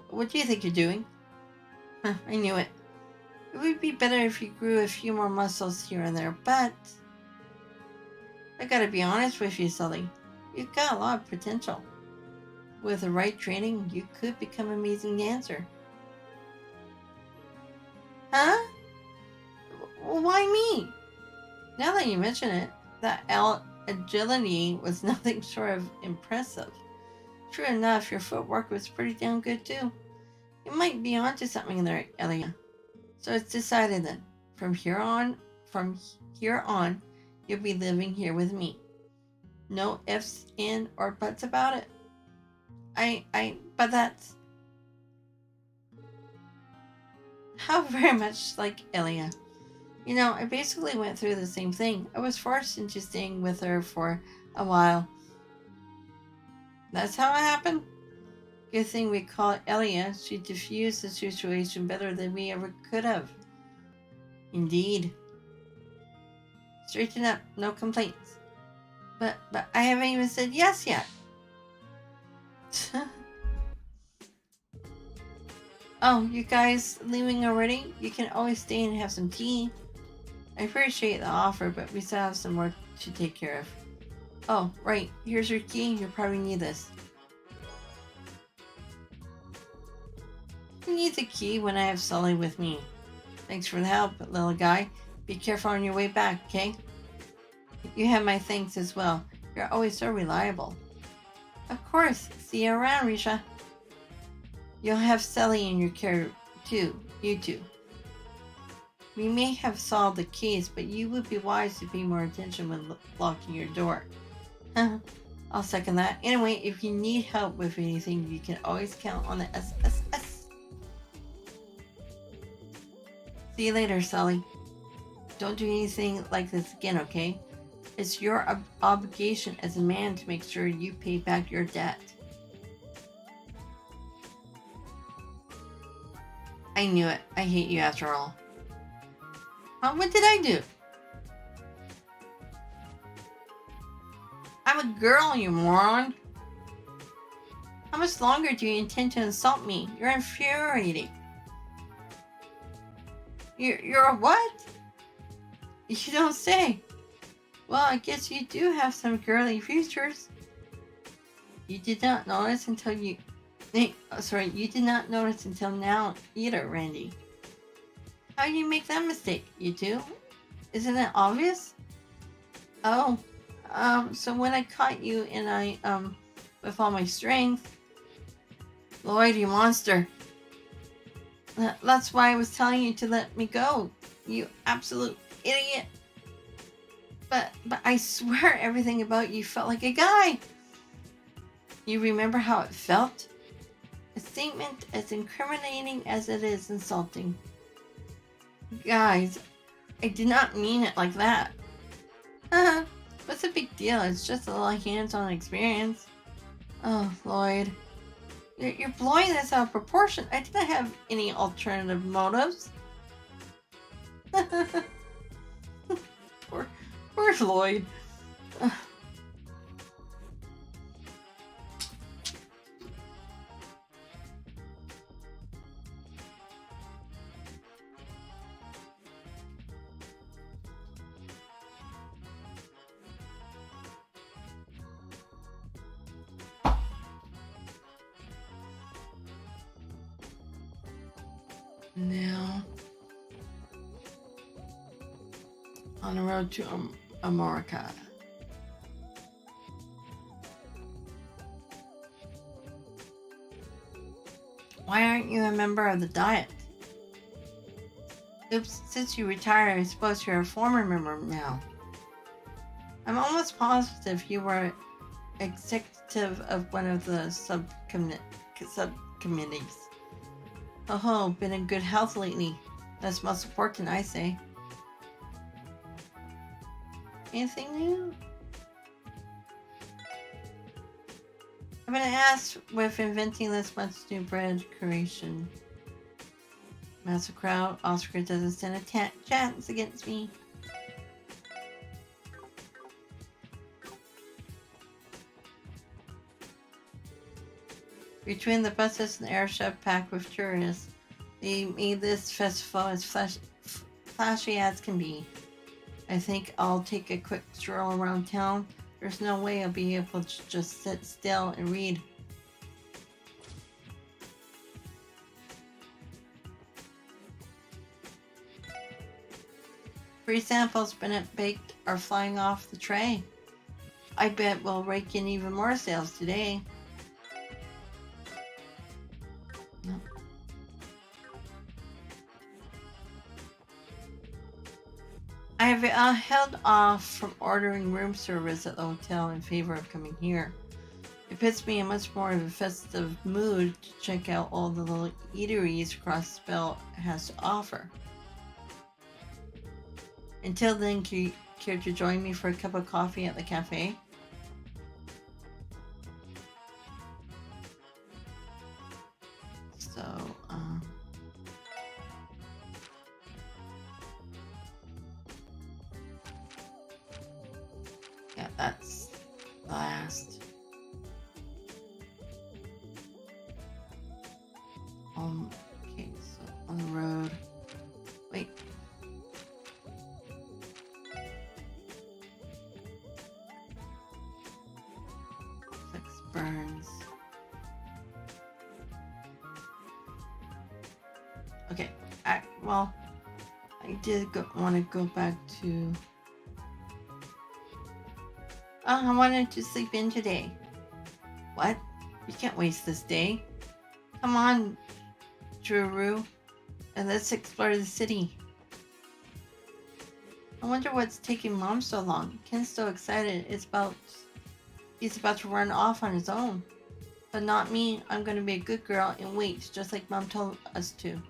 What do you think you're doing? I knew it. It would be better if you grew a few more muscles here and there, but I gotta be honest with you, Sully. You've got a lot of potential. With the right training, you could become an amazing dancer. Huh? Why me? Now that you mention it, that agility was nothing short of impressive. True enough, your footwork was pretty damn good too. You might be onto something there, Elia. So it's decided then. From here on, you'll be living here with me. No ifs, in, or buts about it. But that's how very much like Elia. You know, I basically went through the same thing. I was forced into staying with her for a while. That's how it happened. Good thing we called Elia. She diffused the situation better than we ever could have. Indeed. Straighten up, no complaints. But I haven't even said yes yet. Oh, you guys leaving already? You can always stay and have some tea. I appreciate the offer, but we still have some work to take care of. Oh, right. Here's your key. You'll probably need this. Who needs a key when I have Sully with me? Thanks for the help, little guy. Be careful on your way back, okay? You have my thanks as well. You're always so reliable. Of course. See you around, Risha. You'll have Sully in your care, too. You two. We may have solved the case, but you would be wise to pay more attention when locking your door. I'll second that. Anyway, if you need help with anything, you can always count on the SSS. See you later, Sully. Don't do anything like this again, okay? It's your obligation as a man to make sure you pay back your debt. I knew it. I hate you after all. What did I do? I'm a girl, you moron. How much longer do you intend to insult me? You're infuriating. You're a what? You don't say. Well, I guess you do have some girly features. You did not notice until you did not notice until now either, Randy. How do you make that mistake, you two? Isn't it obvious? Oh, so when I caught you and with all my strength. Lloyd, you monster. That's why I was telling you to let me go, you absolute idiot. But I swear everything about you felt like a guy. You remember how it felt? A statement as incriminating as it is insulting. Guys, I did not mean it like that. What's the big deal? It's just a little hands-on experience. Oh, Lloyd. You're blowing this out of proportion. I didn't have any alternative motives. poor, poor Lloyd. Now, on the road to America. Why aren't you a member of the Diet? Oops, since you retired, I suppose you're a former member now. I'm almost positive you were executive of one of the subcommittees. Oh, been in good health lately. That's most important, I say. Anything new? I've been asked with inventing this month's new bread creation. Massive crowd. Oscar doesn't stand a chance against me. Between the buses and the airship packed with tourists, they made this festival as flashy as can be. I think I'll take a quick stroll around town. There's no way I'll be able to just sit still and read. Free samples Bennett baked are flying off the tray. I bet we'll rake in even more sales today. Nope. I have held off from ordering room service at the hotel in favor of coming here. It puts me in much more of a festive mood to check out all the little eateries Crossbell has to offer. Until then, care to join me for a cup of coffee at the cafe? So, yeah, that's last. Okay, so on the road. Wait. Burns. Okay, I did want to go back to. I wanted to sleep in today. What? We can't waste this day. Come on, Drew, and let's explore the city. I wonder what's taking Mom so long. Ken's so excited. He's about to run off on his own. But not me. I'm going to be a good girl and wait, just like Mom told us to.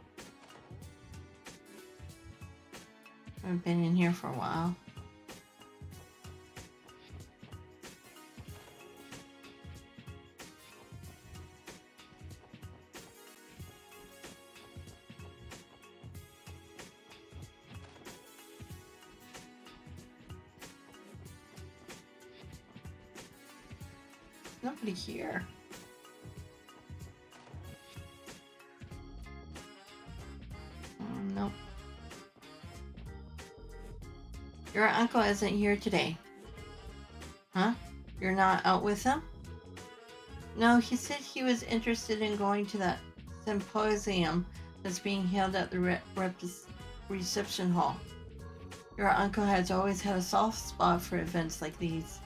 I've been in here for a while. Nobody here. Nope. Your uncle isn't here today. Huh? You're not out with him? No, he said he was interested in going to that symposium that's being held at the reception hall. Your uncle has always had a soft spot for events like these.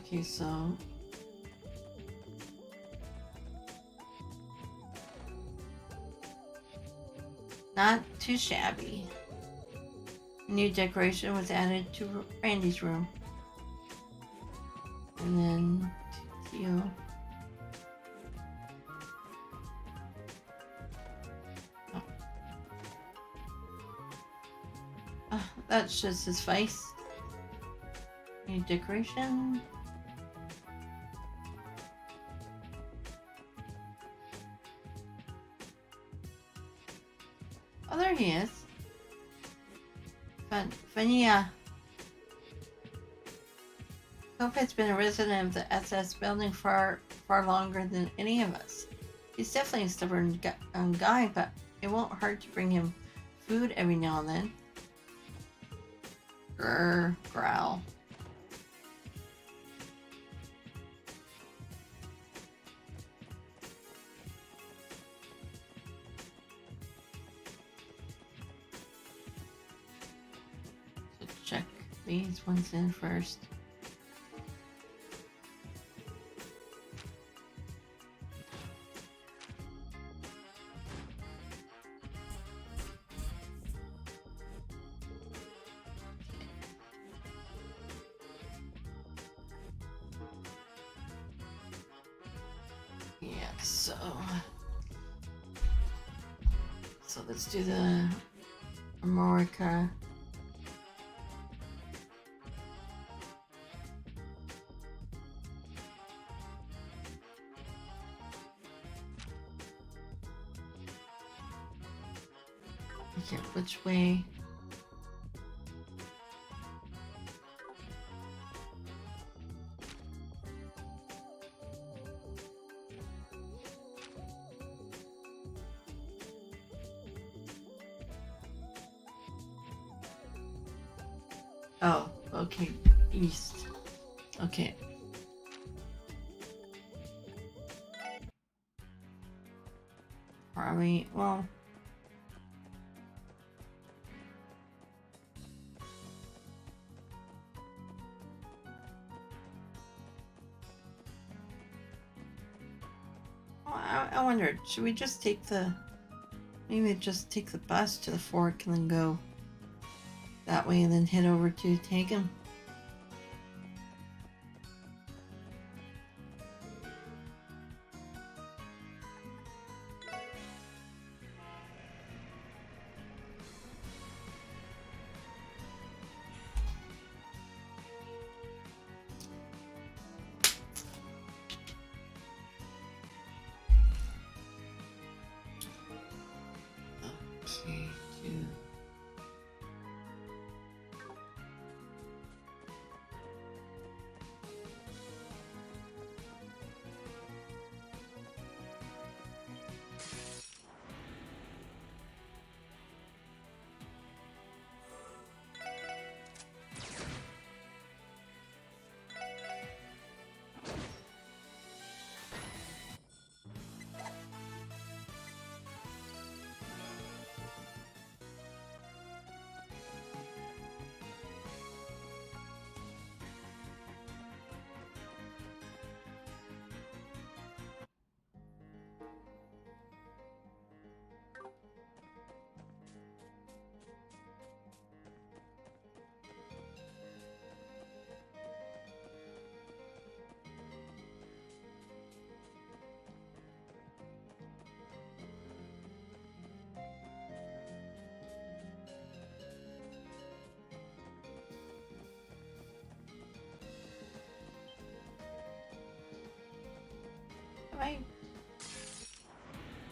Okay, so Not too shabby. A new decoration was added to Randy's room. And then Tio. That's just his face. New decoration. Oh, there he is. Vania. Hope has been a resident of the SS building far longer than any of us. He's definitely a stubborn guy, but it won't hurt to bring him food every now and then. Grr, growl. So check these ones in first. So let's do the America. Okay, which way? Oh, okay, east. Okay. Probably, well. I wondered, should we just take maybe just take the bus to the fork and then go that way and then head over to Tagum? Okay,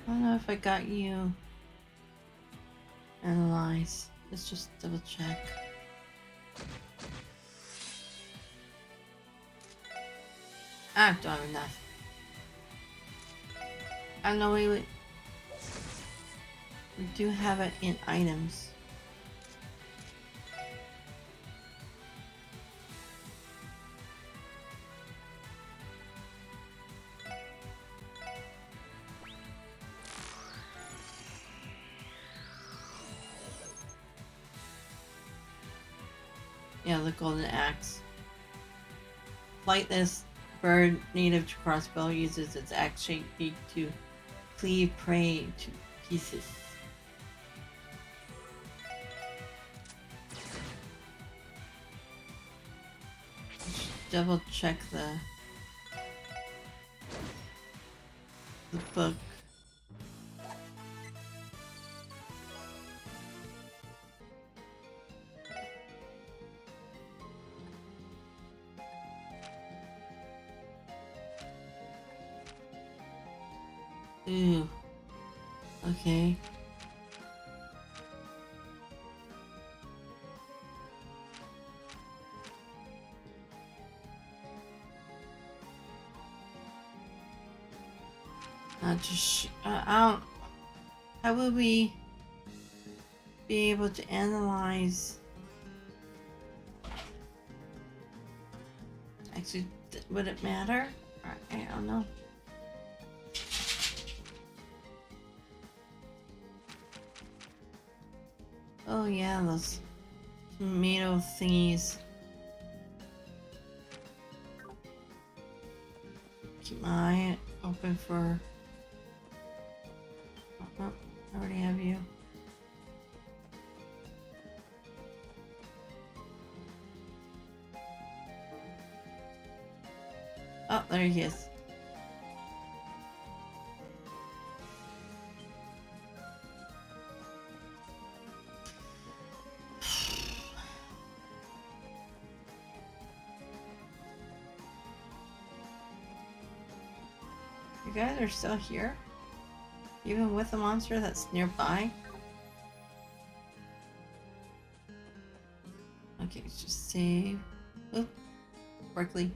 I don't know if I got you analyzed. Let's just double check. Ah, don't have enough. I know we do have it in items. Yeah, the golden axe. Flightless bird native to Crossbell uses its axe-shaped beak to cleave prey to pieces. double check the book. Ooh. Okay. Just I don't. How would we be able to analyze? Actually, would it matter? I don't know. Oh yeah, those tomato thingies. Keep my eye open for. Oh, I already have you. Oh, there he is. You guys are still here? Even with the monster that's nearby? Okay, let's just save. Oop. Berkeley.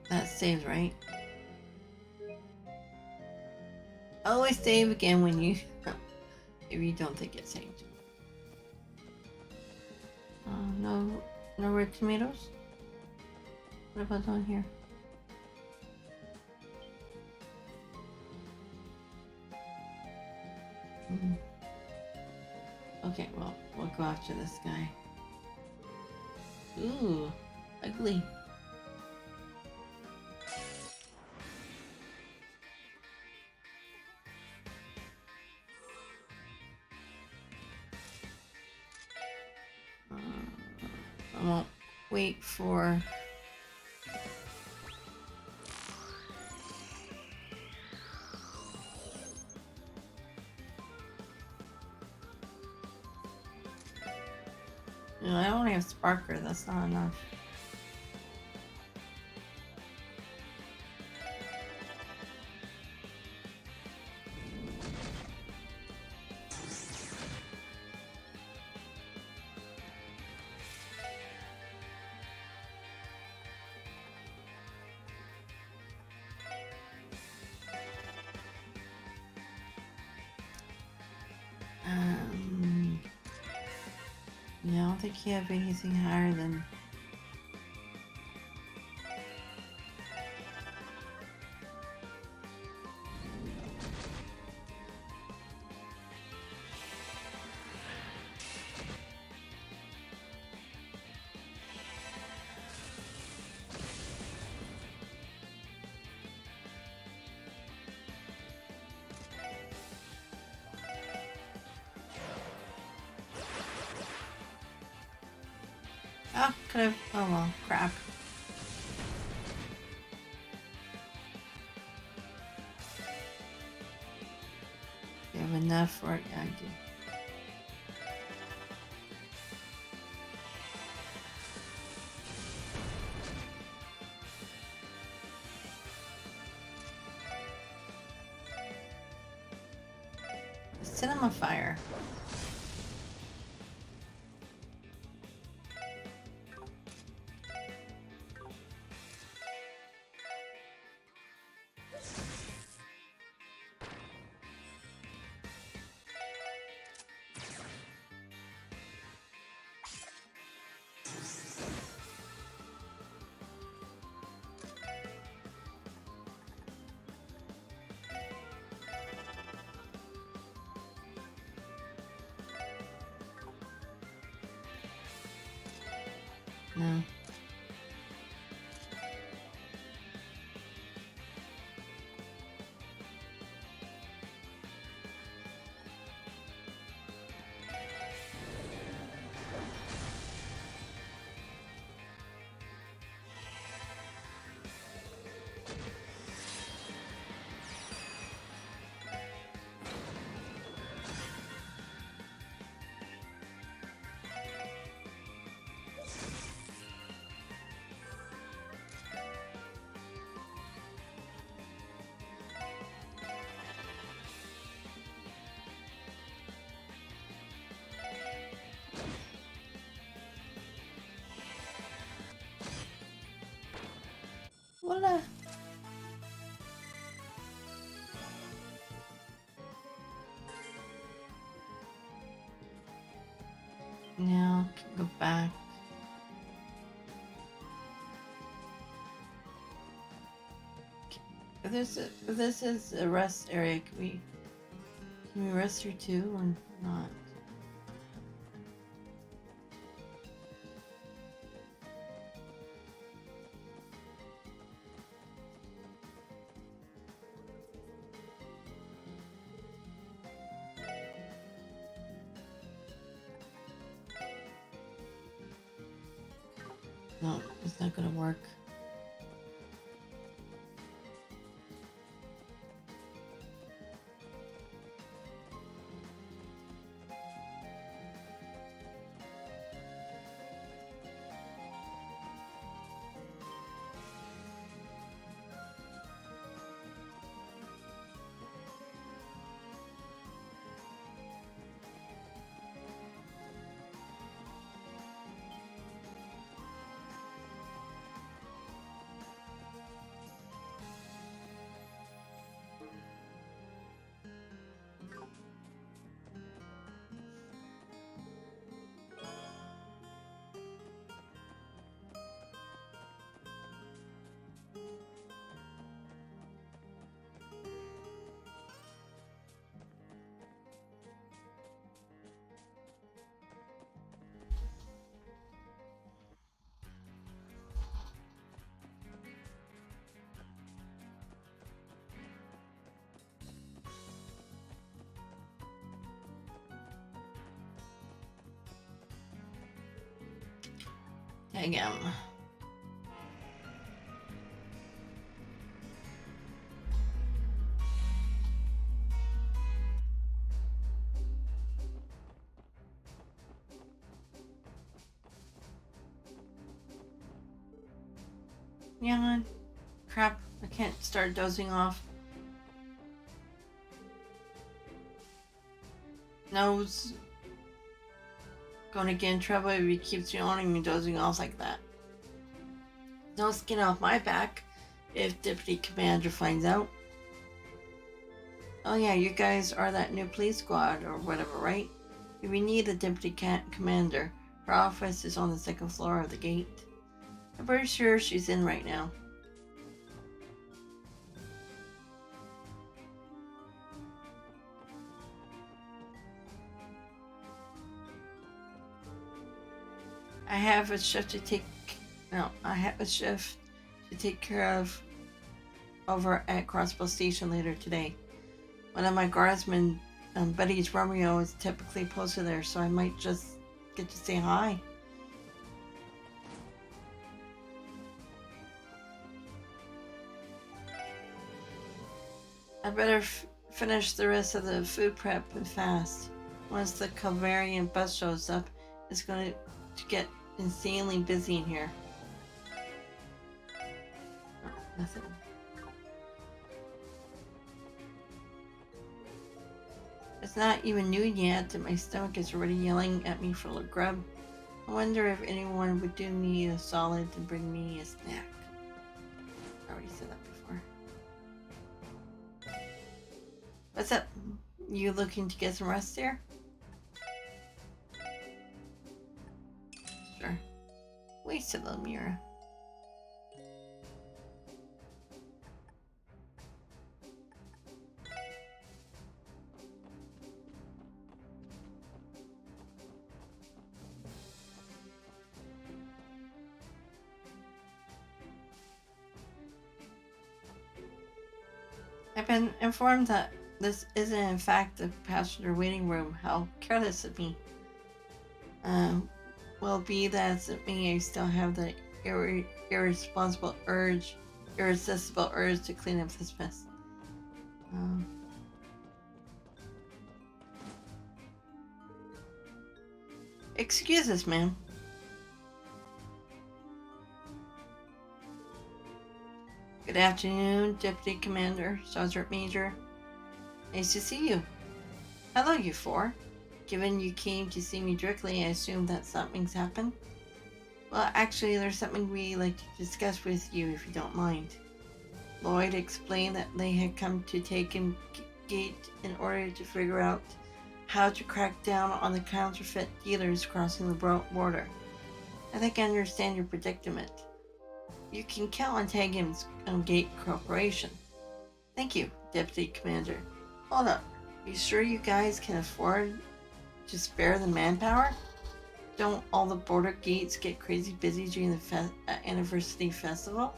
That saves, right? Always save again when you if you don't think it's saved. No red tomatoes? What about down here? Okay, well, we'll go after this guy. Ooh, ugly. I won't wait for... No, I only have Sparker, that's not enough. Yeah, I don't think you have anything higher than... Oh, could've... Oh well, crap. You have enough for it? Yeah, I do. Set him on fire. No. Voila. Now can go back. If this is a rest area, can we rest here too or not? No, it's not gonna work. Dang him. Yeah, crap. I can't start dozing off. Nose gonna get in trouble if he keeps yawning and dozing off like that. No skin off my back if Deputy Commander finds out. Oh yeah, you guys are that new police squad or whatever, right? We need a Deputy Commander. Her office is on the second floor of the gate. I'm pretty sure she's in right now. I have a shift to take care of over at Crossbell Station later today. One of my guardsmen buddies, Romeo, is typically posted there, so I might just get to say hi. I better finish the rest of the food prep and fast. Once the Calvarian bus shows up, it's going to get insanely busy in here. Oh, nothing. It's not even noon yet and my stomach is already yelling at me for grub. I wonder if anyone would do me a solid and bring me a snack. I already said that before. What's up? You looking to get some rest there? Sure. Wasted little Mira. I've been informed that this isn't in fact the passenger waiting room. How careless of me. Um, well, be that as it may, I still have the irresponsible urge, irresistible urge to clean up this mess. Um, excuse us, ma'am. Good afternoon, Deputy Commander, Sergeant Major. Nice to see you. Hello, you four. Given you came to see me directly, I assume that something's happened? Well, actually, there's something we'd like to discuss with you, if you don't mind. Lloyd explained that they had come to take him gate in order to figure out how to crack down on the counterfeit dealers crossing the border. I think I understand your predicament. You can count on Tagham's Gate Corporation. Thank you, Deputy Commander. Hold up. You sure you guys can afford to spare the manpower? Don't all the border gates get crazy busy during the anniversary festival?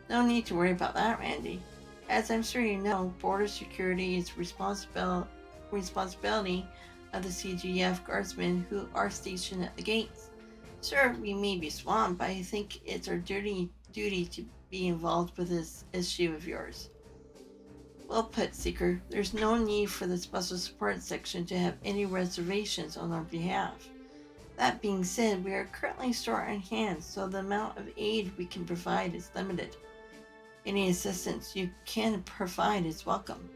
No need to worry about that, Randy. As I'm sure you know, border security is responsibility of the CGF guardsmen who are stationed at the gates. Sure, we may be swamped, but I think it's our duty to be involved with this issue of yours. Well put, Seeker. There's no need for the Special Support Section to have any reservations on our behalf. That being said, we are currently short on hands, so the amount of aid we can provide is limited. Any assistance you can provide is welcome.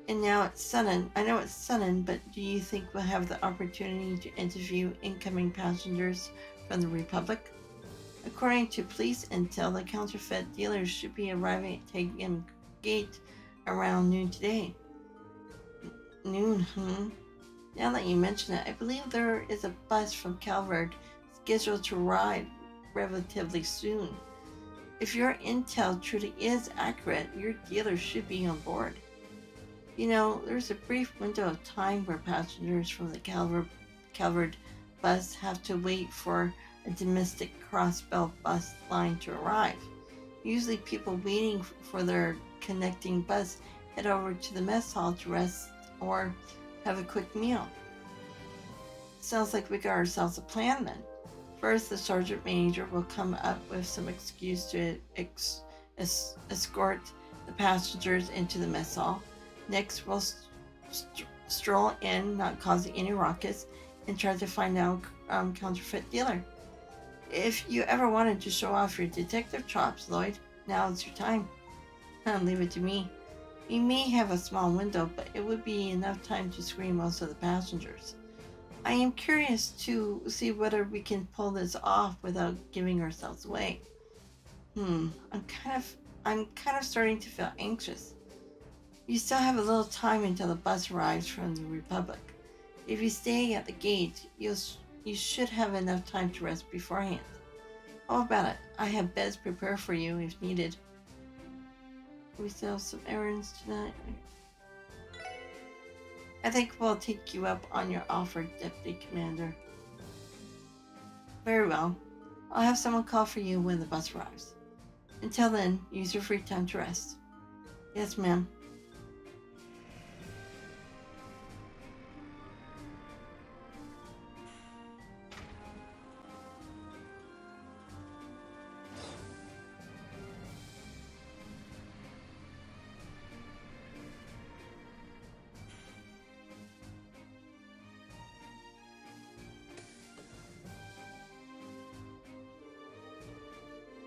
And now it's sudden. I know it's sudden, but do you think we'll have the opportunity to interview incoming passengers from the Republic? According to police intel, the counterfeit dealers should be arriving at Tagan Gate around noon today. Noon, Now that you mention it, I believe there is a bus from Calvert scheduled to ride relatively soon. If your intel truly is accurate, your dealer should be on board. You know, there's a brief window of time where passengers from the Calvert bus have to wait for a domestic Crossbell bus line to arrive. Usually people waiting for their connecting bus head over to the mess hall to rest or have a quick meal. Sounds like we got ourselves a plan then. First, the sergeant major will come up with some excuse to escort the passengers into the mess hall. Next, we'll stroll in, not causing any ruckus, and try to find out counterfeit dealer. If you ever wanted to show off your detective chops, Lloyd, now is your time. Leave it to me. We may have a small window, but it would be enough time to screen most of the passengers. I am curious to see whether we can pull this off without giving ourselves away. I'm kind of starting to feel anxious. You still have a little time until the bus arrives from the Republic. If you stay at the gate, you should have enough time to rest beforehand. How about it? I have beds prepared for you if needed. We still have some errands tonight. I think we'll take you up on your offer, Deputy Commander. Very well. I'll have someone call for you when the bus arrives. Until then, use your free time to rest. Yes, ma'am.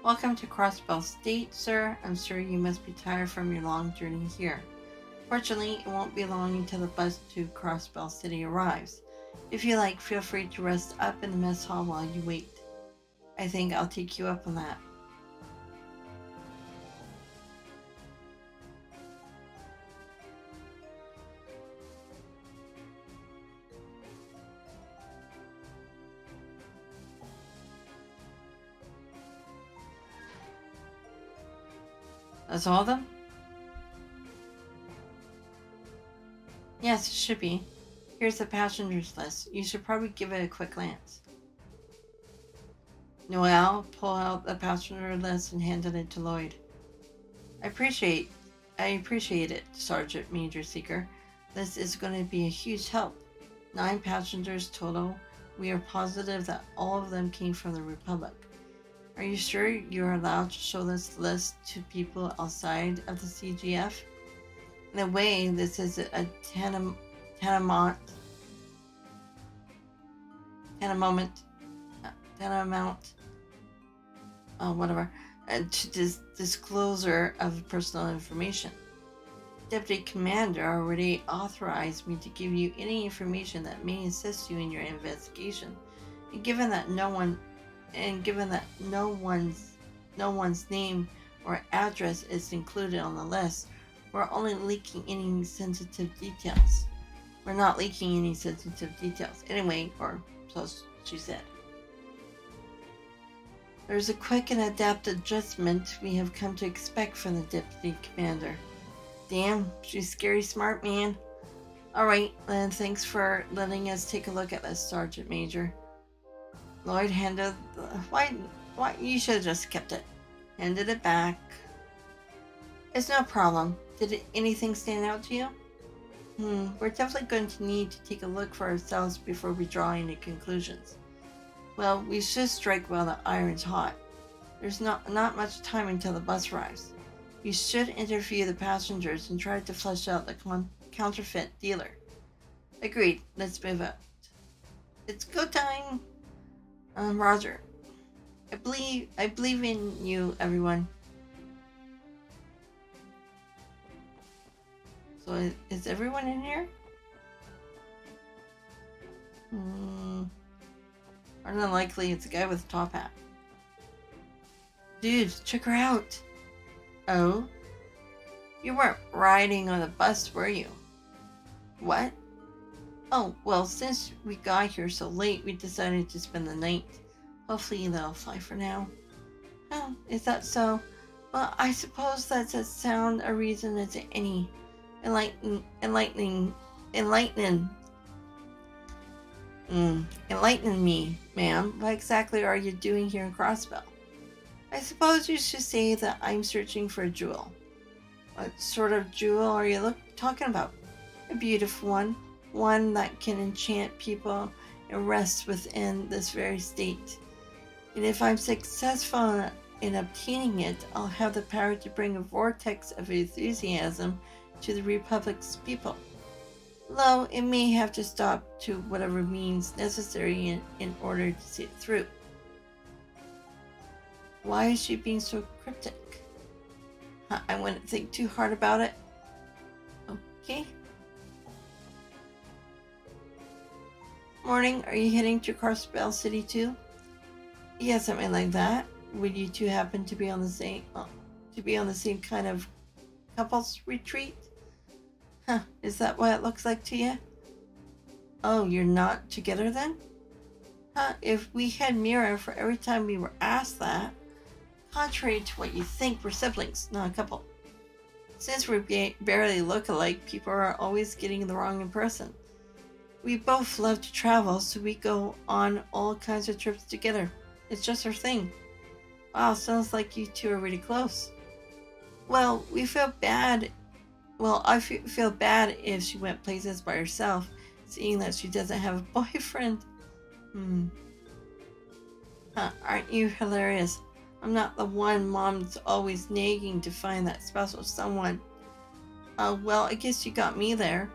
Welcome to Crossbell State, sir. I'm sure you must be tired from your long journey here. Fortunately, it won't be long until the bus to Crossbell City arrives. If you like, feel free to rest up in the mess hall while you wait. I think I'll take you up on that. That's all of them? Yes, it should be. Here's the passengers list. You should probably give it a quick glance. Noelle pulled out the passenger list and handed it to Lloyd. I I appreciate it, Sergeant Major Seeker. This is going to be a huge help. 9 passengers total. We are positive that all of them came from the Republic. Are you sure you're allowed to show this list to people outside of the CGF? In a way, this is a tantamount whatever, to disclosure of personal information. Deputy Commander already authorized me to give you any information that may assist you in your investigation. And given that no one's name or address is included on the list, we're only leaking any sensitive details. We're not leaking any sensitive details anyway, or so she said. There's a quick and adept adjustment we have come to expect from the Deputy Commander. Damn, she's scary smart, man. Alright, then thanks for letting us take a look at this, Sergeant Major. Lloyd handed why you should have just kept it. Handed it back. It's no problem. Did anything stand out to you? We're definitely going to need to take a look for ourselves before we draw any conclusions. Well, we should strike while the iron's hot. There's not much time until the bus arrives. You should interview the passengers and try to flesh out the counterfeit dealer. Agreed. Let's move out. It's go time. Roger. I believe in you, everyone. So is everyone in here? More than likely, it's a guy with a top hat. Dude, check her out. Oh? You weren't riding on the bus, were you? What? Oh, well, since we got here so late, we decided to spend the night. Hopefully they'll fly for now. Oh, is that so? Well, I suppose that's a reason as any. Enlightening me, ma'am. What exactly are you doing here in Crossbell? I suppose you should say that I'm searching for a jewel. What sort of jewel are you talking about? A beautiful one. One that can enchant people and rest within this very state. And if I'm successful in obtaining it, I'll have the power to bring a vortex of enthusiasm to the Republic's people. Though it may have to stop to whatever means necessary in order to see it through. Why is she being so cryptic? I wouldn't think too hard about it. Okay. Morning, are you heading to Crossbell City too? Yeah, something like that. Would you two happen to be on the same kind of couples retreat? Huh, is that what it looks like to you? Oh, you're not together then? Huh, if we had Mira for every time we were asked that. Contrary to what you think, we're siblings, not a couple. Since we barely look alike, people are always getting the wrong impression. We both love to travel, so we go on all kinds of trips together. It's just our thing. Wow, sounds like you two are really close. Well, we feel bad. Well, I feel bad if she went places by herself, seeing that she doesn't have a boyfriend. Huh, aren't you hilarious? I'm not the one mom's always nagging to find that special someone. Well, I guess you got me there.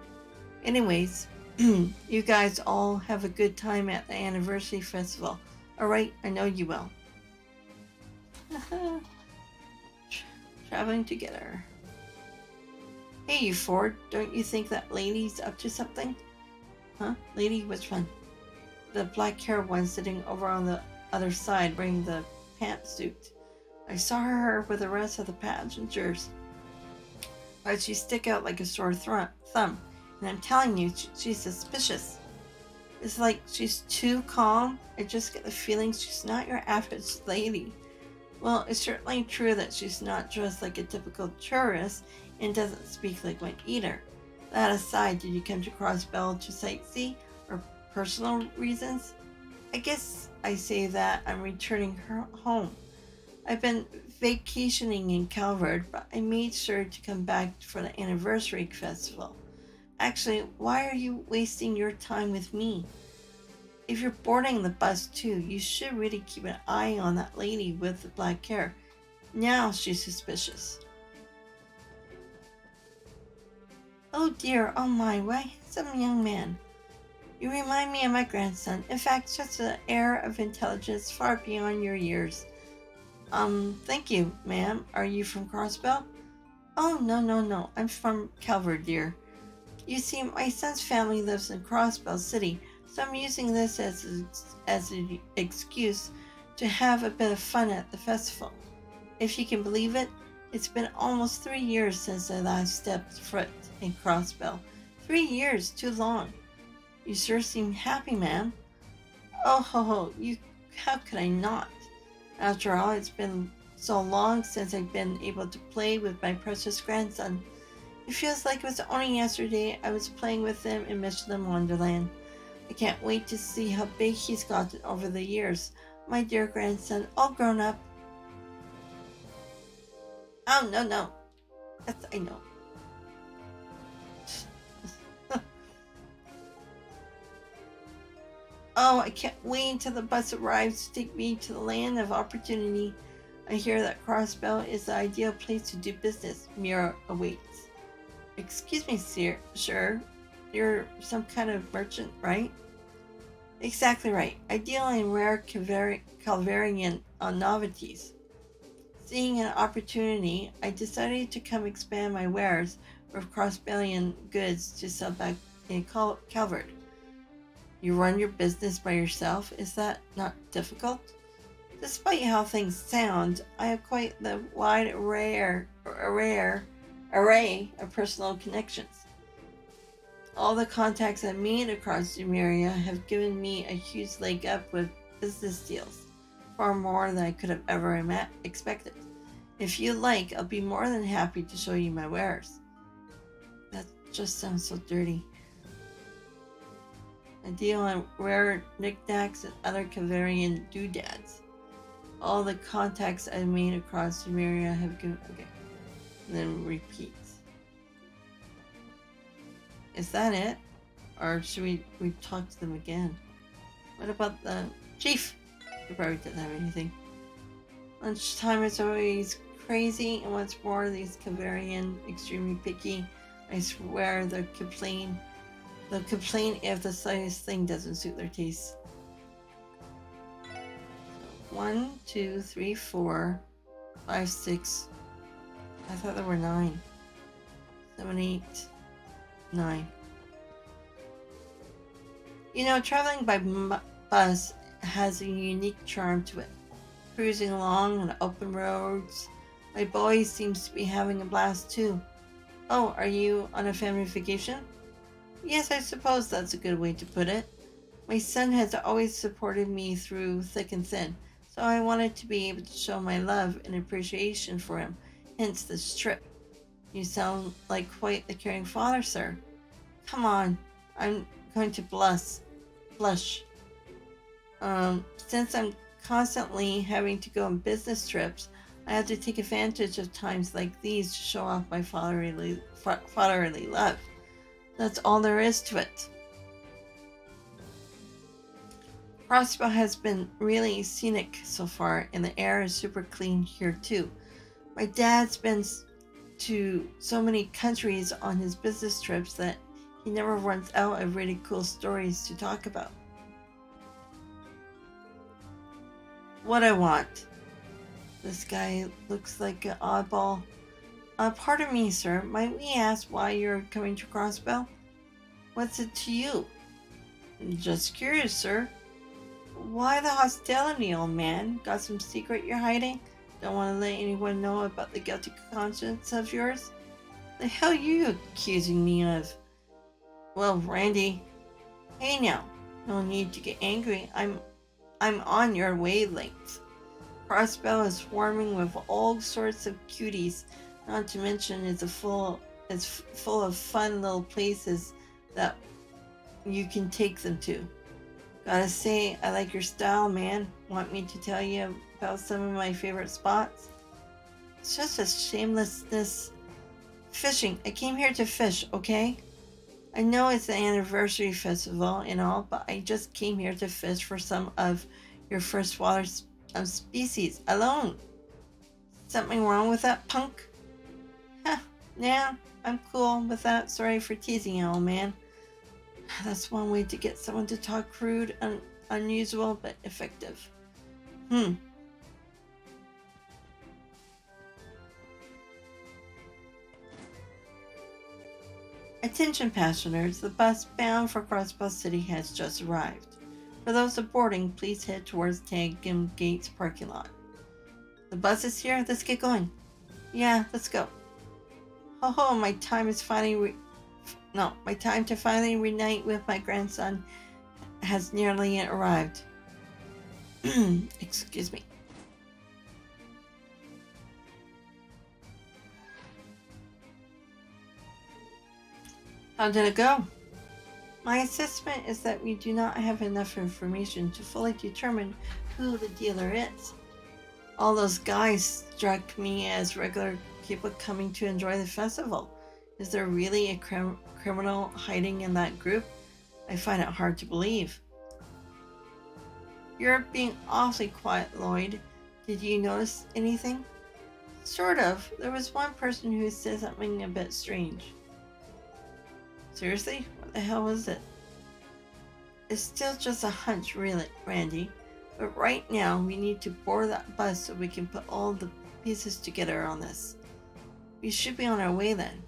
Anyways, you guys all have a good time at the anniversary festival. Alright, I know you will. Traveling together. Hey, you Ford, don't you think that lady's up to something? Huh? Lady, which one? The black-haired one sitting over on the other side wearing the pantsuit. I saw her with the rest of the passengers. But she stick out like a sore thumb. And I'm telling you, she's suspicious. It's like she's too calm. I just get the feeling she's not your average lady. Well, it's certainly true that she's not dressed like a typical tourist and doesn't speak like one either. That aside, did you come to Crossbell to sightsee or personal reasons? I guess I say that I'm returning her home. I've been vacationing in Calvert, but I made sure to come back for the anniversary festival. Actually, why are you wasting your time with me? If you're boarding the bus too, you should really keep an eye on that lady with the black hair. Now she's suspicious. Oh dear, oh my, what a handsome young man. You remind me of my grandson. In fact, just an air of intelligence far beyond your years. Thank you, ma'am. Are you from Crossbell? Oh, no, no, no. I'm from Calvert, dear. You see, my son's family lives in Crossbell City, so I'm using this as an excuse to have a bit of fun at the festival. If you can believe it, it's been almost 3 years since I last stepped foot in Crossbell. 3 years, too long. You sure seem happy, ma'am. Oh ho ho, how could I not? After all, it's been so long since I've been able to play with my precious grandson. It feels like it was only yesterday I was playing with him in Michelin Wonderland. I can't wait to see how big he's gotten over the years. My dear grandson, all grown up. Oh, no, no. Yes, I know. Oh, I can't wait until the bus arrives to take me to the land of opportunity. I hear that Crossbell is the ideal place to do business. Mira awaits. Excuse me, sir. You're some kind of merchant, right? Exactly right. I deal in rare Calvarian novelties. Seeing an opportunity, I decided to come expand my wares with Crossbellian goods to sell back in Calvert. You run your business by yourself? Is that not difficult? Despite how things sound, I have quite the wide array of personal connections. All the contacts I've made across the area have given me a huge leg up with business deals, far more than I could have ever expected. If you like, I'll be more than happy to show you my wares. That just sounds so dirty. I deal in rare knickknacks and other Calvarian doodads. All the contacts I've made across the area have given. Okay. And then repeats. Is that it? Or should we talk to them again? What about the chief? He probably doesn't have anything. Lunchtime is always crazy, and what's more, these Calvarian extremely picky. I swear they'll complain if the slightest thing doesn't suit their taste. 1, 2, 3, 4, 5, 6. I thought there were 9. 7, 8, 9. You know, traveling by bus has a unique charm to it. Cruising along on open roads, my boy seems to be having a blast too. Oh, are you on a family vacation? Yes, I suppose that's a good way to put it. My son has always supported me through thick and thin, so I wanted to be able to show my love and appreciation for him, hence this trip. You sound like quite the caring father, sir. Come on, I'm going to blush. Since I'm constantly having to go on business trips, I have to take advantage of times like these to show off my fatherly love. That's all there is to it. Crossbell has been really scenic so far, and the air is super clean here too. My dad's been to so many countries on his business trips that he never runs out of really cool stories to talk about. What I want. This guy looks like an oddball. Pardon me, sir. Might we ask why you're coming to Crossbell? What's it to you? Just curious, sir. Why the hostility, old man? Got some secret you're hiding? Don't want to let anyone know about the guilty conscience of yours? The hell are you accusing me of? Well, Randy. Hey now. No need to get angry. I'm on your wavelength. Crossbell is swarming with all sorts of cuties. Not to mention it's full of fun little places that you can take them to. Gotta say, I like your style, man. Want me to tell you about some of my favorite spots? It's just a shamelessness. Fishing. I came here to fish, okay? I know it's the anniversary festival and all, but I just came here to fish for some of your freshwater species alone. Something wrong with that, punk? Huh, yeah, I'm cool with that. Sorry for teasing you, old man. That's one way to get someone to talk crude and unusual but effective. Hmm. Attention passengers, the bus bound for Crossbell City has just arrived. For those boarding, please head towards Tangum Gates parking lot. The bus is here. Let's get going. Yeah, let's go. Ho ho! My time is finally. No, my time to finally reunite with my grandson has nearly arrived. Excuse me. How did it go? My assessment is that we do not have enough information to fully determine who the dealer is. All those guys struck me as regular people coming to enjoy the festival. Is there really a criminal hiding in that group? I find it hard to believe. You're being awfully quiet, Lloyd. Did you notice anything? Sort of. There was one person who said something a bit strange. Seriously? What the hell was it? It's still just a hunch, really, Randy. But right now, we need to board that bus so we can put all the pieces together on this. We should be on our way then.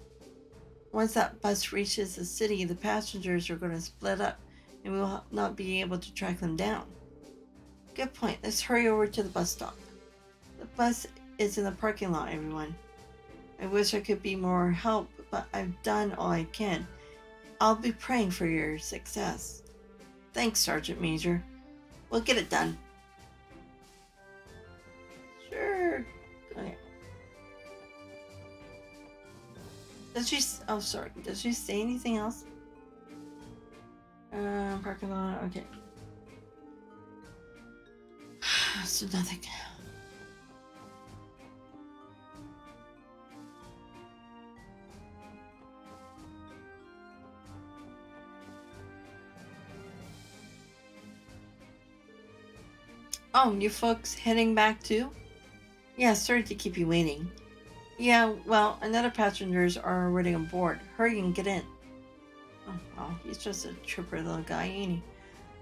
Once that bus reaches the city, the passengers are going to split up and we will not be able to track them down. Good point. Let's hurry over to the bus stop. The bus is in the parking lot, everyone. I wish I could be more help, but I've done all I can. I'll be praying for your success. Thanks, Sergeant Major. We'll get it done. Sure. Okay. Oh, sorry. Does she say anything else? Parking lot. Okay. So nothing. Oh, you folks heading back too? Yeah, sorry to keep you waiting. Yeah, well, another passengers are already on board. Hurry and get in. Oh, well, he's just a chipper little guy, ain't he?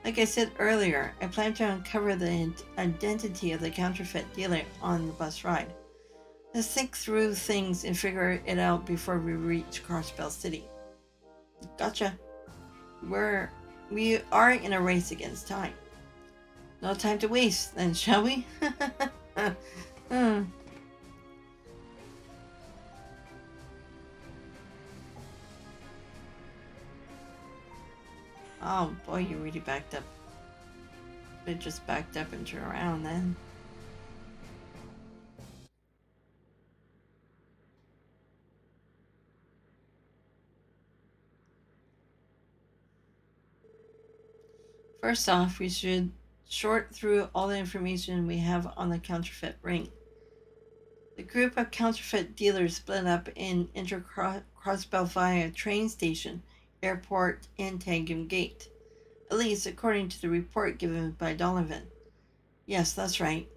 Like I said earlier, I plan to uncover the identity of the counterfeit dealer on the bus ride. Let's think through things and figure it out before we reach Crossbell City. Gotcha. We are in a race against time. No time to waste, then, shall we? Oh boy, you really backed up. It just backed up and turned around then. First off, we should sort through all the information we have on the counterfeit ring. The group of counterfeit dealers split up and enter Crossbell via train station, airport, and Tangum Gate. At least according to the report given by Donovan. Yes, that's right.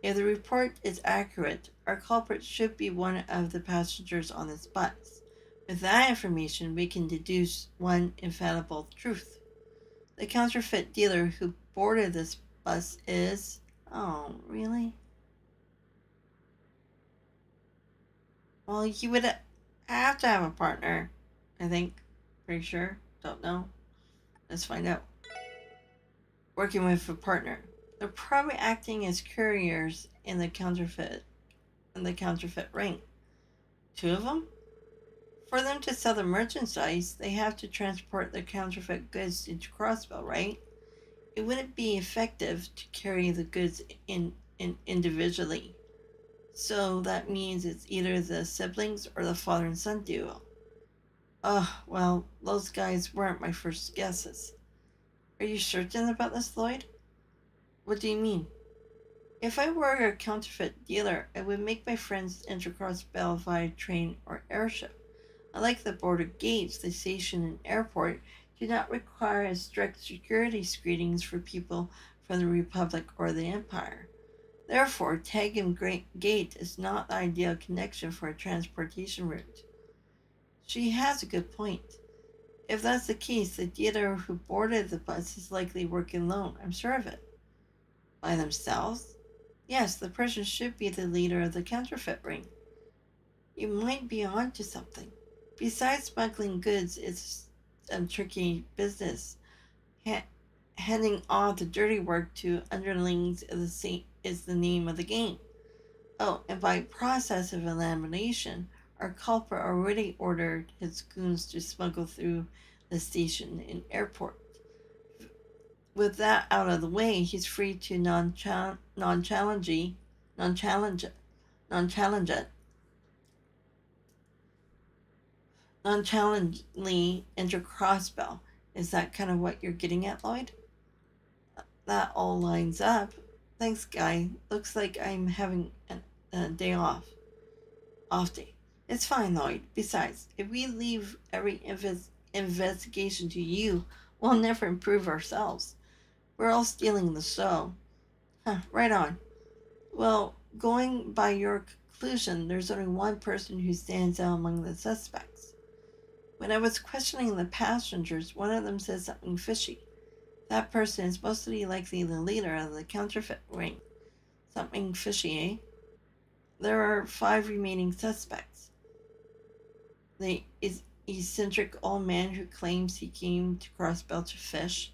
If the report is accurate, our culprit should be one of the passengers on this bus. With that information, we can deduce one infallible truth. The counterfeit dealer who boarded this bus is... Oh, really? Well, you would have to have a partner, I think. Pretty sure. Don't know. Let's find out. Working with a partner. They're probably acting as couriers in the counterfeit ring. Two of them? For them to sell the merchandise, they have to transport the counterfeit goods into Crossbell, right? It wouldn't be effective to carry the goods in individually. So that means it's either the siblings or the father and son duo. Well, those guys weren't my first guesses. Are you certain about this, Lloyd? What do you mean? If I were a counterfeit dealer, I would make my friends enter Crossbell via train or airship. Unlike the border gates, the station and airport do not require strict security screenings for people from the Republic or the Empire. Therefore, tag and gate is not the ideal connection for a transportation route. She has a good point. If that's the case, the dealer who boarded the bus is likely working alone. I'm sure of it. By themselves? Yes, the person should be the leader of the counterfeit ring. You might be onto something. Besides smuggling goods, it's a tricky business. Ha- Handing off the dirty work to underlings is the name of the game. Oh, and by process of elimination, our culprit already ordered his goons to smuggle through the station and airport. With that out of the way, he's free to non-challenge non-challenge it, nonchalantly enter Crossbell. Is that kind of what you're getting at, Lloyd? That all lines up. Thanks, guy. Looks like I'm having a day off day. It's fine, Lloyd. Besides, if we leave every investigation to you, we'll never improve ourselves. We're all stealing the show. Huh, right on. Well, going by your conclusion, there's only one person who stands out among the suspects. When I was questioning the passengers, one of them said something fishy. That person is mostly likely the leader of the counterfeit ring. Something fishy, eh? There are 5 remaining suspects. The eccentric old man who claims he came to Crossbell to fish.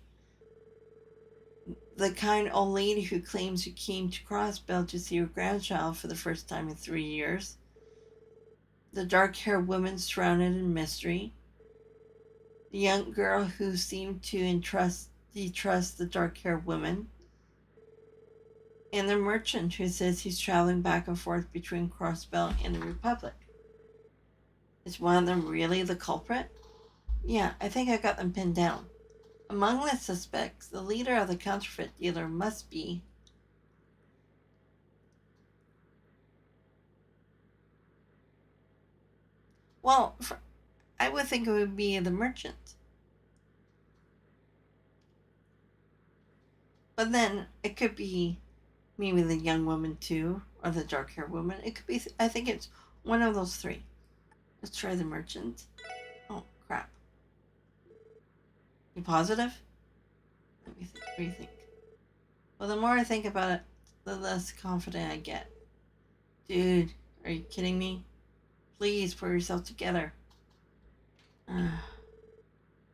The kind old lady who claims she came to Crossbell to see her grandchild for the first time in 3 years. The dark-haired woman shrouded in mystery. The young girl who seemed to distrust the dark-haired woman. And the merchant who says he's traveling back and forth between Crossbell and the Republic. Is one of them really the culprit? Yeah, I think I got them pinned down. Among the suspects, the leader of the counterfeit dealer must be. Well, I would think it would be the merchant. But then it could be maybe the young woman too, or the dark haired woman. It could be, I think it's one of those 3. Let's try the merchant. Oh, crap. You positive? Let me think. What do you think? Well, the more I think about it, the less confident I get. Dude, are you kidding me? Please pull yourself together.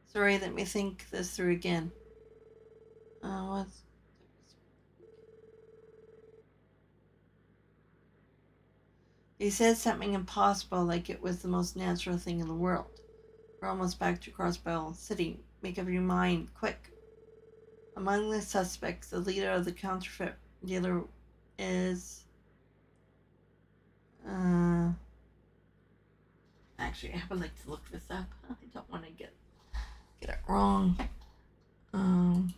Sorry, let me think this through again. What's. He said something impossible like it was the most natural thing in the world. We're almost back to Crossbell City. Make up your mind, quick. Among the suspects, the leader of the counterfeit dealer is. Actually, I would like to look this up. I don't want to get it wrong. Um.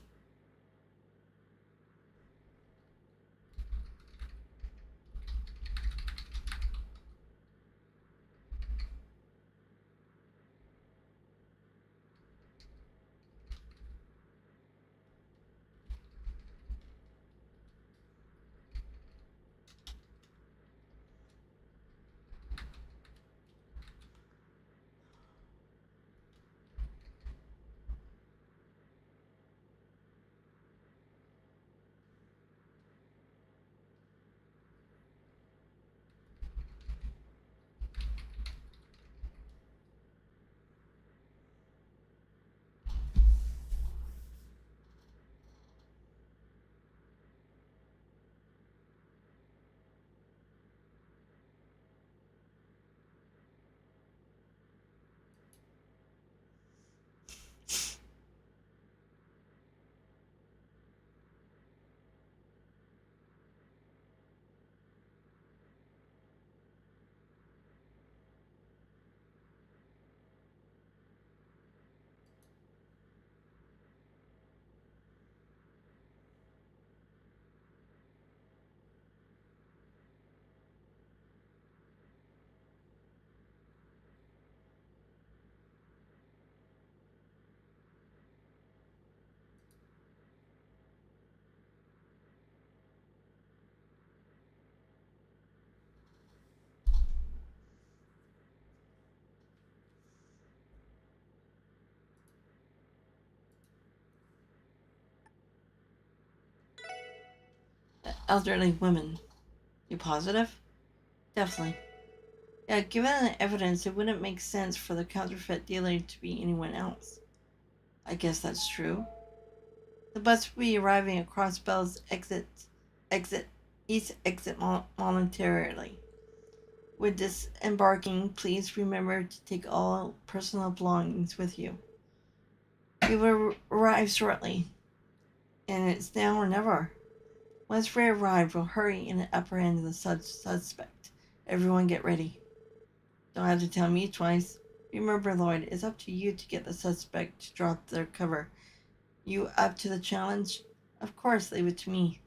elderly women. You positive? Definitely. Yeah, given the evidence, it wouldn't make sense for the counterfeit dealer to be anyone else. I guess that's true. The bus will be arriving at Crossbell's exit, east exit momentarily. With disembarking, please remember to take all personal belongings with you. We will arrive shortly, and it's now or never. Once we arrive, we'll hurry in the upper end of the suspect. Everyone get ready. Don't have to tell me twice. Remember, Lloyd, it's up to you to get the suspect to drop their cover. You up to the challenge? Of course, leave it to me.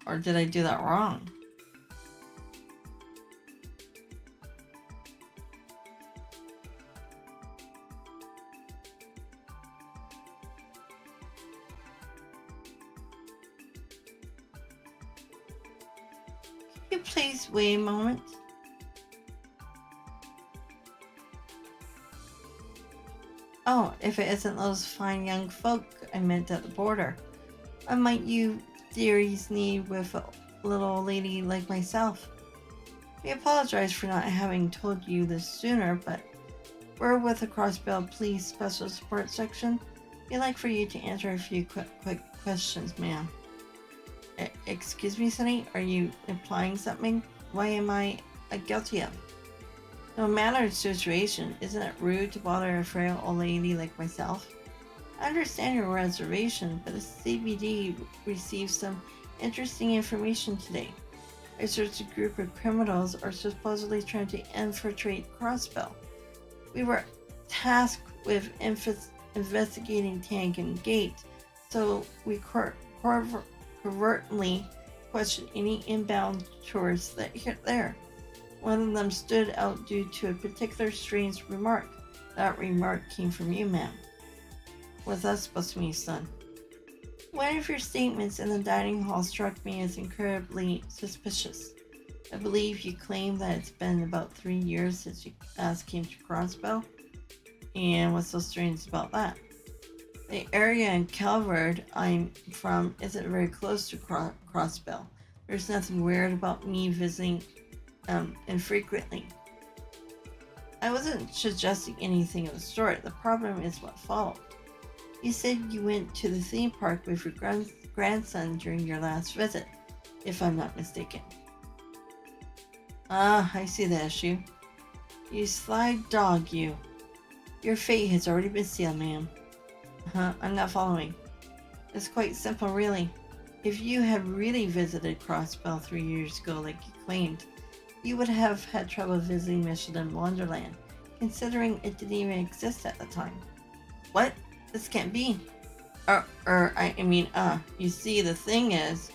Or did I do that wrong? Can you please wait a moment? Oh, if it isn't those fine young folk I met at the border. What might you theories need with a little old lady like myself? We apologize for not having told you this sooner, but we're with the Crossbell Police Special Support Section. We'd like for you to answer a few quick questions, ma'am. Excuse me, Sonny? Are you implying something? Why am I guilty of? No matter the situation, isn't it rude to bother a frail old lady like myself? I understand your reservation, but the CBD received some interesting information today. I searched a group of criminals are supposedly trying to infiltrate Crossbell. We were tasked with investigating Tank and Gate, so we covertly questioned any inbound tourists that hit there. One of them stood out due to a particular strange remark. That remark came from you, ma'am. What's that supposed to mean, son? One of your statements in the dining hall struck me as incredibly suspicious. I believe you claim that it's been about 3 years since you last came to Crossbell. And what's so strange about that? The area in Calvert I'm from isn't very close to Crossbell. There's nothing weird about me visiting infrequently. I wasn't suggesting anything of the sort. The problem is what followed. You said you went to the theme park with your grandson during your last visit, if I'm not mistaken. Ah, I see the issue. You sly dog, you. Your fate has already been sealed, ma'am. I'm not following. It's quite simple, really. If you had really visited Crossbell 3 years ago like you claimed, you would have had trouble visiting Michelin Wonderland, considering it didn't even exist at the time. What? This can't be. You see, the thing is...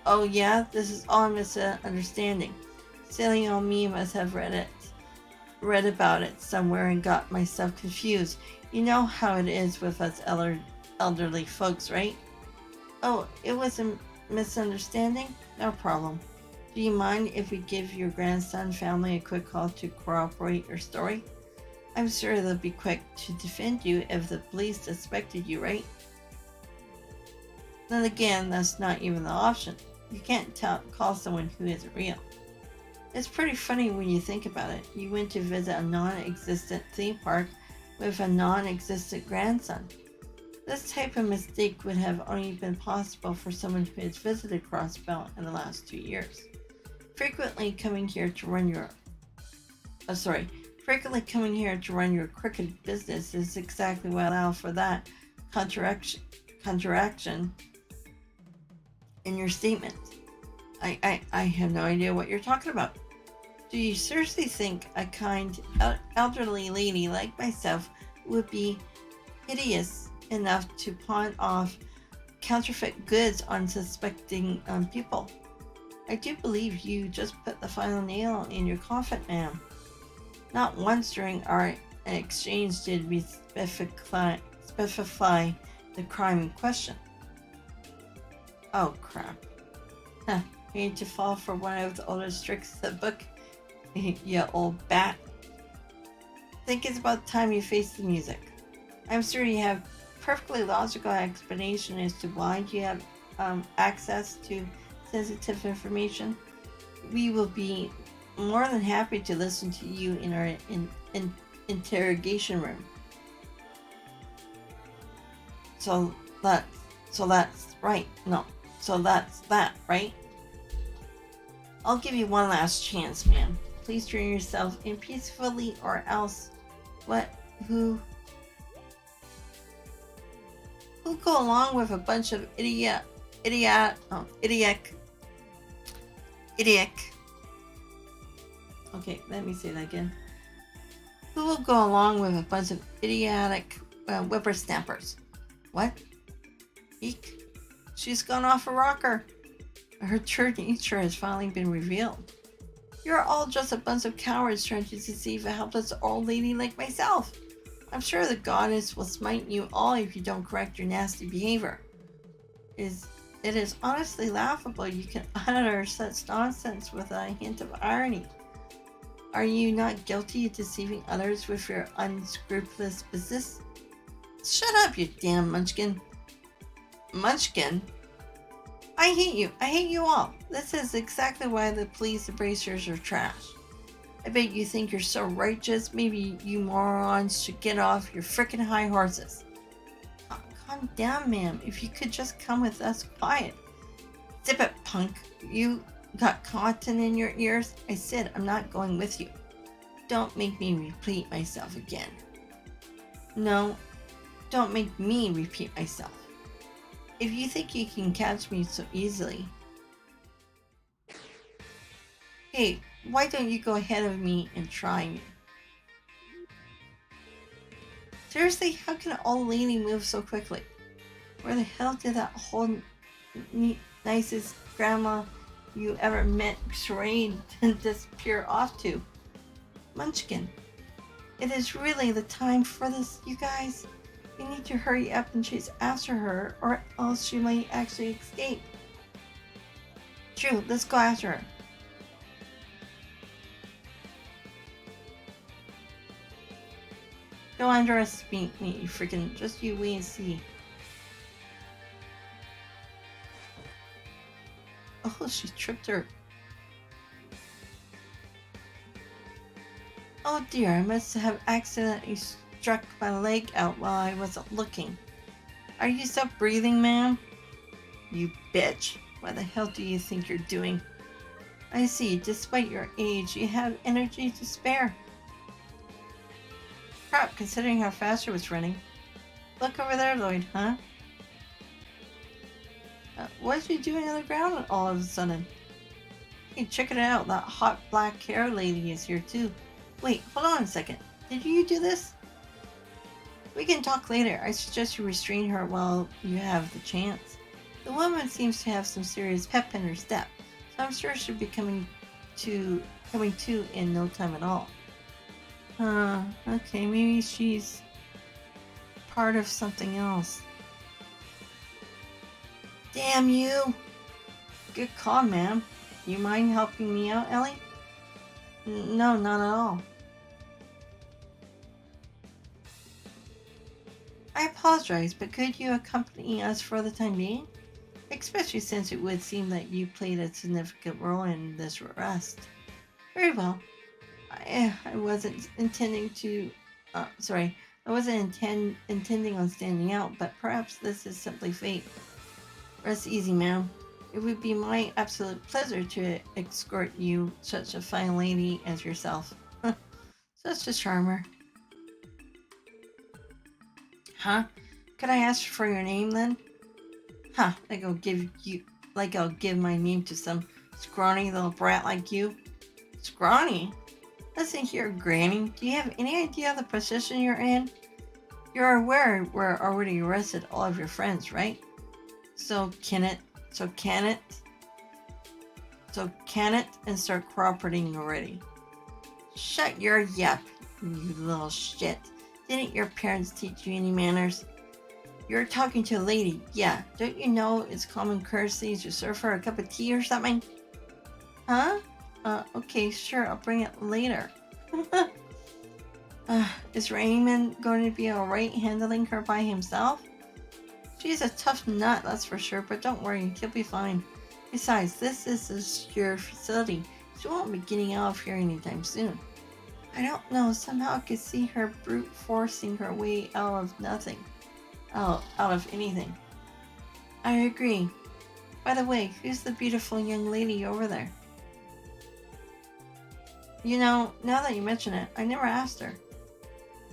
Oh yeah, this is all a misunderstanding. Silly old me must have read about it somewhere and got myself confused. You know how it is with us elderly folks, right? Oh, it was a misunderstanding? No problem. Do you mind if we give your grandson family a quick call to corroborate your story? I'm sure they'll be quick to defend you if the police suspected you, right? Then again, that's not even the option. You can't call someone who isn't real. It's pretty funny when you think about it. You went to visit a non-existent theme park with a non-existent grandson. This type of mistake would have only been possible for someone who has visited Crossbell in the last 2 years. Frequently coming here to run your crooked business is exactly what allows for that counteraction in your statement. I have no idea what you're talking about. Do you seriously think a kind elderly lady like myself would be hideous enough to pawn off counterfeit goods on suspecting people? I do believe you just put the final nail in your coffin, ma'am. Not once during our exchange did we specify the crime in question. Oh crap. Huh, you need to fall for one of the oldest tricks of the book, you old bat. Think it's about time you face the music. I'm sure you have perfectly logical explanation as to why you have access to sensitive information. We will be more than happy to listen to you in our interrogation room. So that's right. No, so that's that, right? I'll give you one last chance, ma'am. Please turn yourself in peacefully, or else, what? Who go along with a bunch of idiot. Okay, let me say that again. Who will go along with a bunch of idiotic whippersnappers? What? Eek. She's gone off a rocker. Her true nature has finally been revealed. You're all just a bunch of cowards trying to deceive a helpless old lady like myself. I'm sure the goddess will smite you all if you don't correct your nasty behavior. It is honestly laughable you can utter such nonsense with a hint of irony. Are you not guilty of deceiving others with your unscrupulous business? Shut up, you damn munchkin. Munchkin? I hate you. I hate you all. This is exactly why the police embracers are trash. I bet you think you're so righteous. Maybe you morons should get off your frickin' high horses. Calm down, ma'am. If you could just come with us quiet. Zip it, punk. You got cotton in your ears? I said I'm not going with you. Don't make me repeat myself again. No, don't make me repeat myself. If you think you can catch me so easily. Hey, why don't you go ahead of me and try me? Seriously, how can an old lady move so quickly? Where the hell did that whole nicest grandma you ever met charade disappear off to? Munchkin, it is really the time for this, you guys. You need to hurry up and chase after her, or else she might actually escape. True, let's go after her. Don't underestimate me, freaking. Just you wait and see. Oh, she tripped her. Oh dear, I must have accidentally struck my leg out while I wasn't looking. Are you still breathing, ma'am? You bitch. What the hell do you think you're doing? I see, despite your age, you have energy to spare. Crap, considering how fast she was running. Look over there, Lloyd, huh? What are you doing on the ground all of a sudden? Hey, check it out. That hot black hair lady is here too. Wait, hold on a second. Did you do this? We can talk later. I suggest you restrain her while you have the chance. The woman seems to have some serious pep in her step, so I'm sure she'll be coming to in no time at all. Okay, maybe she's part of something else. Damn you! Good call, ma'am. You mind helping me out, Ellie? No, not at all. I apologize, but could you accompany us for the time being? Especially since it would seem that you played a significant role in this arrest. Very well. I wasn't intending to... I wasn't intending on standing out, but perhaps this is simply fate. Rest easy, ma'am. It would be my absolute pleasure to escort you, such a fine lady as yourself. Such a charmer. Huh? Could I ask for your name then? Huh, like I'll give my name to some scrawny little brat like you. Scrawny? Listen here, Granny. Do you have any idea of the position you're in? You're aware we're already arrested all of your friends, right? So can it and start cooperating already. Shut your yap, you little shit. Didn't your parents teach you any manners? You're talking to a lady. Yeah, don't you know it's common courtesy to serve her a cup of tea or something? Huh? Okay, sure, I'll bring it later. Is Raymond going to be alright handling her by himself? She's a tough nut, that's for sure, but don't worry, he'll be fine. Besides, this is a secure facility. She won't be getting out of here anytime soon. I don't know, somehow I could see her brute forcing her way out of nothing. Out of anything. I agree. By the way, who's the beautiful young lady over there? You know, now that you mention it, I never asked her.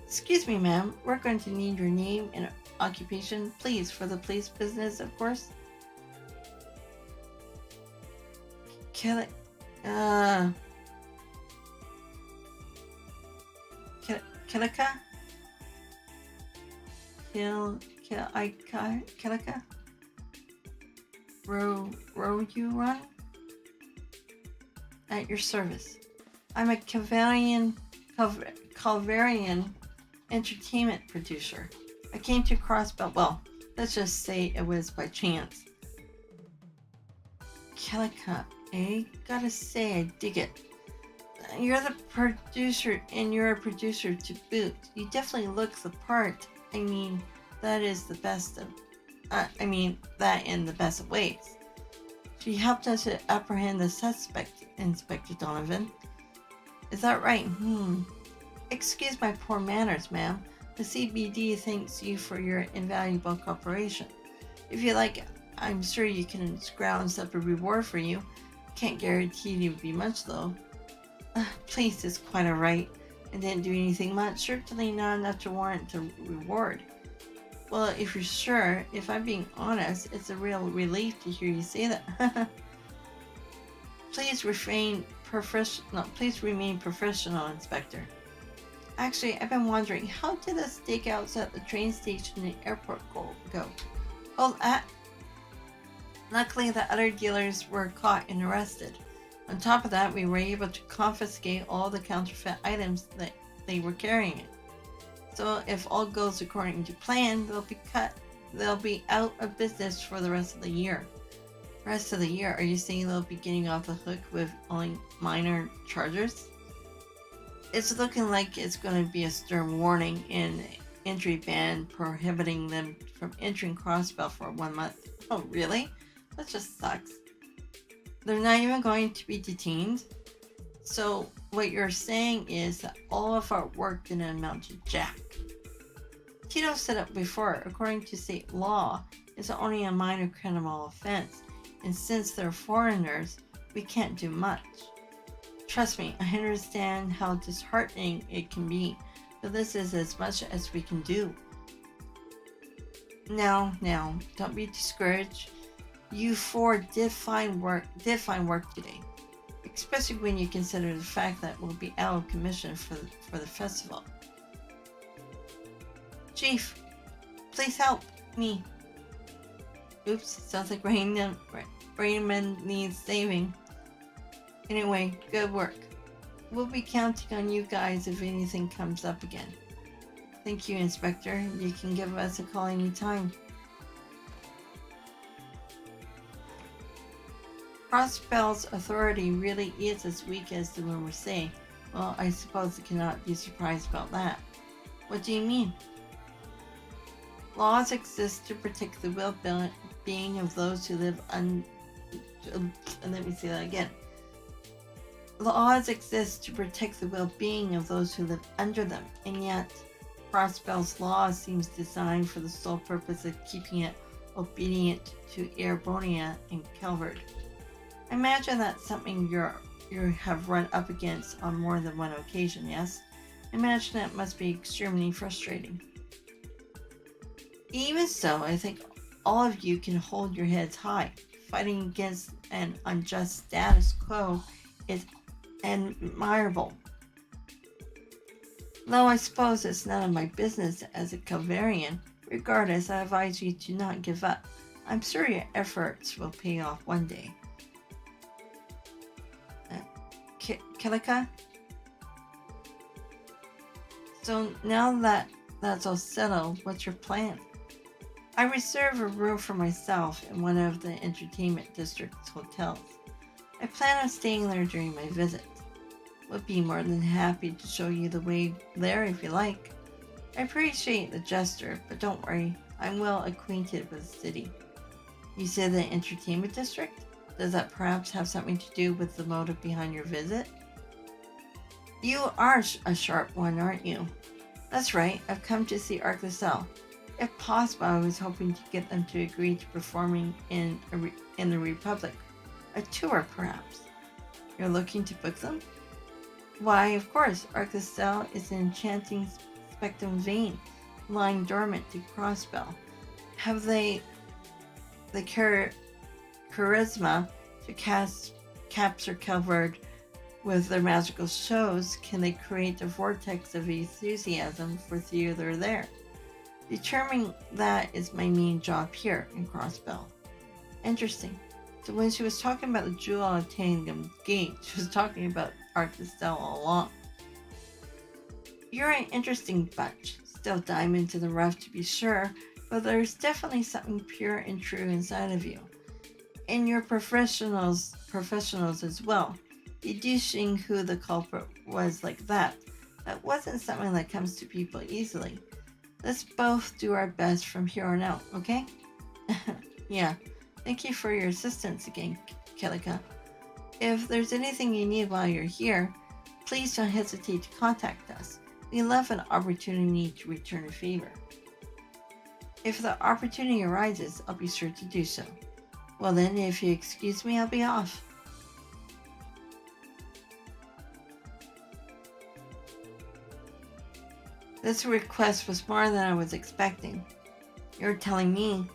Excuse me, ma'am. We're going to need your name and occupation, please, for the police business, of course. Kelly, Kelika? Kelika? Row you run? At your service. I'm a Calvarian entertainment producer. I came to Crossbell, well, let's just say it was by chance. Kelika, eh? Gotta say, I dig it. You're the producer, and you're a producer to boot. You definitely look the part. I mean, that is the best of... that in the best of ways. She helped us to apprehend the suspect, Inspector Donovan. Is that right? Excuse my poor manners, ma'am. The CBD thanks you for your invaluable cooperation. If you like, I'm sure you can scrounge up a reward for you. Can't guarantee it would be much, though. Please, it's quite alright. I didn't do anything much, certainly not enough to warrant a reward. Well, if you're sure, if I'm being honest, it's a real relief to hear you say that. Please remain professional, Inspector. Actually, I've been wondering, how did the stakeouts at the train station and airport go? Oh, luckily the other dealers were caught and arrested. On top of that, we were able to confiscate all the counterfeit items that they were carrying. So if all goes according to plan, they'll be out of business for the rest of the year. Rest of the year? Are you saying they'll be getting off the hook with only minor charges? It's looking like it's going to be a stern warning and entry ban prohibiting them from entering Crossbell for 1 month. Oh, really? That just sucks. They're not even going to be detained? So what you're saying is that all of our work didn't amount to jack. Tito said it before, according to state law, it's only a minor criminal offense, and since they're foreigners, we can't do much. Trust me, I understand how disheartening it can be, but this is as much as we can do. Now, don't be discouraged. You four did fine work today, especially when you consider the fact that we'll be out of commission for the festival. Chief, please help me. Oops, sounds like Raymond needs saving. Anyway, good work. We'll be counting on you guys if anything comes up again. Thank you, Inspector. You can give us a call anytime. Crossbell's authority really is as weak as the rumors say. Well, I suppose I cannot be surprised about that. What do you mean? Laws exist to protect the well-being of those who live let me say that again. Laws exist to protect the well-being of those who live under them, and yet Crossbell's law seems designed for the sole purpose of keeping it obedient to Airbonia and Calvert. I imagine that's something you have run up against on more than one occasion, yes? I imagine it must be extremely frustrating. Even so, I think all of you can hold your heads high. Fighting against an unjust status quo is admirable. Though I suppose it's none of my business as a Calvarian, regardless, I advise you to not give up. I'm sure your efforts will pay off one day. Kelika? So now that that's all settled, what's your plan? I reserve a room for myself in one of the entertainment district's hotels. I plan on staying there during my visit. Would be more than happy to show you the way there if you like. I appreciate the gesture, but don't worry, I'm well acquainted with the city. You said the entertainment district? Does that perhaps have something to do with the motive behind your visit? You are a sharp one, aren't you? That's right, I've come to see Arc the Cell. If possible, I was hoping to get them to agree to performing in the Republic. A tour, perhaps. You're looking to book them? Why, of course, Arc the Cell is an enchanting spectrum vein, lying dormant to Crossbell. Have they the charisma to capture covered with their magical shows? Can they create a vortex of enthusiasm for theater there? Determining that is my main job here in Crossbell. Interesting. So when she was talking about the Jewel Tangum Gate, she was talking about Arc the Cell all along. You're an interesting bunch. Still diamond to the rough to be sure, but there's definitely something pure and true inside of you. And you're professionals as well. Deducing who the culprit was like that wasn't something that comes to people easily. Let's both do our best from here on out, okay? Yeah. Thank you for your assistance again, Kelika. If there's anything you need while you're here, please don't hesitate to contact us. We love an opportunity to return a favor. If the opportunity arises, I'll be sure to do so. Well then, if you excuse me, I'll be off. This request was more than I was expecting. You're telling me.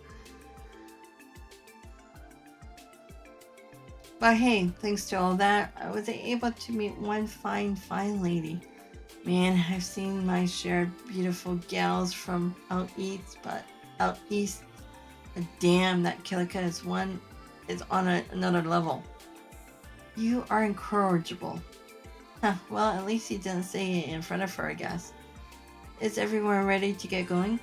But hey, thanks to all that, I was able to meet one fine lady. Man, I've seen my share of beautiful gals from out east, but damn, that Kilika is on another level. You are incorrigible. Huh, well, at least he didn't say it in front of her, I guess. Is everyone ready to get going?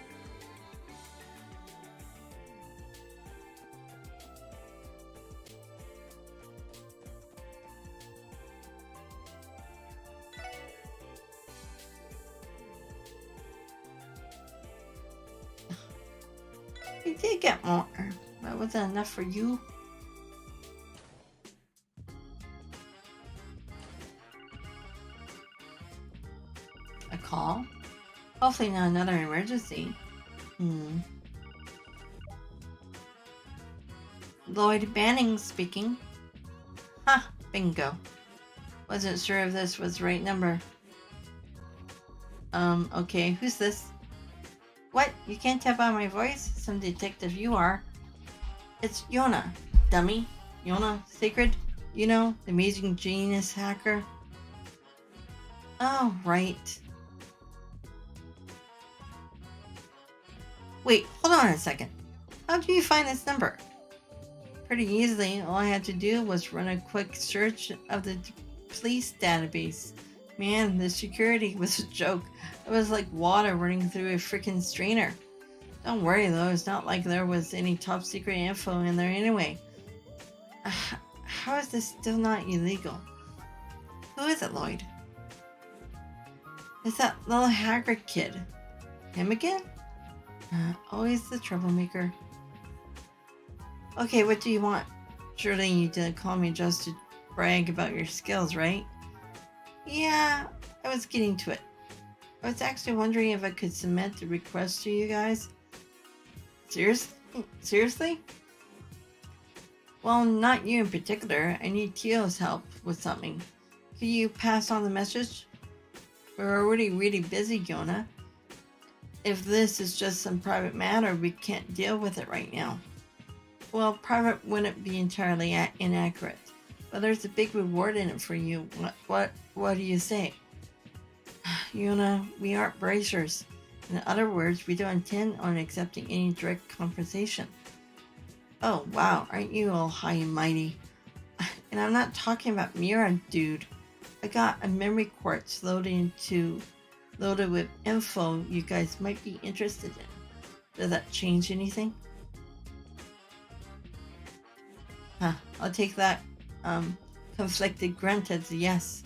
We did get more, but was that enough for you? A call? Hopefully not another emergency. Lloyd Bannings speaking. Ha, bingo. Wasn't sure if this was the right number. Okay, who's this? What? You can't tell by my voice? Some detective you are. It's Yona, dummy. Yona, Sacred. You know, the amazing genius hacker. Oh, right. Wait, hold on a second. How did you find this number? Pretty easily. All I had to do was run a quick search of the police database. Man, the security was a joke. It was like water running through a freaking strainer. Don't worry though, it's not like there was any top secret info in there anyway. How is this still not illegal? Who is it, Lloyd? It's that little hacker kid. Him again? Always the troublemaker. Okay, what do you want? Surely you didn't call me just to brag about your skills, right? Yeah, I was getting to it. I was actually wondering if I could submit the request to you guys. Seriously? Well, not you in particular. I need Teal's help with something. Could you pass on the message? We're already really busy, Yona. If this is just some private matter, we can't deal with it right now. Well, private wouldn't be entirely inaccurate, but there's a big reward in it for you. What do you say? Yuna, we aren't bracers. In other words, we don't intend on accepting any direct compensation. Oh, wow, aren't you all high and mighty? And I'm not talking about Mira, dude. I got a memory quartz loaded with info you guys might be interested in. Does that change anything? Huh, I'll take that conflicted grunt as a yes.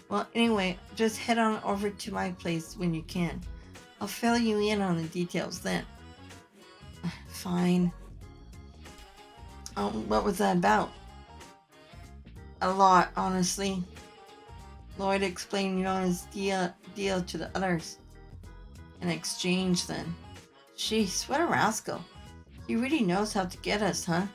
Well, anyway, just head on over to my place when you can. I'll fill you in on the details then. Fine. What was that about? A lot, honestly. Lloyd explained Yona's deal to the others. An exchange, then. Jeez, what a rascal. He really knows how to get us, huh?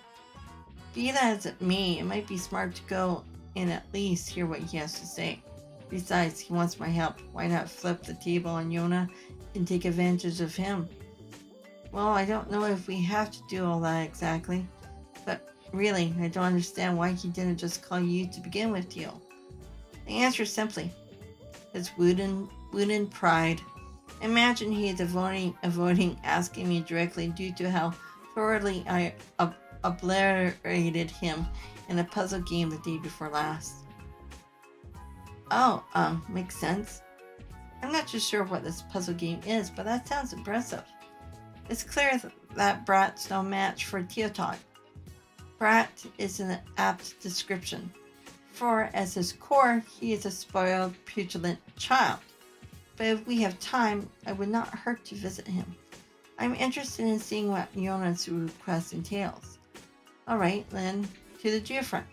Be that as it may, it might be smart to go and at least hear what he has to say. Besides, he wants my help. Why not flip the table on Yona and take advantage of him? Well, I don't know if we have to do all that exactly. But really, I don't understand why he didn't just call you to begin with, Teal. The answer is simply his wooden pride. Imagine he is avoiding asking me directly due to how thoroughly I obliterated him in a puzzle game the day before last. Oh, makes sense. I'm not too sure what this puzzle game is, but that sounds impressive. It's clear that Brat's no match for Teotot. Brat is an apt description, for as his core, he is a spoiled, petulant child. But if we have time, I would not hurt to visit him. I'm interested in seeing what Yona's request entails. Alright, then, to the geofront.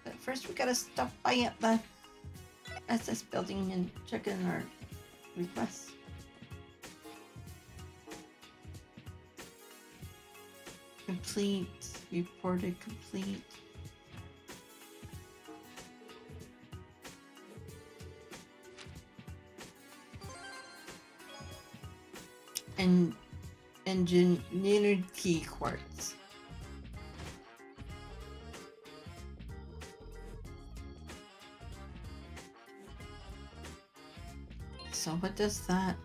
But first we gotta stop by at the SS building and check in our requests. Complete. Reported complete. And ingenuity quartz. So what does that?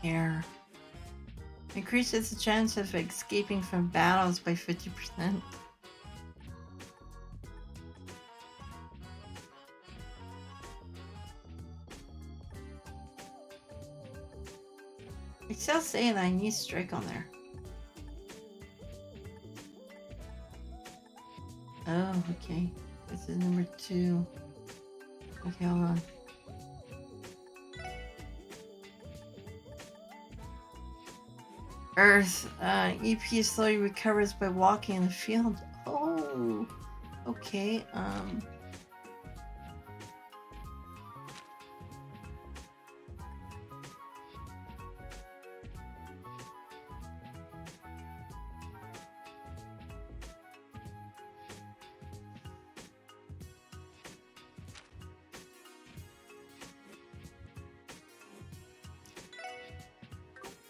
Air. Increases the chance of escaping from battles by 50%. It's still saying I need strike on there. Oh, okay. This is number 2. Okay, hold on. Earth. EP slowly recovers by walking in the field. Oh, okay.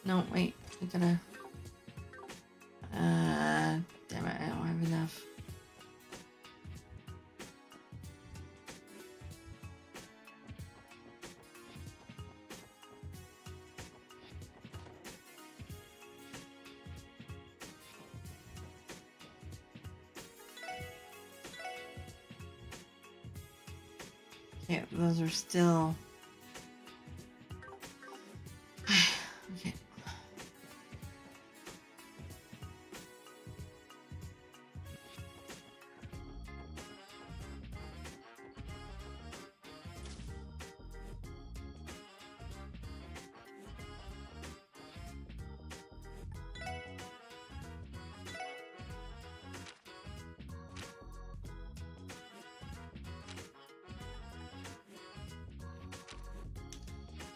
No, wait. I gotta. Damn it, I don't have enough. Okay, those are still. Okay.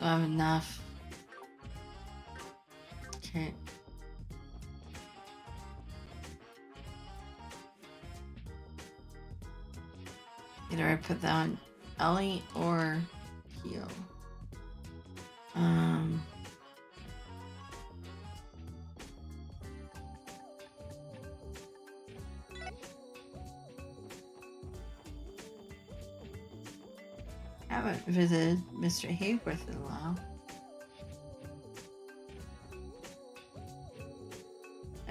I don't have enough. Okay. Either I put that on Ellie or Keo. I haven't visited Mr. Hayworth in a while.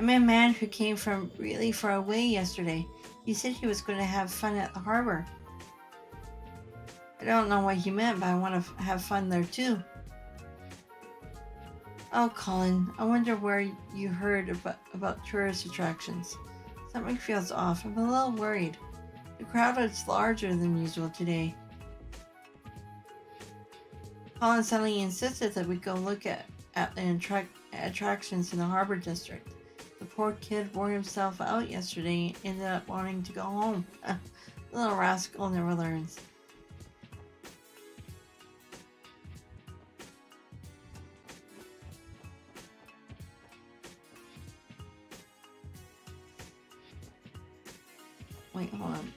I met a man who came from really far away yesterday. He said he was going to have fun at the harbor. I don't know what he meant, but I want to have fun there too. Oh, Colin, I wonder where you heard about tourist attractions. Something feels off. I'm a little worried. The crowd is larger than usual today. Colin suddenly insisted that we go look at the attractions in the harbor district. The poor kid wore himself out yesterday and ended up wanting to go home. Little rascal never learns. Wait, hold on.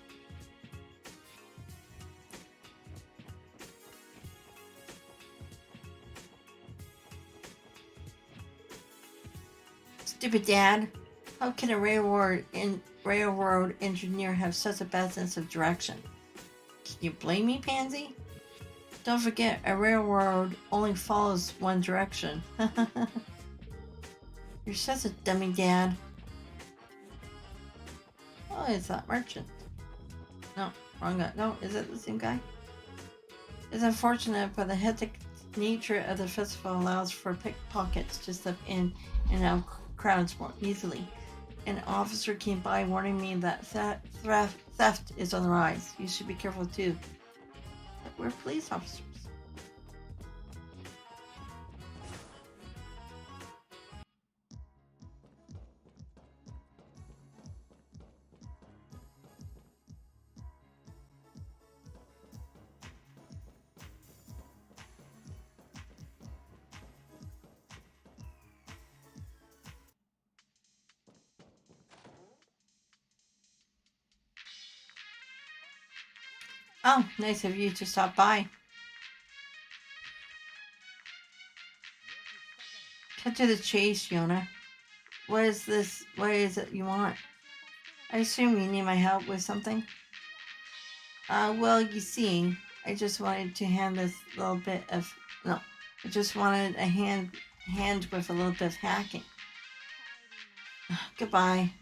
Stupid dad. How can a railroad engineer have such a bad sense of direction? Can you blame me, Pansy? Don't forget, a railroad only follows one direction. You're such a dummy, Dad. Oh, it's that merchant. No, wrong guy. No, is it the same guy? It's unfortunate, but the hectic nature of the festival allows for pickpockets to slip in and out of crowds more easily. An officer came by warning me that theft is on the rise. You should be careful too. But we're police officers. Oh, nice of you to stop by. Cut to the chase, Yona. What is this? What is it you want? I assume you need my help with something? Well, you see, I just wanted to hand this little bit of... No, I just wanted a hand with a little bit of hacking. Goodbye.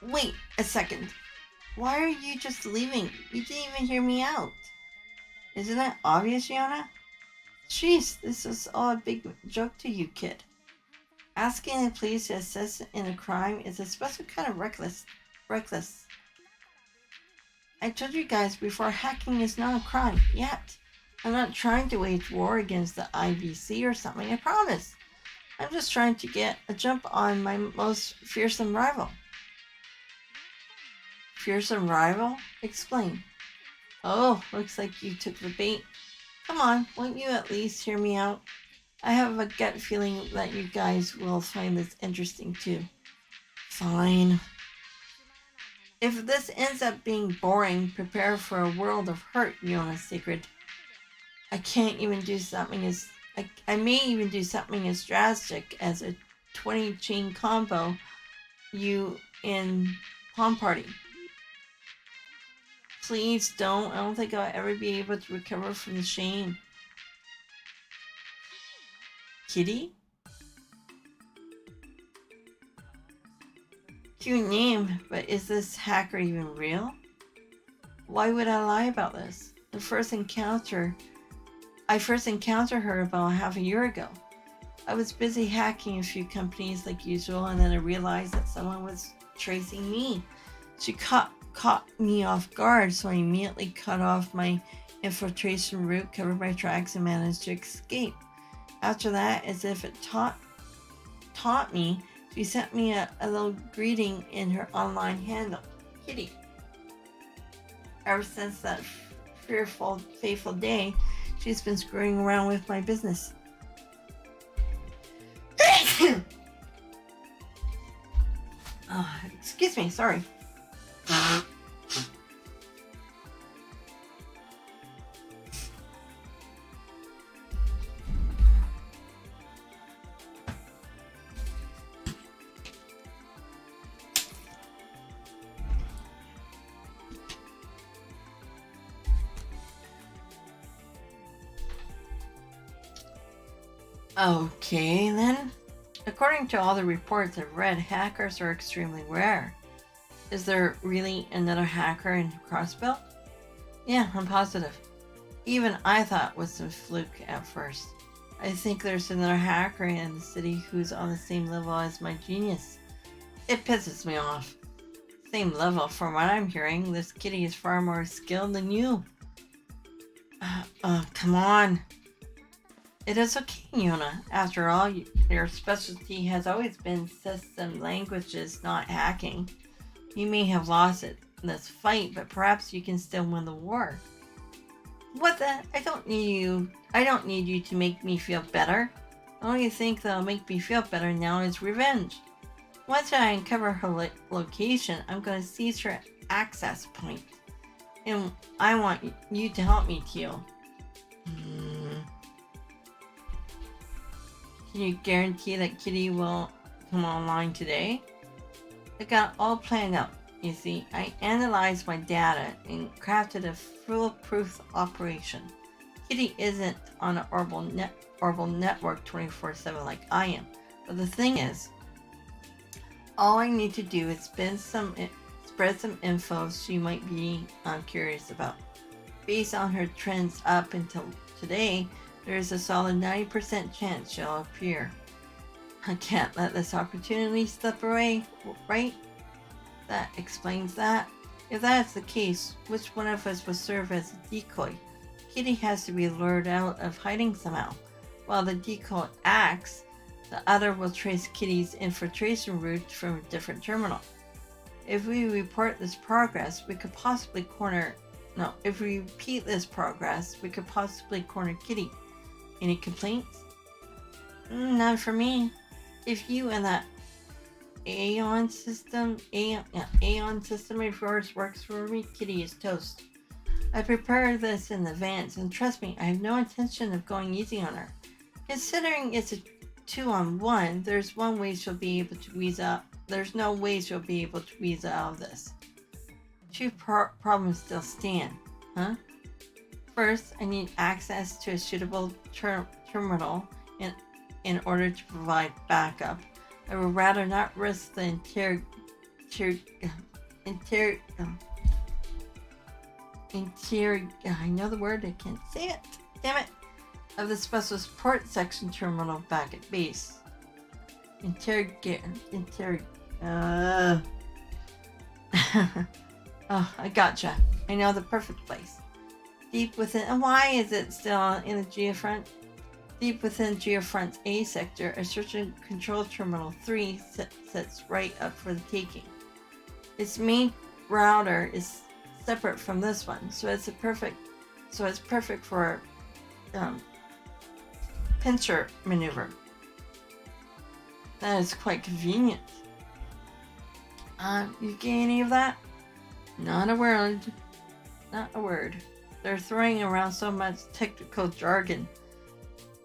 Wait a second. Why are you just leaving? You didn't even hear me out. Isn't that obvious, Yona? Jeez, this is all a big joke to you, kid. Asking the police to assist in a crime is a special kind of reckless. I told you guys before, hacking is not a crime, yet. I'm not trying to wage war against the IBC or something, I promise. I'm just trying to get a jump on my most fearsome rival. Fearsome rival? Explain. Oh, looks like you took the bait. Come on, won't you at least hear me out? I have a gut feeling that you guys will find this interesting too. Fine. If this ends up being boring, prepare for a world of hurt, Yona Secret. I can't even do something as... I may even do something as drastic as a 20-chain combo you in Palm Party. Please don't. I don't think I'll ever be able to recover from the shame. Kitty? Cute name, but is this hacker even real? Why would I lie about this? I first encountered her about half a year ago. I was busy hacking a few companies like usual, and then I realized that someone was tracing me. She caught me off guard, so I immediately cut off my infiltration route, covered my tracks, and managed to escape. After that, as if it taught me, she sent me a little greeting in her online handle, Kitty. Ever since that fateful day, she's been screwing around with my business. Excuse me, sorry. Okay, then. According to all the reports I've read, hackers are extremely rare. Is there really another hacker in Crossbell? Yeah, I'm positive. Even I thought it was some fluke at first. I think there's another hacker in the city who's on the same level as my genius. It pisses me off. Same level, from what I'm hearing, this kitty is far more skilled than you. Come on. It is okay, Yuna. After all, your specialty has always been system languages, not hacking. You may have lost it in this fight, but perhaps you can still win the war. What the? I don't need you to make me feel better. The only thing that'll make me feel better now is revenge. Once I uncover her location, I'm going to seize her access point. And I want you to help me, Teal. Can you guarantee that Kitty will come online today? I got all planned out. You see, I analyzed my data and crafted a foolproof operation. Kitty isn't on an orbital network 24/7 like I am. But the thing is, all I need to do is spread some info she might be curious about. Based on her trends up until today, there is a solid 90% chance she'll appear. I can't let this opportunity slip away, right? That explains that. If that's the case, which one of us will serve as a decoy? Kitty has to be lured out of hiding somehow. While the decoy acts, the other will trace Kitty's infiltration route from a different terminal. If we repeat this progress, we could possibly corner Kitty. Any complaints? None for me. If you and that Aeon system of yours works for me, Kitty is toast. I prepared this in advance, and trust me, I have no intention of going easy on her. Considering it's a 2-on-1, there's no way she'll be able to weasel out of this. Two problems still stand, huh? First, I need access to a suitable terminal in order to provide backup. I would rather not risk the I know the word, I can't say it. Damn it. Of the special support section terminal back at base. Oh, I gotcha. I know the perfect place. Deep within, and why is it still in the Geofront? Deep within Geofront's A sector, a search and control terminal 3 sits right up for the taking. Its main router is separate from this one, so it's perfect for pincer maneuver. That is quite convenient. You get any of that? Not a word. Not a word. They're throwing around so much technical jargon.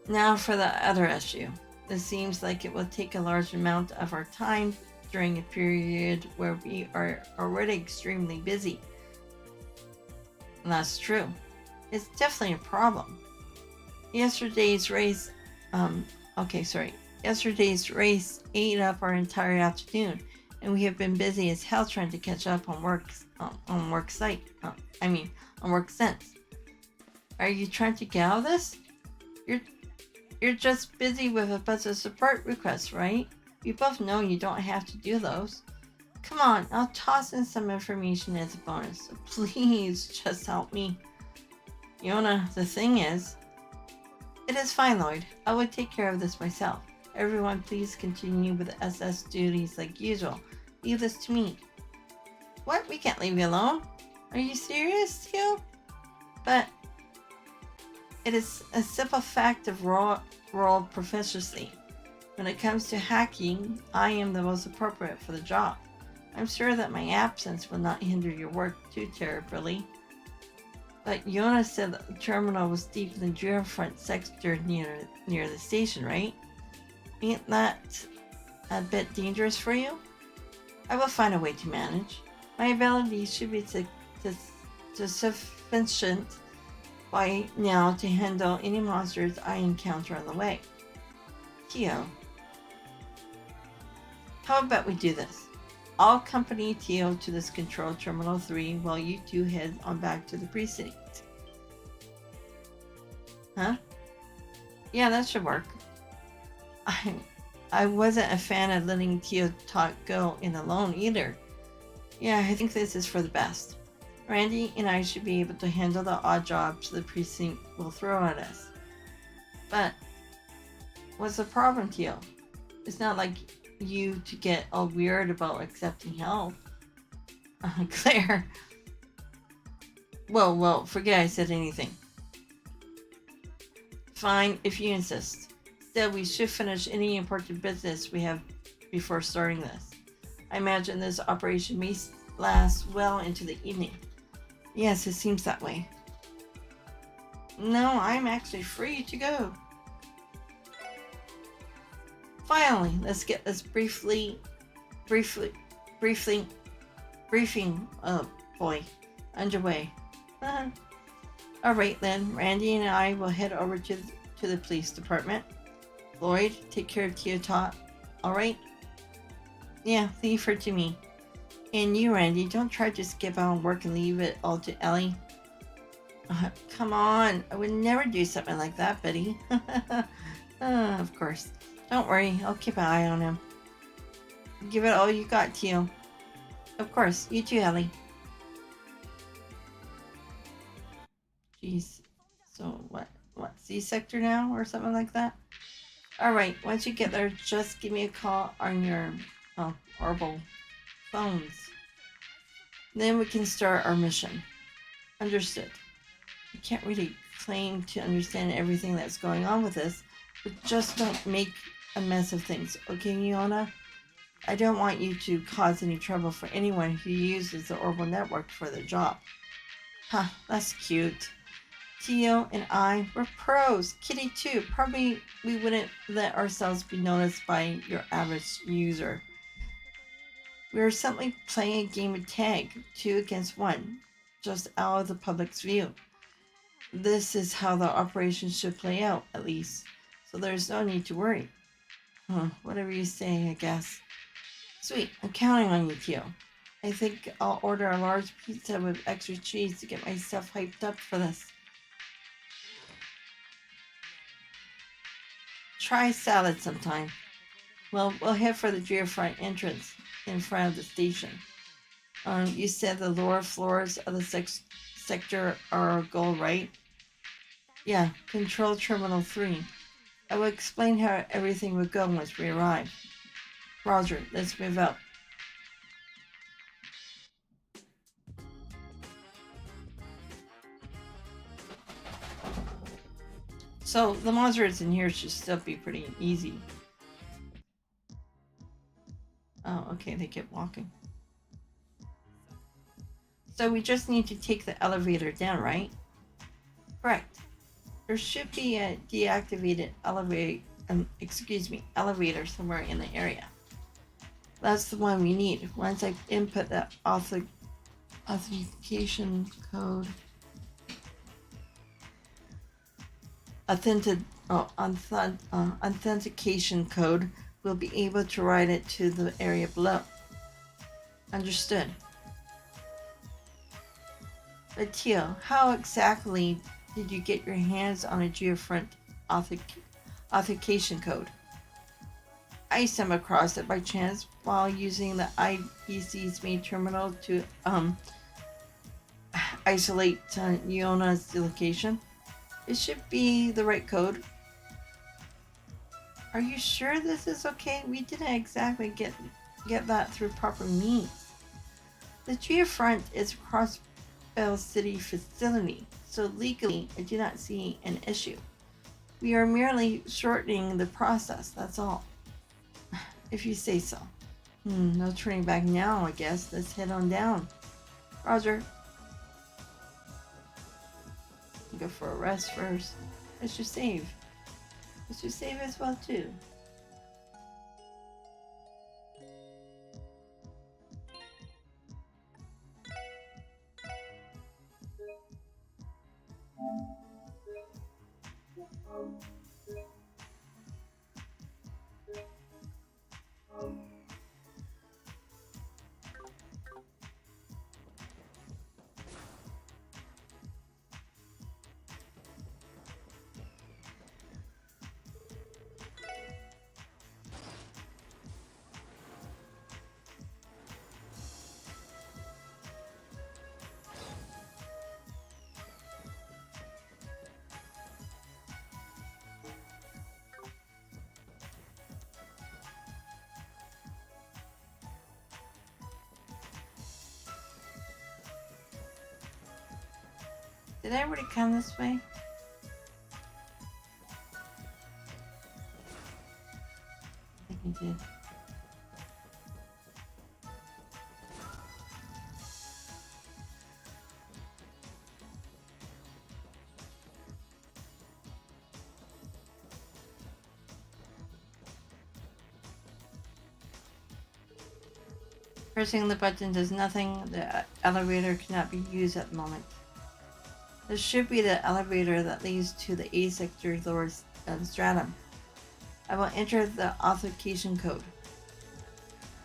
Now for the other issue. This seems like it will take a large amount of our time during a period where we are already extremely busy. And that's true. It's definitely a problem. Yesterday's race ate up our entire afternoon, and we have been busy as hell trying to catch up on work sense. Are you trying to get out of this? You're just busy with a bunch of support requests, right? We both know you don't have to do those. Come on, I'll toss in some information as a bonus. Please just help me. Yona, the thing is... It is fine, Lloyd. I will take care of this myself. Everyone please continue with SS duties like usual. Leave this to me. What? We can't leave you alone? Are you serious, Teal? But it is a simple fact of role proficiency. When it comes to hacking, I am the most appropriate for the job. I'm sure that my absence will not hinder your work too terribly. But Yona said that the terminal was deep in the Geofront sector near the station, right? Ain't that a bit dangerous for you? I will find a way to manage. My abilities should be sufficient by now to handle any monsters I encounter on the way. Tio, How about we do this? I'll accompany Tio to this control terminal 3 while you two head on back to the precinct. Huh? Yeah, that should work. I wasn't a fan of letting Tio Tot go in alone either. Yeah, I think this is for the best. Randy and I should be able to handle the odd jobs the precinct will throw at us. But what's the problem, Tio? It's not like you to get all weird about accepting help. Claire. Well, forget I said anything. Fine, if you insist. Still, we should finish any important business we have before starting this. I imagine this operation may last well into the evening. Yes, it seems that way. No, I'm actually free to go. Finally, let's get this briefing, oh boy, underway. Alright then, Randy and I will head over to the police department. Lloyd, take care of Tio Tot, alright? Yeah, leave her to me. And you, Randy, don't try to skip out on work and leave it all to Ellie. Come on, I would never do something like that, Betty. Of course. Don't worry, I'll keep an eye on him. Give it all you got, Tio. Of course, you too, Ellie. Jeez. So what C-sector now or something like that? Alright, once you get there, just give me a call on your horrible phones. Then we can start our mission. Understood. I can't really claim to understand everything that's going on with this, but just don't make a mess of things, okay, Iona? I don't want you to cause any trouble for anyone who uses the Orbital Network for their job. Huh, that's cute. Tio and I, we're pros. Kitty too. Probably we wouldn't let ourselves be noticed by your average user. We are simply playing a game of tag, 2 against 1, just out of the public's view. This is how the operation should play out, at least, so there's no need to worry. Whatever you say, I guess. Sweet, I'm counting on you, Tio. I think I'll order a large pizza with extra cheese to get myself hyped up for this. Try salad sometime. Well, we'll head for the geofront entrance in front of the station. You said the lower floors of the sector are our goal, right? Yeah, control terminal 3. I will explain how everything would go once we arrive. Roger, let's move up. So the monsters in here should still be pretty easy. Oh, okay, they kept walking. So we just need to take the elevator down, right? Correct. There should be a deactivated elevator somewhere in the area. That's the one we need. Once I input the authentication code. Authentication code, we'll be able to write it to the area below. Understood. But Tio, how exactly did you get your hands on a geofront authentication code? I stumbled across it by chance while using the IBC's main terminal to isolate Iona's location. It should be the right code. Are you sure this is okay? We didn't exactly get that through proper means. The geofront is a Crossbell City facility, so legally I do not see an issue. We are merely shortening the process, that's all. If you say so. No turning back now, I guess. Let's head on down. Roger. Go for a rest first. Let's just save. Let's just save as well too. Did I already come this way? I think I did. Pressing the button does nothing. The elevator cannot be used at the moment. This should be the elevator that leads to the A sector lower stratum. I will enter the authentication code.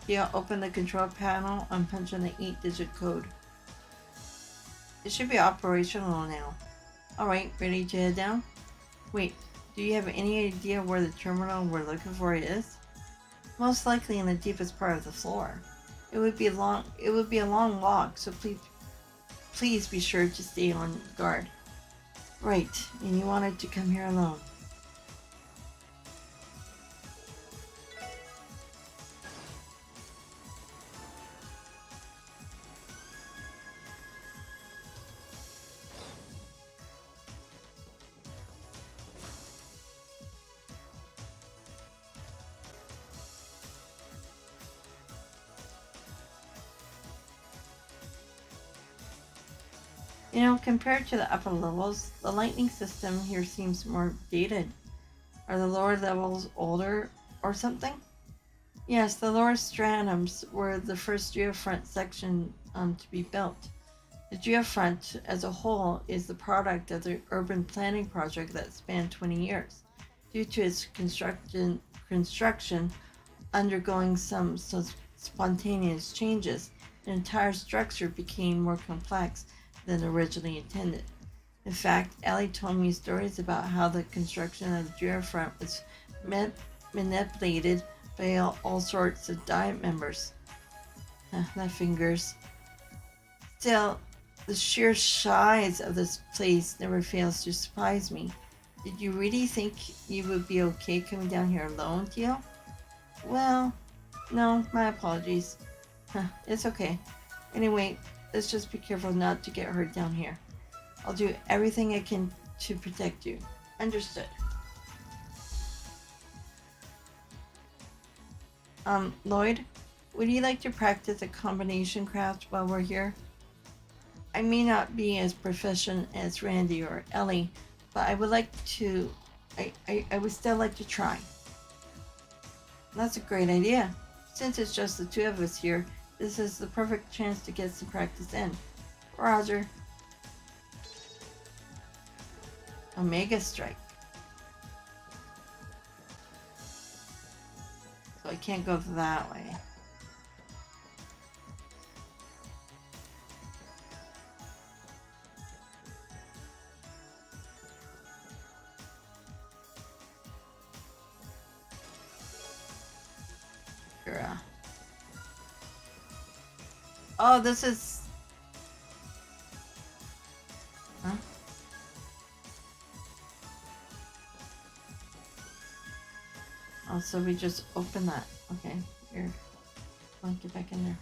Here, open the control panel and punch in the 8-digit code. It should be operational now. Alright, ready to head down? Wait, do you have any idea where the terminal we're looking for is? Most likely in the deepest part of the floor. It would be a long walk, so please be sure to stay on guard. Right, and you wanted to come here alone. You know, compared to the upper levels, the lighting system here seems more dated. Are the lower levels older or something? Yes, the lower stratums were the first geofront section to be built. The geofront as a whole is the product of the urban planning project that spanned 20 years. Due to its construction undergoing some spontaneous changes, the entire structure became more complex than originally intended. In fact, Ellie told me stories about how the construction of the geofront was manipulated by all sorts of diet members. My fingers. Still, the sheer size of this place never fails to surprise me. Did you really think you would be okay coming down here alone, Teal? Well, no, my apologies. It's okay. Anyway, let's just be careful not to get hurt down here. I'll do everything I can to protect you. Understood. Lloyd, would you like to practice a combination craft while we're here? I may not be as proficient as Randy or Ellie, but I would like to. I would still like to try. That's a great idea. Since it's just the two of us here, this is the perfect chance to get some practice in. Roger. Omega Strike. So I can't go that way. Oh, this is... Huh? Oh, so we just open that. Okay, here. Come on, get back in there.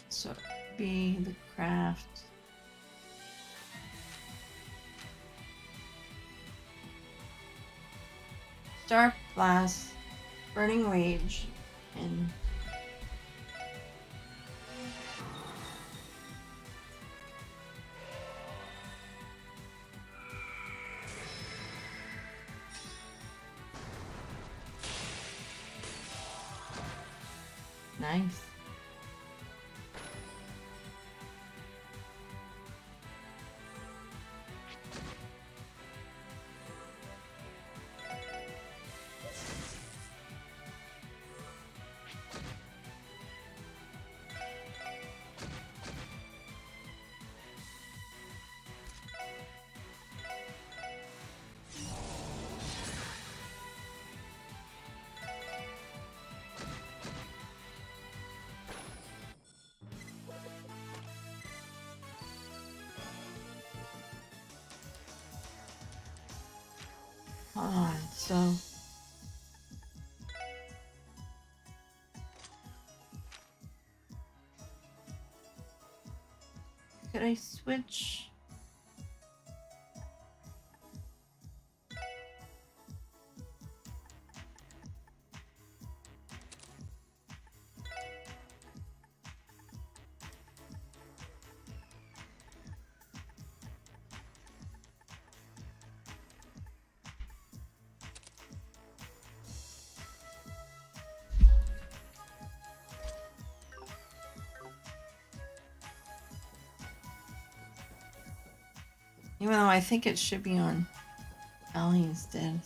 So, be the craft. Dark Blast, Burning Rage, and nice. Hold on, so could I switch? Even though I think it should be on Allie instead.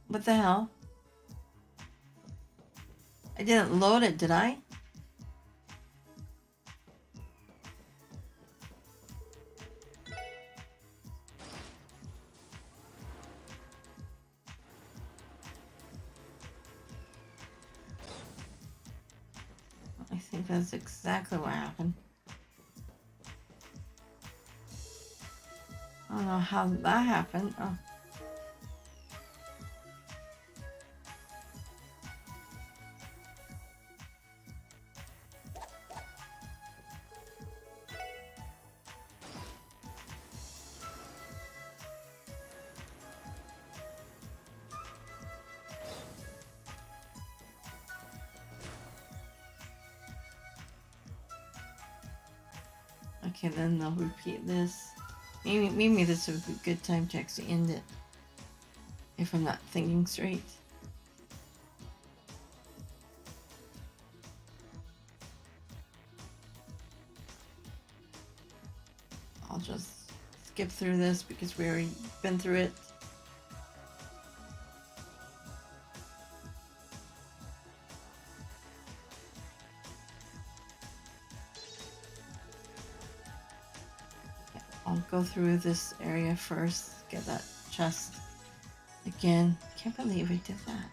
What the hell? I didn't load it, did I? I think that's exactly what happened. I don't know how that happened. Oh. Okay, then they'll repeat this. Maybe this would be a good time to actually end it. If I'm not thinking straight. I'll just skip through this because we already been through it. I'll go through this area first, get that chest again. Can't believe I did that.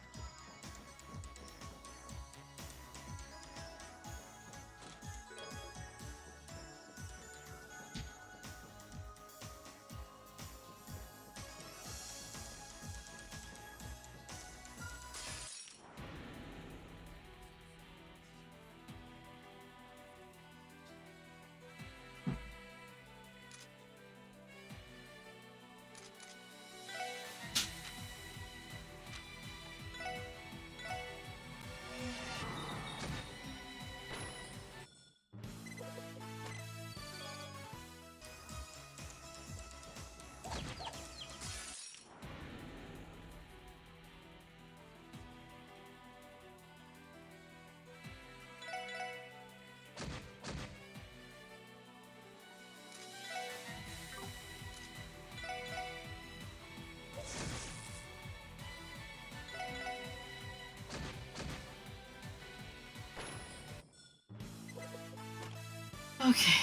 Okay.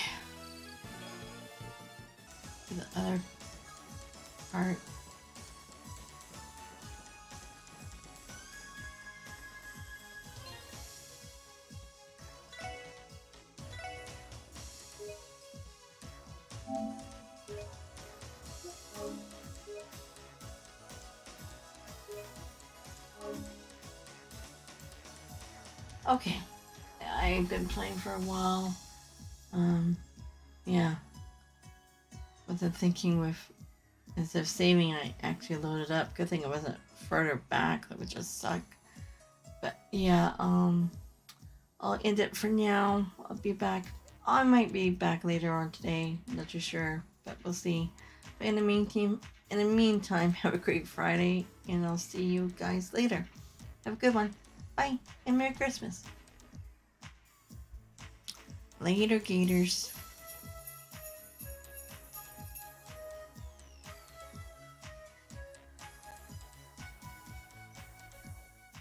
The other part. Okay. I've been playing for a while. Yeah. Wasn't thinking with instead of saving, I actually loaded up. Good thing it wasn't further back. That would just suck. But yeah, I'll end it for now. I'll be back. I might be back later on today. Not too sure, but we'll see. But in the meantime, have a great Friday, and I'll see you guys later. Have a good one. Bye, and Merry Christmas. Later, Gators.